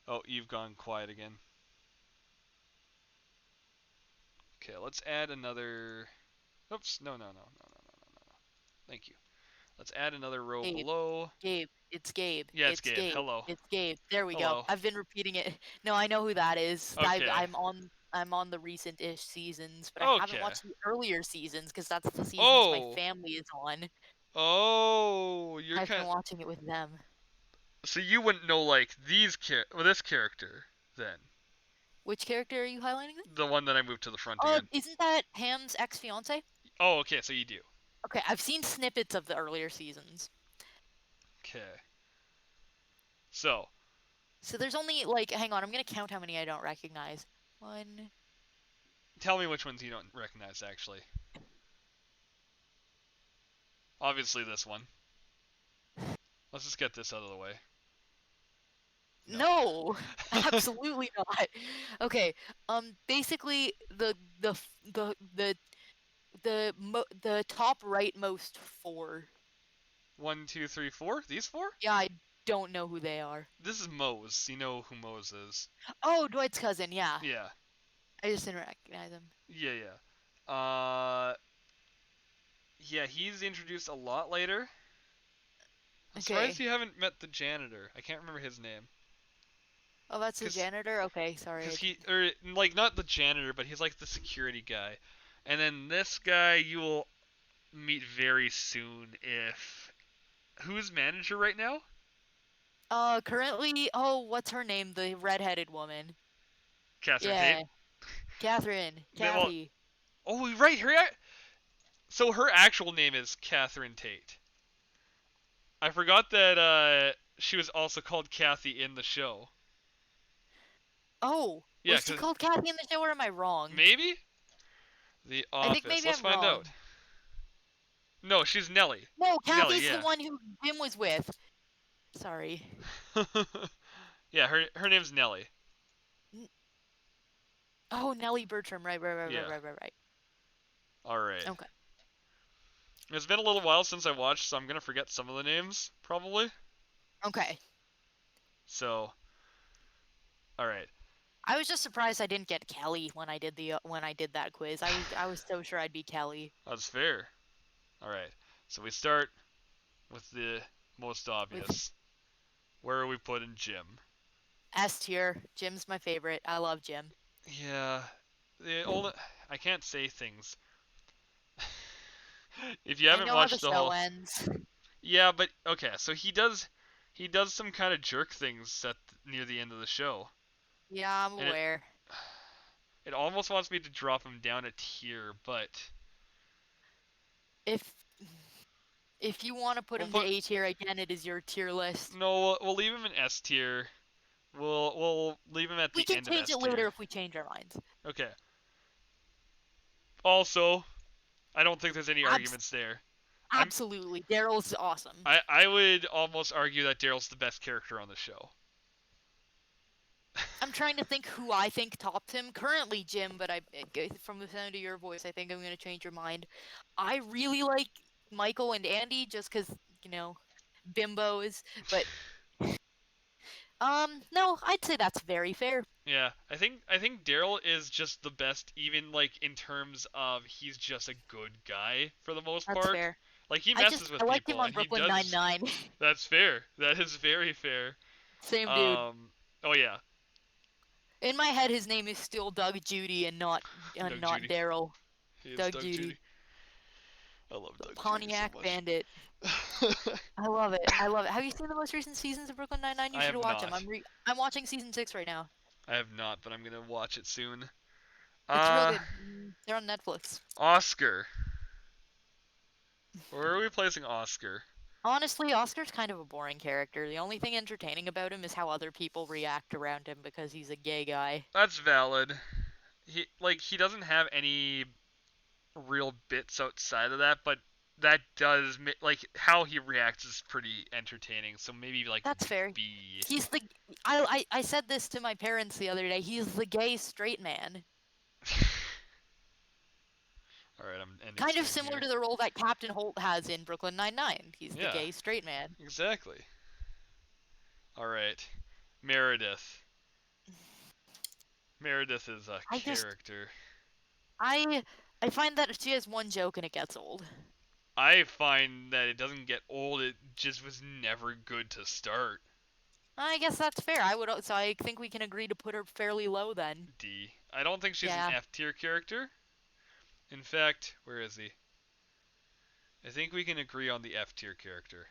Oh, you've gone quiet again. Okay, let's add another. Oops, no. Thank you. Let's add another row Gabe. below. Gabe. It's Gabe. Yeah, it's Gabe. Hello. It's Gabe. There we Hello. go. I've been repeating it. No, I know who that is. Okay. I'm on the recent-ish seasons, but I haven't Okay. watched the earlier seasons because that's the seasons Oh. my family is on. Oh, you're I've kind. been watching it with them. So you wouldn't know like this character then. Which character are you highlighting? The one that I moved to the front Oh, again. isn't that Pam's ex-fiance? Oh, okay, so you do. Okay, I've seen snippets of the earlier seasons. Okay. So. So there's only like, hang on, I'm gonna count how many I don't recognize. One. Tell me which ones you don't recognize actually. Obviously this one. Let's just get this out of the way. No, absolutely not. Okay, basically the top rightmost four. 1, 2, 3, 4. These 4? Yeah, I don't know who they are. This is Mose. You know who Mose is. Oh, Dwight's cousin. Yeah. Yeah. I just didn't recognize him. Yeah. Yeah, he's introduced a lot later. I'm surprised Okay. you haven't met the janitor. I can't remember his name. Oh, that's the Cause, janitor? Okay, sorry. cause he, or like not the janitor, but he's like the security guy. And then this guy you will meet very soon if who's manager right now? Currently, what's her name? The redheaded woman. Catherine Tate. Yeah, Catherine. Well, Kathy. oh right, so her actual name is Catherine Tate. I forgot that she was also called Kathy in the show. Oh, Yeah, was she cause called Kathy in the show, or am I wrong? maybe The I think Office. maybe Let's I'm find wrong. out. No, she's Nellie. No, Nellie, Kathy's the yeah. one who Jim was with. Sorry. Yeah, her name's Nellie. N- Oh, Nellie Bertram. Right, right, right, right, Yeah. right, right, right. All right. Okay. It's been a little while since I watched, so I'm gonna forget some of the names probably. Okay. So, all right. I was just surprised I didn't get Kelly when I did that quiz. I was so sure I'd be Kelly That's fair. All right. So we start with the most with obvious. Where are we putting Jim? S tier. Jim's my favorite. I love Jim. Yeah. The only I can't say things. If you I haven't know how the watched the show whole ends. Yeah, but okay, so he does some kind of jerk things near the end of the show. Yeah, I'm And it aware. it almost wants me to drop him down a tier, but If if you want to put we'll him to put A tier again, it is your tier list. no, we'll leave him in S tier. We'll leave him at We the can end of change S it later tier. if we change our minds. Okay. Also, I don't think there's any Abs- arguments there. I'm Absolutely. Daryl's awesome. I would almost argue that Daryl's the best character on the show. I'm trying to think who I think topped him. Currently Jim, but from the sound of your voice, I think I'm going to change your mind. I really like Michael and Andy just cuz, you know, bimbos, but no, I'd say that's very fair. Yeah, I think Daryl is just the best, even like in terms of he's just a good guy for the most That's part. fair. Like he I messes I with liked him people, on and he Brooklyn does. Nine-Nine. That's fair. That is very fair. Same dude. Oh yeah, In my head his name is still Doug Judy and Doug not Judy. Daryl. He is Doug Doug Judy. Judy. I love The Doug Judy so Pontiac much. Bandit. I love it. I love it. Have you seen the most recent seasons of Brooklyn Nine-Nine? You I should have watch them. not. I'm watching season 6 right now. I have not, but I'm gonna watch it soon. It's real Uh, good. They're on Netflix. Oscar. Where are we placing Oscar? Honestly, Oscar's kind of a boring character. The only thing entertaining about him is how other people react around him because he's a gay guy. That's valid. He doesn't have any real bits outside of that, but that does like how he reacts is pretty entertaining. So maybe like That's fair. B. He's the I said this to my parents the other day. He's the gay straight man. All right, I'm ending Kind of stream similar here. to the role that Captain Holt has in Brooklyn Nine-Nine. He's the Yeah, gay straight man. exactly. All right, Meredith. Meredith is a I just character. I I find that she has one joke and it gets old. I find that it doesn't get old. It just was never good to start. I guess that's fair. So I think we can agree to put her fairly low then. D. I don't think she's an Yeah. F tier character. In fact, where is he? I think we can agree on the F tier character.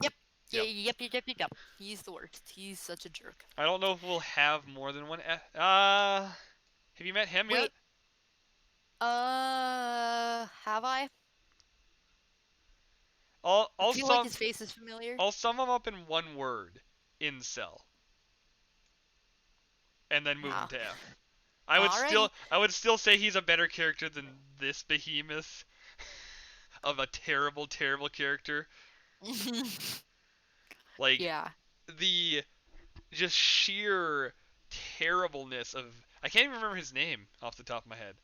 Yep. Yep. Yep. He's the worst. He's such a jerk. I don't know if we'll have more than one F. Have you met him yet? Wait. Have I? I'll I I'll feel like sum his face is familiar. I'll sum him up in one word: incel, and then move him Ah. to F. Alright. I would still say he's a better character than this behemoth of a terrible, terrible character. Like Yeah. the just sheer terribleness of I can't even remember his name off the top of my head.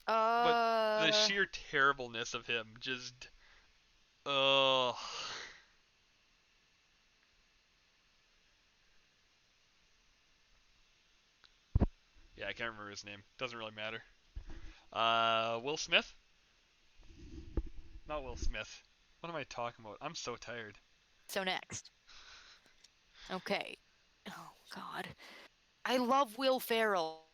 But the Uh. sheer terribleness of him just ugh. Yeah, I can't remember his name. Doesn't really matter. Will Smith? Not Will Smith. What am I talking about? I'm so tired. So next. Okay. Oh God. I love Will Ferrell,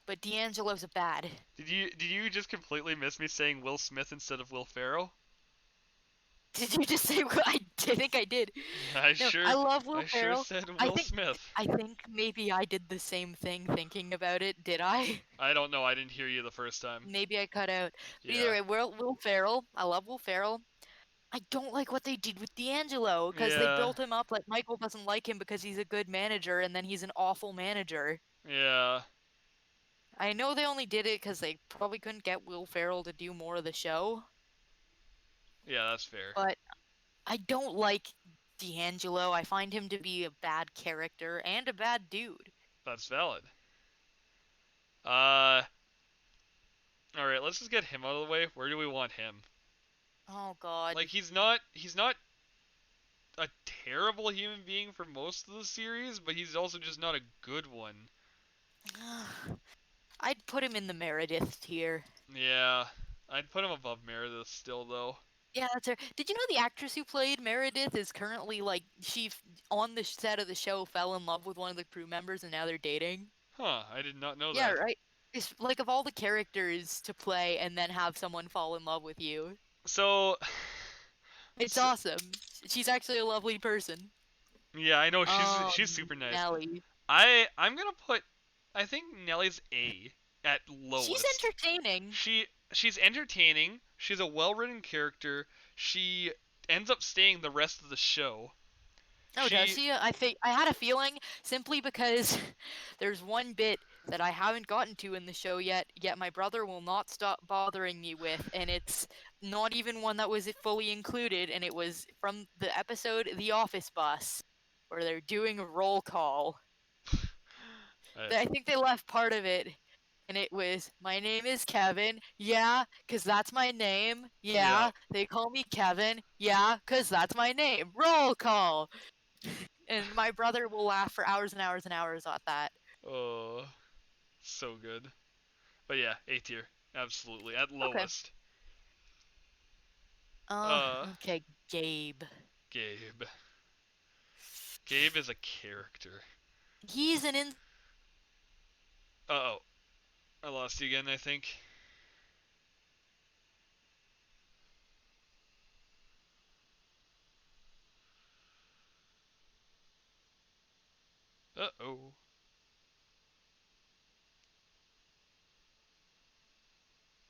but D'Angelo's a bad. Did you just completely miss me saying Will Smith instead of Will Ferrell? Did you just say I think I did? I No, sure I love Will I sure Ferrell. said I Will think Smith. I think maybe I did the same thing thinking about it. Did I? I don't know. I didn't hear you the first time. Maybe I cut out. But either Yeah. way, Will Ferrell. I love Will Ferrell. I don't like what they did with D'Angelo because they Yeah. built him up like Michael doesn't like him because he's a good manager and then he's an awful manager. Yeah. I know they only did it because they probably couldn't get Will Ferrell to do more of the show, Yeah, that's fair. but I don't like D'Angelo. I find him to be a bad character and a bad dude. That's valid. Uh all right, let's just get him out of the way. Where do we want him? Oh God. Like he's not a terrible human being for most of the series, but he's also just not a good one. I'd put him in the Meredith tier. Yeah. I'd put him above Meredith still though. Yeah, that's her. Did you know the actress who played Meredith is currently like on the set of the show fell in love with one of the crew members and now they're dating? Huh, I did not know Yeah, that. right. It's like of all the characters to play and then have someone fall in love with you. So, It's so awesome. She's actually a lovely person. yeah, I know she's super nice. Nelly. I'm gonna put I think Nellie's A at She's lowest. entertaining. She's entertaining. She's a well-written character. She ends up staying the rest of the show. Oh, does She she? I had a feeling simply because there's one bit that I haven't gotten to in the show yet my brother will not stop bothering me with, and it's not even one that was fully included, and it was from the episode The Office Bus, where they're doing a roll call. uh, I think they left part of it, and it was, "My name is Kevin, yeah, 'cause that's my name, yeah. yeah, they call me Kevin, yeah, 'cause that's my name, roll call." And my brother will laugh for hours and hours and hours at that. Oh, so good. But yeah, A tier, absolutely at Okay. lowest. Uh, Uh, okay, Gabe. Gabe. Gabe is a character. He's an in. Uh oh, I lost you again. I think. Uh oh.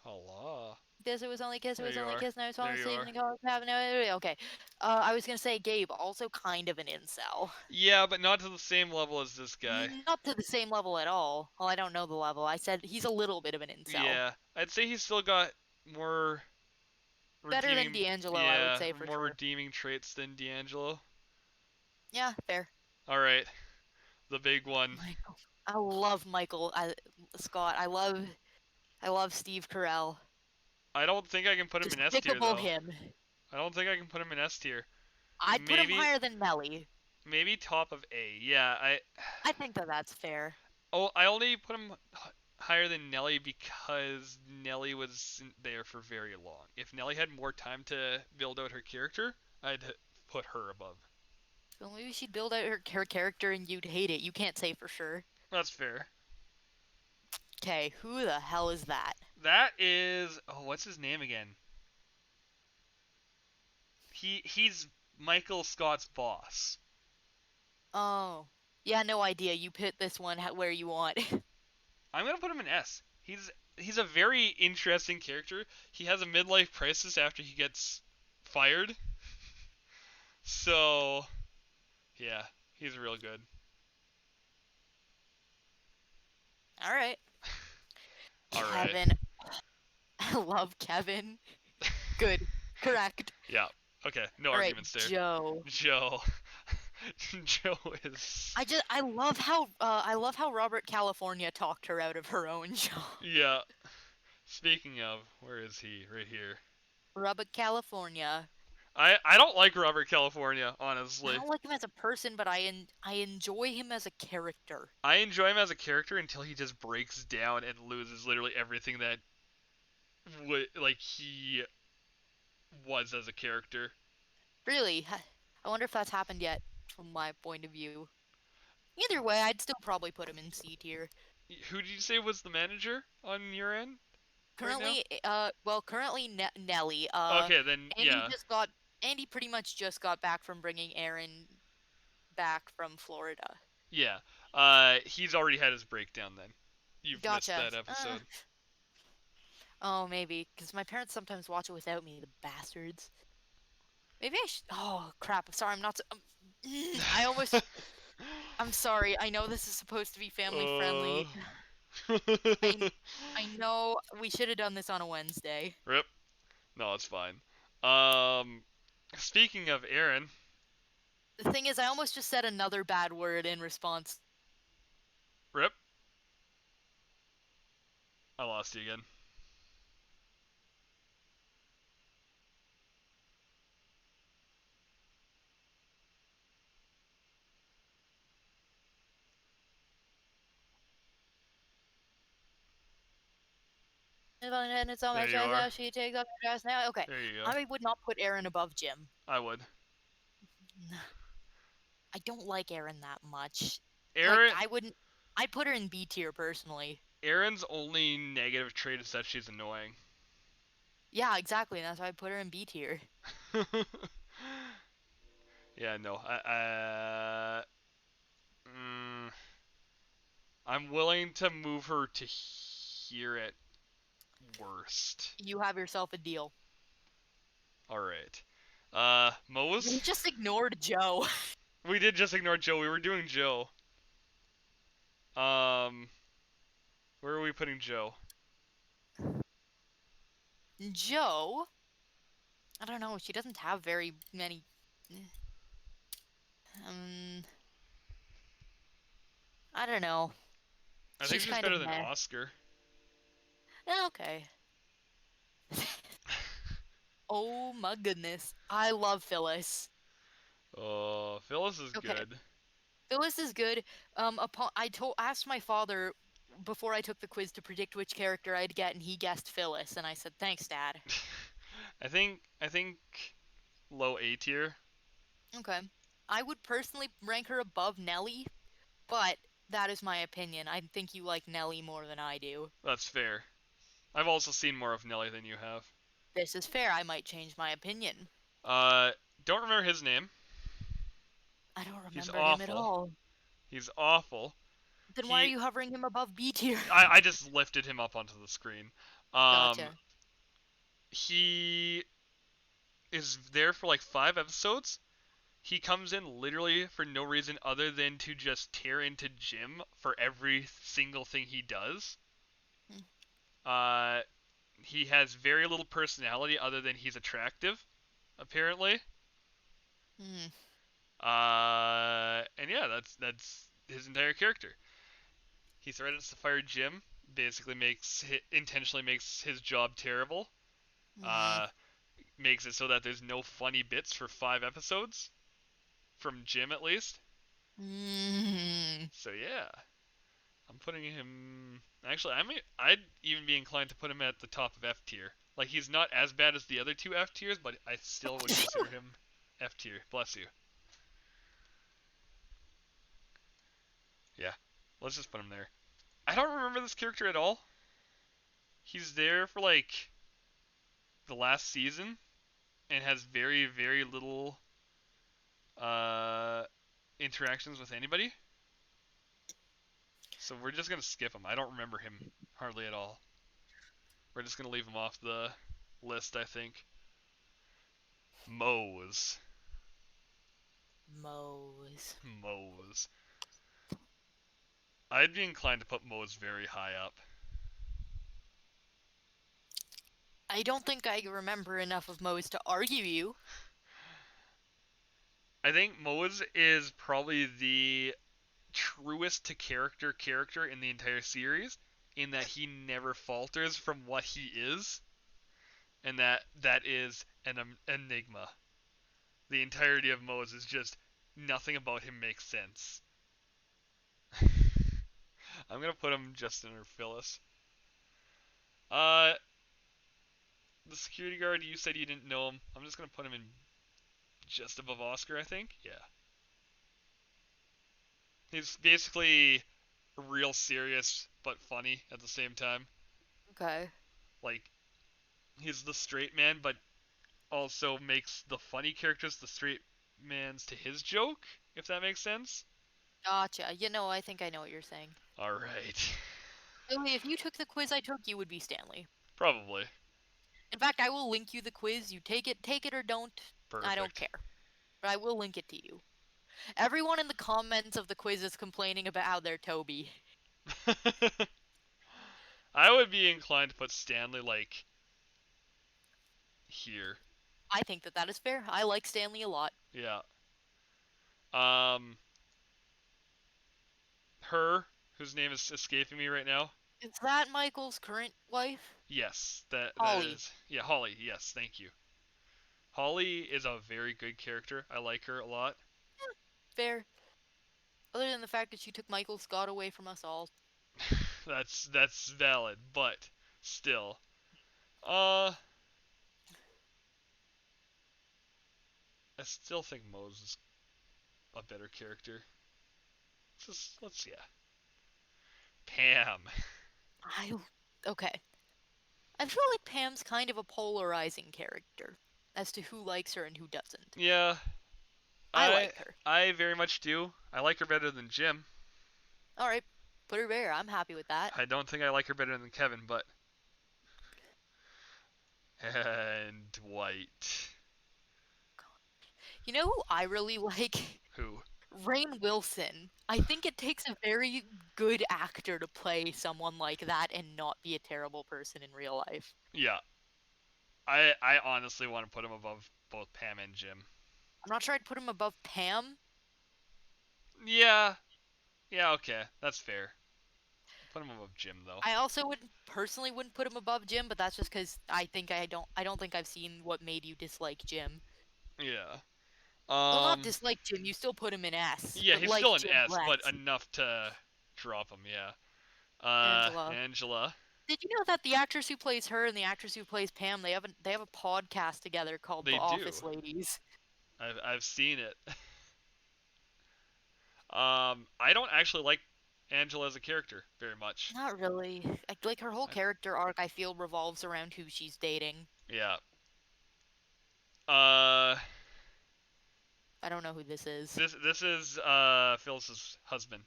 Hello. Kiss, it was only kiss, it There was you only are. kiss, now it's There falling you asleep are. in the car, having no. Okay. I was gonna say Gabe, also kind of an incel. Yeah, but not to the same level as this guy. Not to the same level at all. Well, I don't know the level. I said he's a little bit of an incel. Yeah, I'd say he's still got more Better than redeeming, D'Angelo, I would yeah, say for more sure. redeeming traits than D'Angelo. Yeah, fair. All right, the big one. Michael. I love Michael Scott. I love Steve Carell. I don't think I can put him in S tier Despicable though. him. I don't think I can put him in S tier. I'd put him Maybe higher than Nelly. maybe top of A. Yeah, I think that's fair. I only put him higher than Nelly because Nelly wasn't there for very long. If Nelly had more time to build out her character, I'd put her above. Well, maybe she'd build out her character and you'd hate it. You can't say for sure. That's fair. Okay, who the hell is that? That is what's his name again? He's Michael Scott's boss. Oh. Yeah, no idea. You put this one where you want. I'm gonna put him in S. He's a very interesting character. He has a midlife crisis after he gets fired. So yeah, he's real good. All right. All right. Kevin. I love Kevin. Good. Correct. Yeah. Okay. No All right, arguments there. Joe. Joe. Joe is. I love how Robert California talked her out of her own job. Yeah. Speaking of, where is he? Right here. Robert California. I don't like Robert California, I honestly. don't like him as a person, but I enjoy him as a character. I enjoy him as a character until he just breaks down and loses literally everything that like he was as a character. Really, I wonder if that's happened yet, from my point of view. Either way, I'd still probably put him in C tier. Who did you say was the manager on your end right now? Currently Nelly. Okay, then Andy yeah, just got Andy pretty much just got back from bringing Aaron back from Florida. yeah. He's already had his breakdown then. You've missed Gotcha. that episode. Oh, maybe because my parents sometimes watch it without me, the bastards. Maybe I should. Oh crap! Sorry, I'm not. I almost. I'm sorry. I know this is supposed to be family uh... friendly. I I know we should have done this on a Wednesday. Rip. No, it's fine. Um, Speaking of Aaron, The thing is, I almost just said another bad word in response. Rip. I lost you again. And it's on my There you chest are. now. She takes off her dress now. Okay, There you go. I would not put Aaron above Jim. I would. I don't like Aaron that much. Like Aaron. I wouldn't. I'd put her in B tier personally. Aaron's only negative trait is that she's annoying. Yeah, exactly. That's why I put her in B tier. Yeah, no. Mm, I'm willing to move her to here at worst. You have yourself a deal. All right. Mose. We just ignored Joe. We did just ignore Joe. We were doing Joe. Um, where are we putting Joe? Joe. I don't know. She doesn't have very many. Um, I don't know. I think She's she's kind of better than meh. Oscar. Okay. Oh my goodness. I love Phyllis. Oh, Phyllis is Okay. good. Phyllis is good. Asked my father before I took the quiz to predict which character I'd get, and he guessed Phyllis, and I said, "Thanks, Dad." I think low A tier. Okay. I would personally rank her above Nelly, but that is my opinion. I think you like Nelly more than I do. That's fair. I've also seen more of Nelly than you have. This is fair. I might change my opinion. Uh, don't remember his name. I don't He's remember him at awful. all. He's awful. Then why are He, you hovering him above B tier? I just lifted him up onto the screen. Um, Gotcha. he is there for like 5 episodes. He comes in literally for no reason other than to just tear into Jim for every single thing he does. Hmm. Uh, he has very little personality other than he's attractive, apparently. Hmm. And yeah, that's his entire character. He threatens to fire Jim, basically intentionally makes his job terrible. Hmm. Uh, Makes it so that there's no funny bits for 5 episodes from Jim at least. Hmm. So yeah, I'm putting him. Actually, I'd even be inclined to put him at the top of F tier. Like he's not as bad as the other two F tiers, but I still would consider him F tier. Bless you. Yeah, let's just put him there. I don't remember this character at all. He's there for like the last season and has very very little uh interactions with anybody. So we're just gonna skip him. I don't remember him hardly at all. We're just gonna leave him off the list, I think. Mose. Mose. Mose. I'd be inclined to put Mose very high up. I don't think I remember enough of Mose to argue you. I think Mose is probably the truest to character in the entire series, in that he never falters from what he is, and that is an enigma. The entirety of Mose is just nothing about him makes sense. I'm gonna put him just under Phyllis. Uh, the security guard, you said you didn't know him. I'm just gonna put him in just above Oscar, I think. Yeah. He's basically real serious but funny at the same time. Okay. Like he's the straight man, but also makes the funny characters the straight man's to his joke, if that makes sense. Gotcha. I think I know what you're saying. All right. Stanley, if you took the quiz I took, you would be Stanley. Probably. In fact, I will link you the quiz. You take it or don't. I don't Perfect. care. But I will link it to you. Everyone in the comments of the quiz is complaining about how they're Toby. I would be inclined to put Stanley like here. I think that is fair. I like Stanley a lot. Yeah. Um, her, whose name is escaping me right now. Is that Michael's current wife? Yes, that Holly. is. Yeah, Holly. Yes, thank you. Holly is a very good character. I like her a lot. Fair. Other than the fact that she took Michael Scott away from us all. That's valid, but still. Uh, I still think Mose is a better character. Let's yeah. Pam. Okay. I feel like Pam's kind of a polarizing character as to who likes her and who doesn't. Yeah, I like her. I very much do. I like her better than Jim. Alright, put her there. I'm happy with that. I don't think I like her better than Kevin, but and Dwight. You know who I really like? Who? Rainn Wilson. I think it takes a very good actor to play someone like that and not be a terrible person in real life. Yeah. I honestly want to put him above both Pam and Jim. I'm not sure I'd put him above Pam. Yeah. Yeah, okay. That's fair. Put him above Jim though. I also wouldn't put him above Jim, but that's just because I don't think I've seen what made you dislike Jim. Yeah. Well, not dislike Jim. You still put him in S. Yeah, but he's like still an Jim S, less. but enough to drop him, yeah. Angela. Did you know that the actress who plays her and the actress who plays Pam, they have a podcast together called They The do. Office Ladies. I've seen it. I don't actually like Angela as a character very much. Not really. Like her whole character arc, I feel revolves around who she's dating. Yeah. I don't know who this is. This is Phyllis's husband.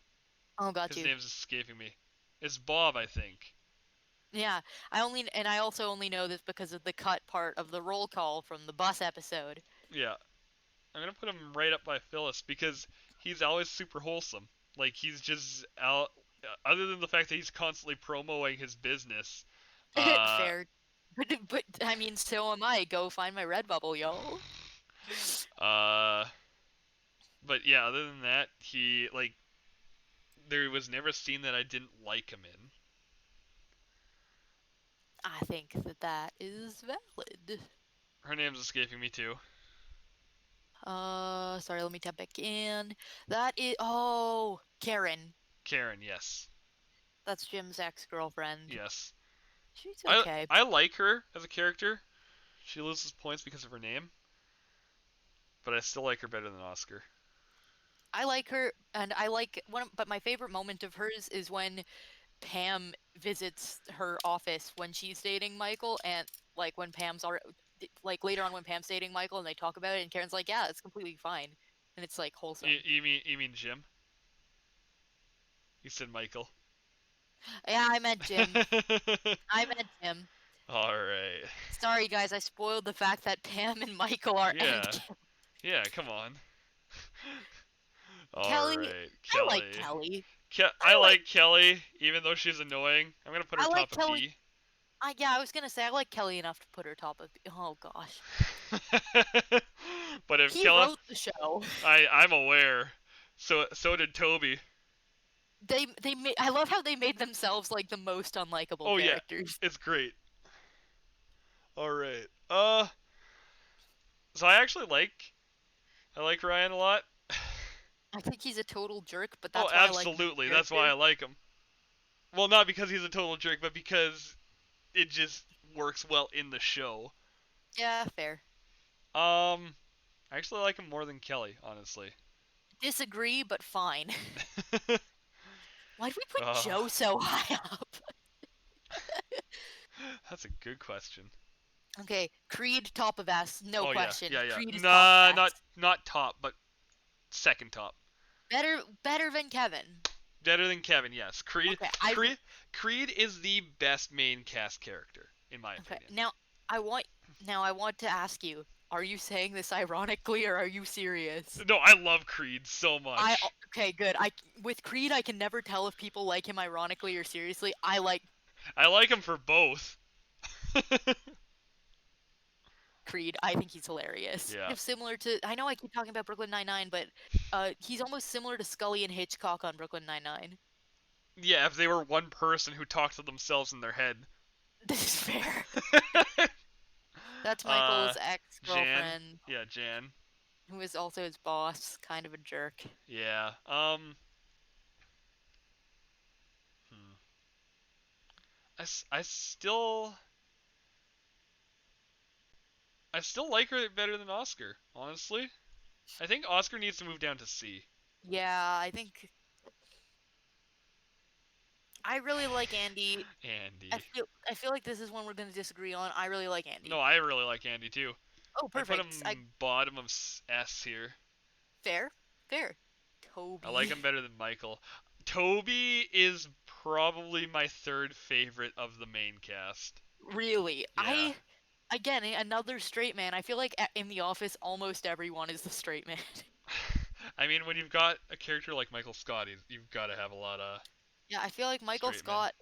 Oh, got His you. name's escaping me. It's Bob, I think. Yeah, I also only know this because of the cut part of the roll call from the bus episode. Yeah. I'm gonna put him right up by Phyllis because he's always super wholesome. Like he's just out. Other than the fact that he's constantly promoting his business. Fair. But I mean, so am I. Go find my Redbubble, yo. But yeah, other than that, he like there was never a scene that I didn't like him in. I think that is valid. Her name's escaping me too. Sorry, let me tap back in. That is Karen. Karen, yes. That's Jim's ex-girlfriend. Yes. She's okay. I like her as a character. She loses points because of her name. But I still like her better than Oscar. I like her, and I like but my favorite moment of hers is when Pam visits her office when she's dating Michael, and like when Pam's already, like later on when Pam's dating Michael, and they talk about it, and Karen's like, "Yeah, it's completely fine," and it's like wholesome. You mean Jim? You said Michael. Yeah, I meant Jim. I meant Jim. All right. Sorry, guys, I spoiled the fact that Pam and Michael are. Yeah. Yeah, come on. Kelly. Right. I like Kelly. I like Kelly, even though she's annoying. I'm gonna put her top of Kelly. B. Yeah, I was gonna say I like Kelly enough to put her top of B. Oh gosh. But if he Kelly wrote the show. I'm aware. So did Toby. I love how they made themselves like the most unlikable characters. Yeah, it's great. All right. So I like Ryan a lot. I think he's a total jerk, but that's absolutely. That's why I like him. Well, not because he's a total jerk, but because it just works well in the show. Yeah, fair. I actually like him more than Kelly, honestly. Disagree, but fine. Why'd we put Oh, Joe so high up? that's a good question. Okay, Creed top of S, no Oh yeah, question. yeah, yeah. Creed is top of Nah, S. not top, but second top. Better than Kevin. Better than Kevin, yes. Okay, Creed is the best main cast character, in my okay. opinion. Now I want to ask you, are you saying this ironically or are you serious? No, I love Creed so I much. okay, good. I with Creed I can never tell if people like him ironically or seriously. I like I like him for both. Creed. I think he's hilarious. Yeah. Kind of similar to I know I keep talking about Brooklyn Nine-Nine, but he's almost similar to Scully and Hitchcock on Brooklyn Nine-Nine. Yeah, if they were one person who talked to themselves in their head. This is fair. That's uh, Michael's Jan. ex-girlfriend, Yeah, Jan. who is also his boss, kind of a jerk. Yeah. Hmm. I still like her better than Oscar, honestly. I think Oscar needs to move down to C. Yeah, I think I really like Andy. I Andy. feel I feel like this is one we're going to disagree on. I really like No, Andy. I really like Andy too. Oh, I'd put perfect. I him bottom of S here. fair, fair. I like Toby. him better than Michael. Toby is probably my third favorite of the main cast. Really, Yeah. again another straight man. I feel like in The Office, almost everyone is the straight man. I mean, when you've got a character like Michael Scott, you've got to have a lot of Yeah, I feel like Michael straight men. Scott.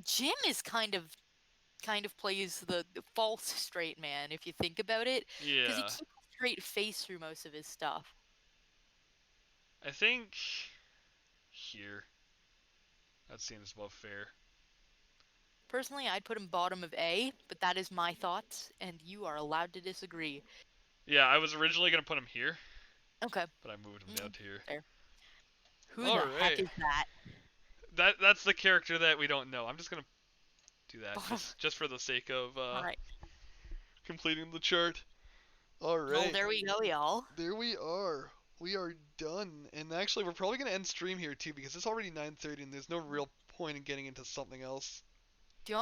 Jim is kind of plays the false straight man if you think about it, because he Yeah. keeps a straight face through most of his stuff. I think here. That seems about fair. Personally, I'd put him bottom of A, but that is my thoughts, and you are allowed to disagree. Yeah, I was originally going to put him here, Okay. but I moved him down to here. Fair. Who the heck Alright. is that? That's the character that we don't know. I'm just going to do that Bottom. just for the sake of All right. completing the chart. Well, Alright. there we go, y'all. There we are. We are done. And actually, we're probably going to end stream here too because it's already 9:30 and there's no real point in getting into something else. Do you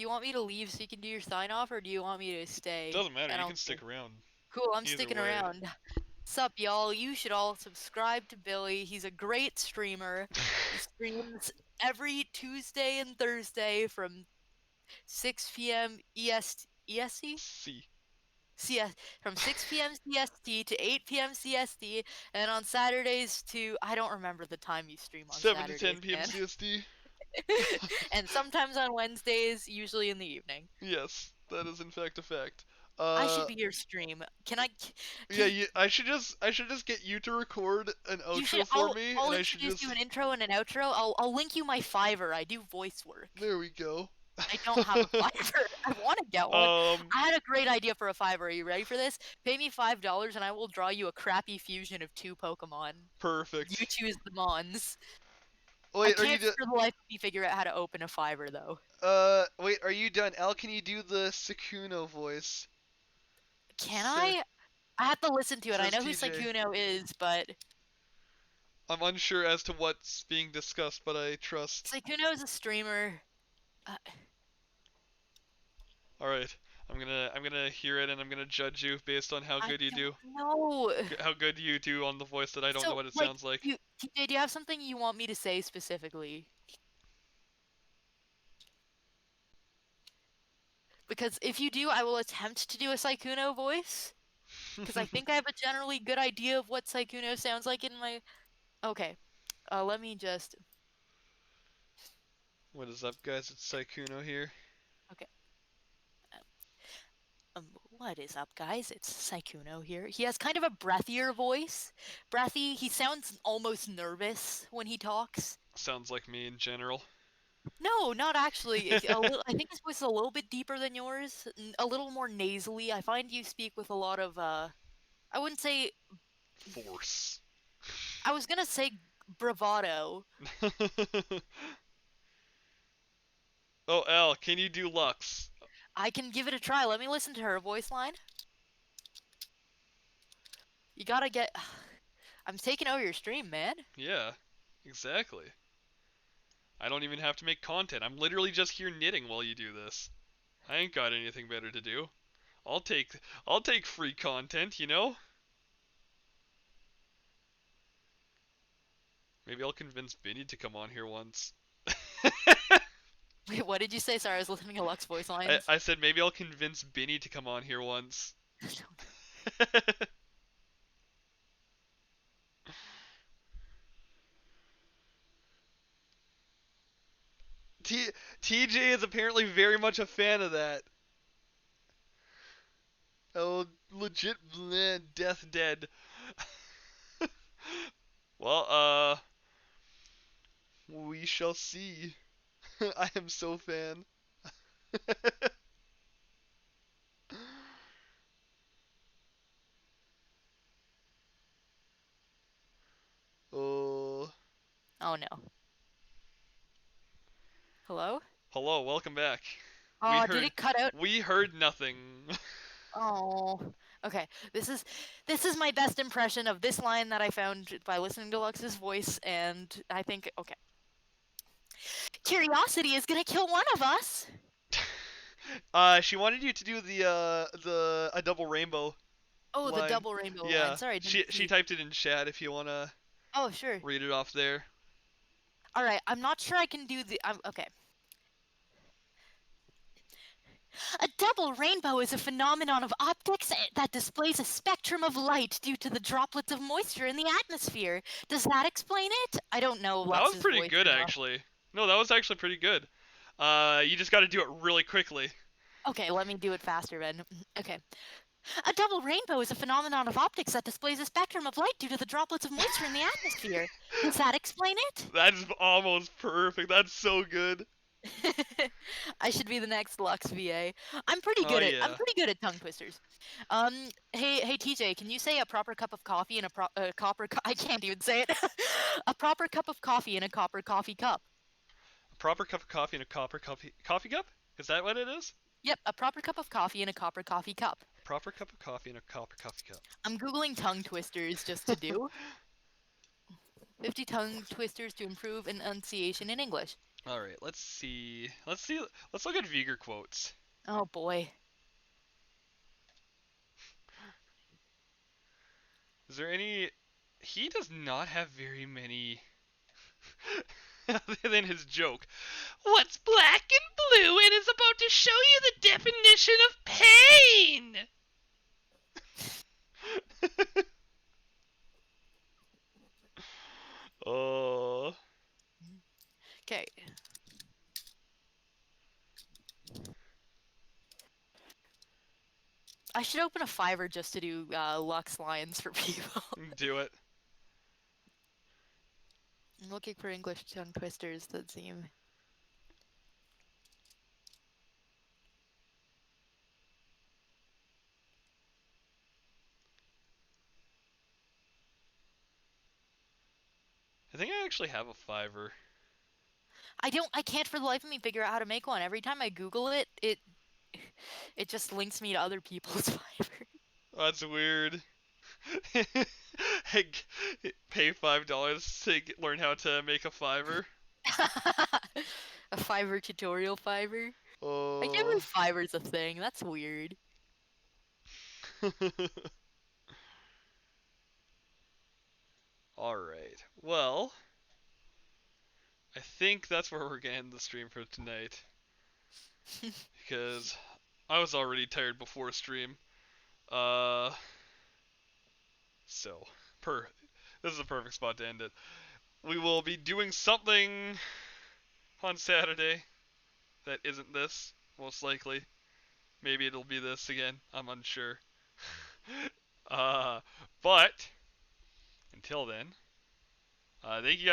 want me to leave so you can do your sign off, or do you want me to stay? Doesn't matter. I You don't can care. stick around. Cool, I'm Either sticking way. around. Sup, y'all? You should all subscribe to Billy. He's a great streamer. He streams every Tuesday and Thursday from 6 p.m. EST? C. CS from 6 p.m. CST to 8 p.m. CST, and on Saturdays to I don't remember the time you stream on 7 to Saturdays, 10 p.m. man. CST. And sometimes on Wednesdays, usually in the evening. Yes, that is in fact a fact. I should be your stream. Can I? Yeah, I should just get you to record an You should. outro for me, I'll and I should introduce just. you an intro and an outro. I'll link you my Fiverr. I do voice work. There we go. I don't have a Fiverr. I want to get one. Um, I had a great idea for a Fiverr. Are you ready for this? Pay me $5 and I will draw you a crappy fusion of two Pokemon. You perfect. choose the Mons. Wait, I are you can't for the life of me figure out how to open a Fiverr though. wait, are you done? Al, can you do the Sukuna voice? Can Says, I? I have to listen to it. I says know who TJ. Sykkuno is, but I'm unsure as to what's being discussed, but I trust. Sykkuno is a streamer. Uh, Alright. I'm gonna hear it and I'm gonna judge you based on how I good you do. don't know. How good you do on the voice that I don't know what it Like, sounds like. TJ, do you have something you want me to say specifically? Because if you do, I will attempt to do a Sykkuno voice. Because I think I have a generally good idea of what Sykkuno sounds like in my. Okay. Let me just. What is up, guys? It's Sykkuno here. Okay. What is up, guys? It's Sykkuno here. He has kind of a breathier voice. Breathy. He sounds almost nervous when he talks. Sounds like me in general. No, not actually. I think his voice is a little bit deeper than yours, a little more nasally. I find you speak with a lot of I wouldn't say. Force. I was gonna say bravado. Oh, L, can you do Lux? I can give it a try. Let me listen to her voice line. You gotta get. I'm taking over your stream, man. Yeah, exactly. I don't even have to make content. I'm literally just here knitting while you do this. I ain't got anything better to do. I'll take I'll take free content, you know? Maybe I'll convince Vinny to come on here once. Wait, what did you say? Sorry, I was listening to Lux voice I, lines. I said maybe I'll convince Vinny to come on here once. T- TJ is apparently very much a fan of that. Oh, legit death dead. Well, we shall see. I am so fan. Oh, Oh no. Hello? hello, welcome back. We Oh, did heard it cut out? we heard nothing. Oh. Okay. This is my best impression of this line that I found by listening to Lux's voice, and I think okay. Curiosity is gonna kill one of us. She wanted you to do the a double rainbow Oh, the line. double rainbow line. Yeah, Sorry, I didn't she see. typed it in chat if you wanna Oh, sure. read it off there. All right. I'm not sure I can do the. Okay. A double rainbow is a phenomenon of optics that displays a spectrum of light due to the droplets of moisture in the atmosphere. Does that explain it? I don't know That was Lux's pretty voice good enough. actually. No, that was actually pretty good. You just got to do it really quickly. Okay, let me do it faster then. Okay. A double rainbow is a phenomenon of optics that displays a spectrum of light due to the droplets of moisture in the atmosphere. Does that explain it? That's almost perfect. That's so good. I should be the next Lux VA. I'm Oh I'm yeah. pretty good at tongue twisters. Hey TJ, can you say a proper cup of coffee in a copper I can't even say it. A proper cup of coffee in a copper coffee cup. A proper cup of coffee in a copper coffee cup? Is that what it is? Yep, a proper cup of coffee in a copper coffee cup. A proper cup of coffee in a copper coffee cup. I'm googling tongue twisters just to do 50 tongue twisters to improve enunciation in English. All right, let's see. Let's look at Viger quotes. Oh boy. Is there any? He does not have very many. Other than his joke. What's black and blue and is about to show you the definition of pain? Oh. Okay. I should open a Fiverr just to do Lux lines for people. Do it. I'm looking for English tongue twisters that seem. I think I actually have a Fiverr. I can't for the life of me figure out how to make one. Every time I Google it, it just links me to other people's Fiverr. That's weird. Hey, pay $5 to learn how to make a Fiverr. A Fiverr tutorial Fiverr. I can't Oh. believe Fiverr's a thing. That's weird. All right. Well, I think that's where we're gonna end the stream for tonight because I was already tired before stream. Uh, so this is a perfect spot to end it. We will be doing something on Saturday that isn't this, most likely. Maybe it'll be this again. I'm unsure. uh, but until then, thank you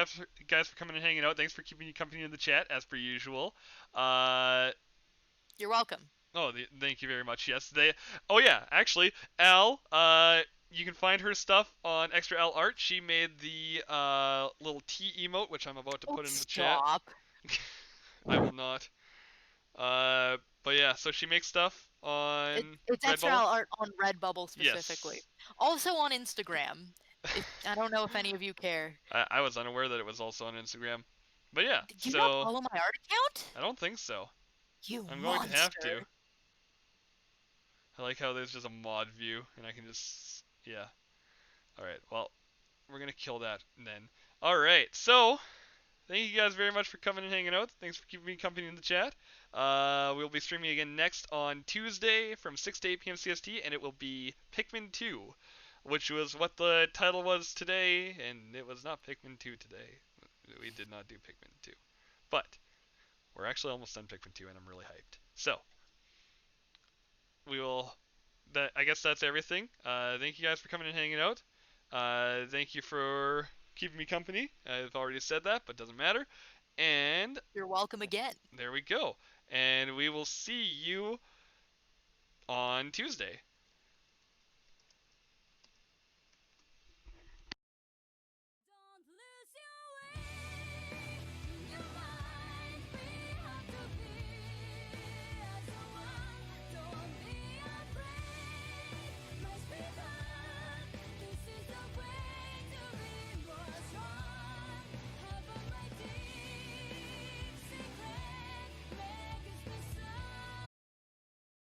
guys for coming and hanging out. Thanks for keeping me company in the chat as per usual. Uh, You're welcome. oh, thank you very much. Yes, they. Oh yeah, actually, Al. You can find her stuff on Extra L Art. She made the little T emote, which I'm about to Oh, put in the chat. stop. I will not. But yeah, so she makes stuff. on It's extra Redbubble? art on Redbubble specifically. Yes. Also on Instagram. I don't know if any of you care. I was unaware that it was also on Instagram. But yeah, Did you not so follow my art account? I don't think so. You I'm going to have to. monster. I like how there's just a mod view and I can just yeah. All right. Well, we're going to kill that then. All right. So, thank you guys very much for coming and hanging out. Thanks for keeping me company in the chat. We'll be streaming again next on Tuesday from 6 to 8 p.m. CST, and it will be Pikmin 2, which was what the title was today, and it was not Pikmin 2 today. We did not do Pikmin 2. But we're actually almost done Pikmin 2, and I'm really hyped. So, we will. I guess that's everything. Thank you guys for coming and hanging out. Thank you for keeping me company. I've already said that, but doesn't matter. And You're welcome again. there we go. And we will see you on Tuesday.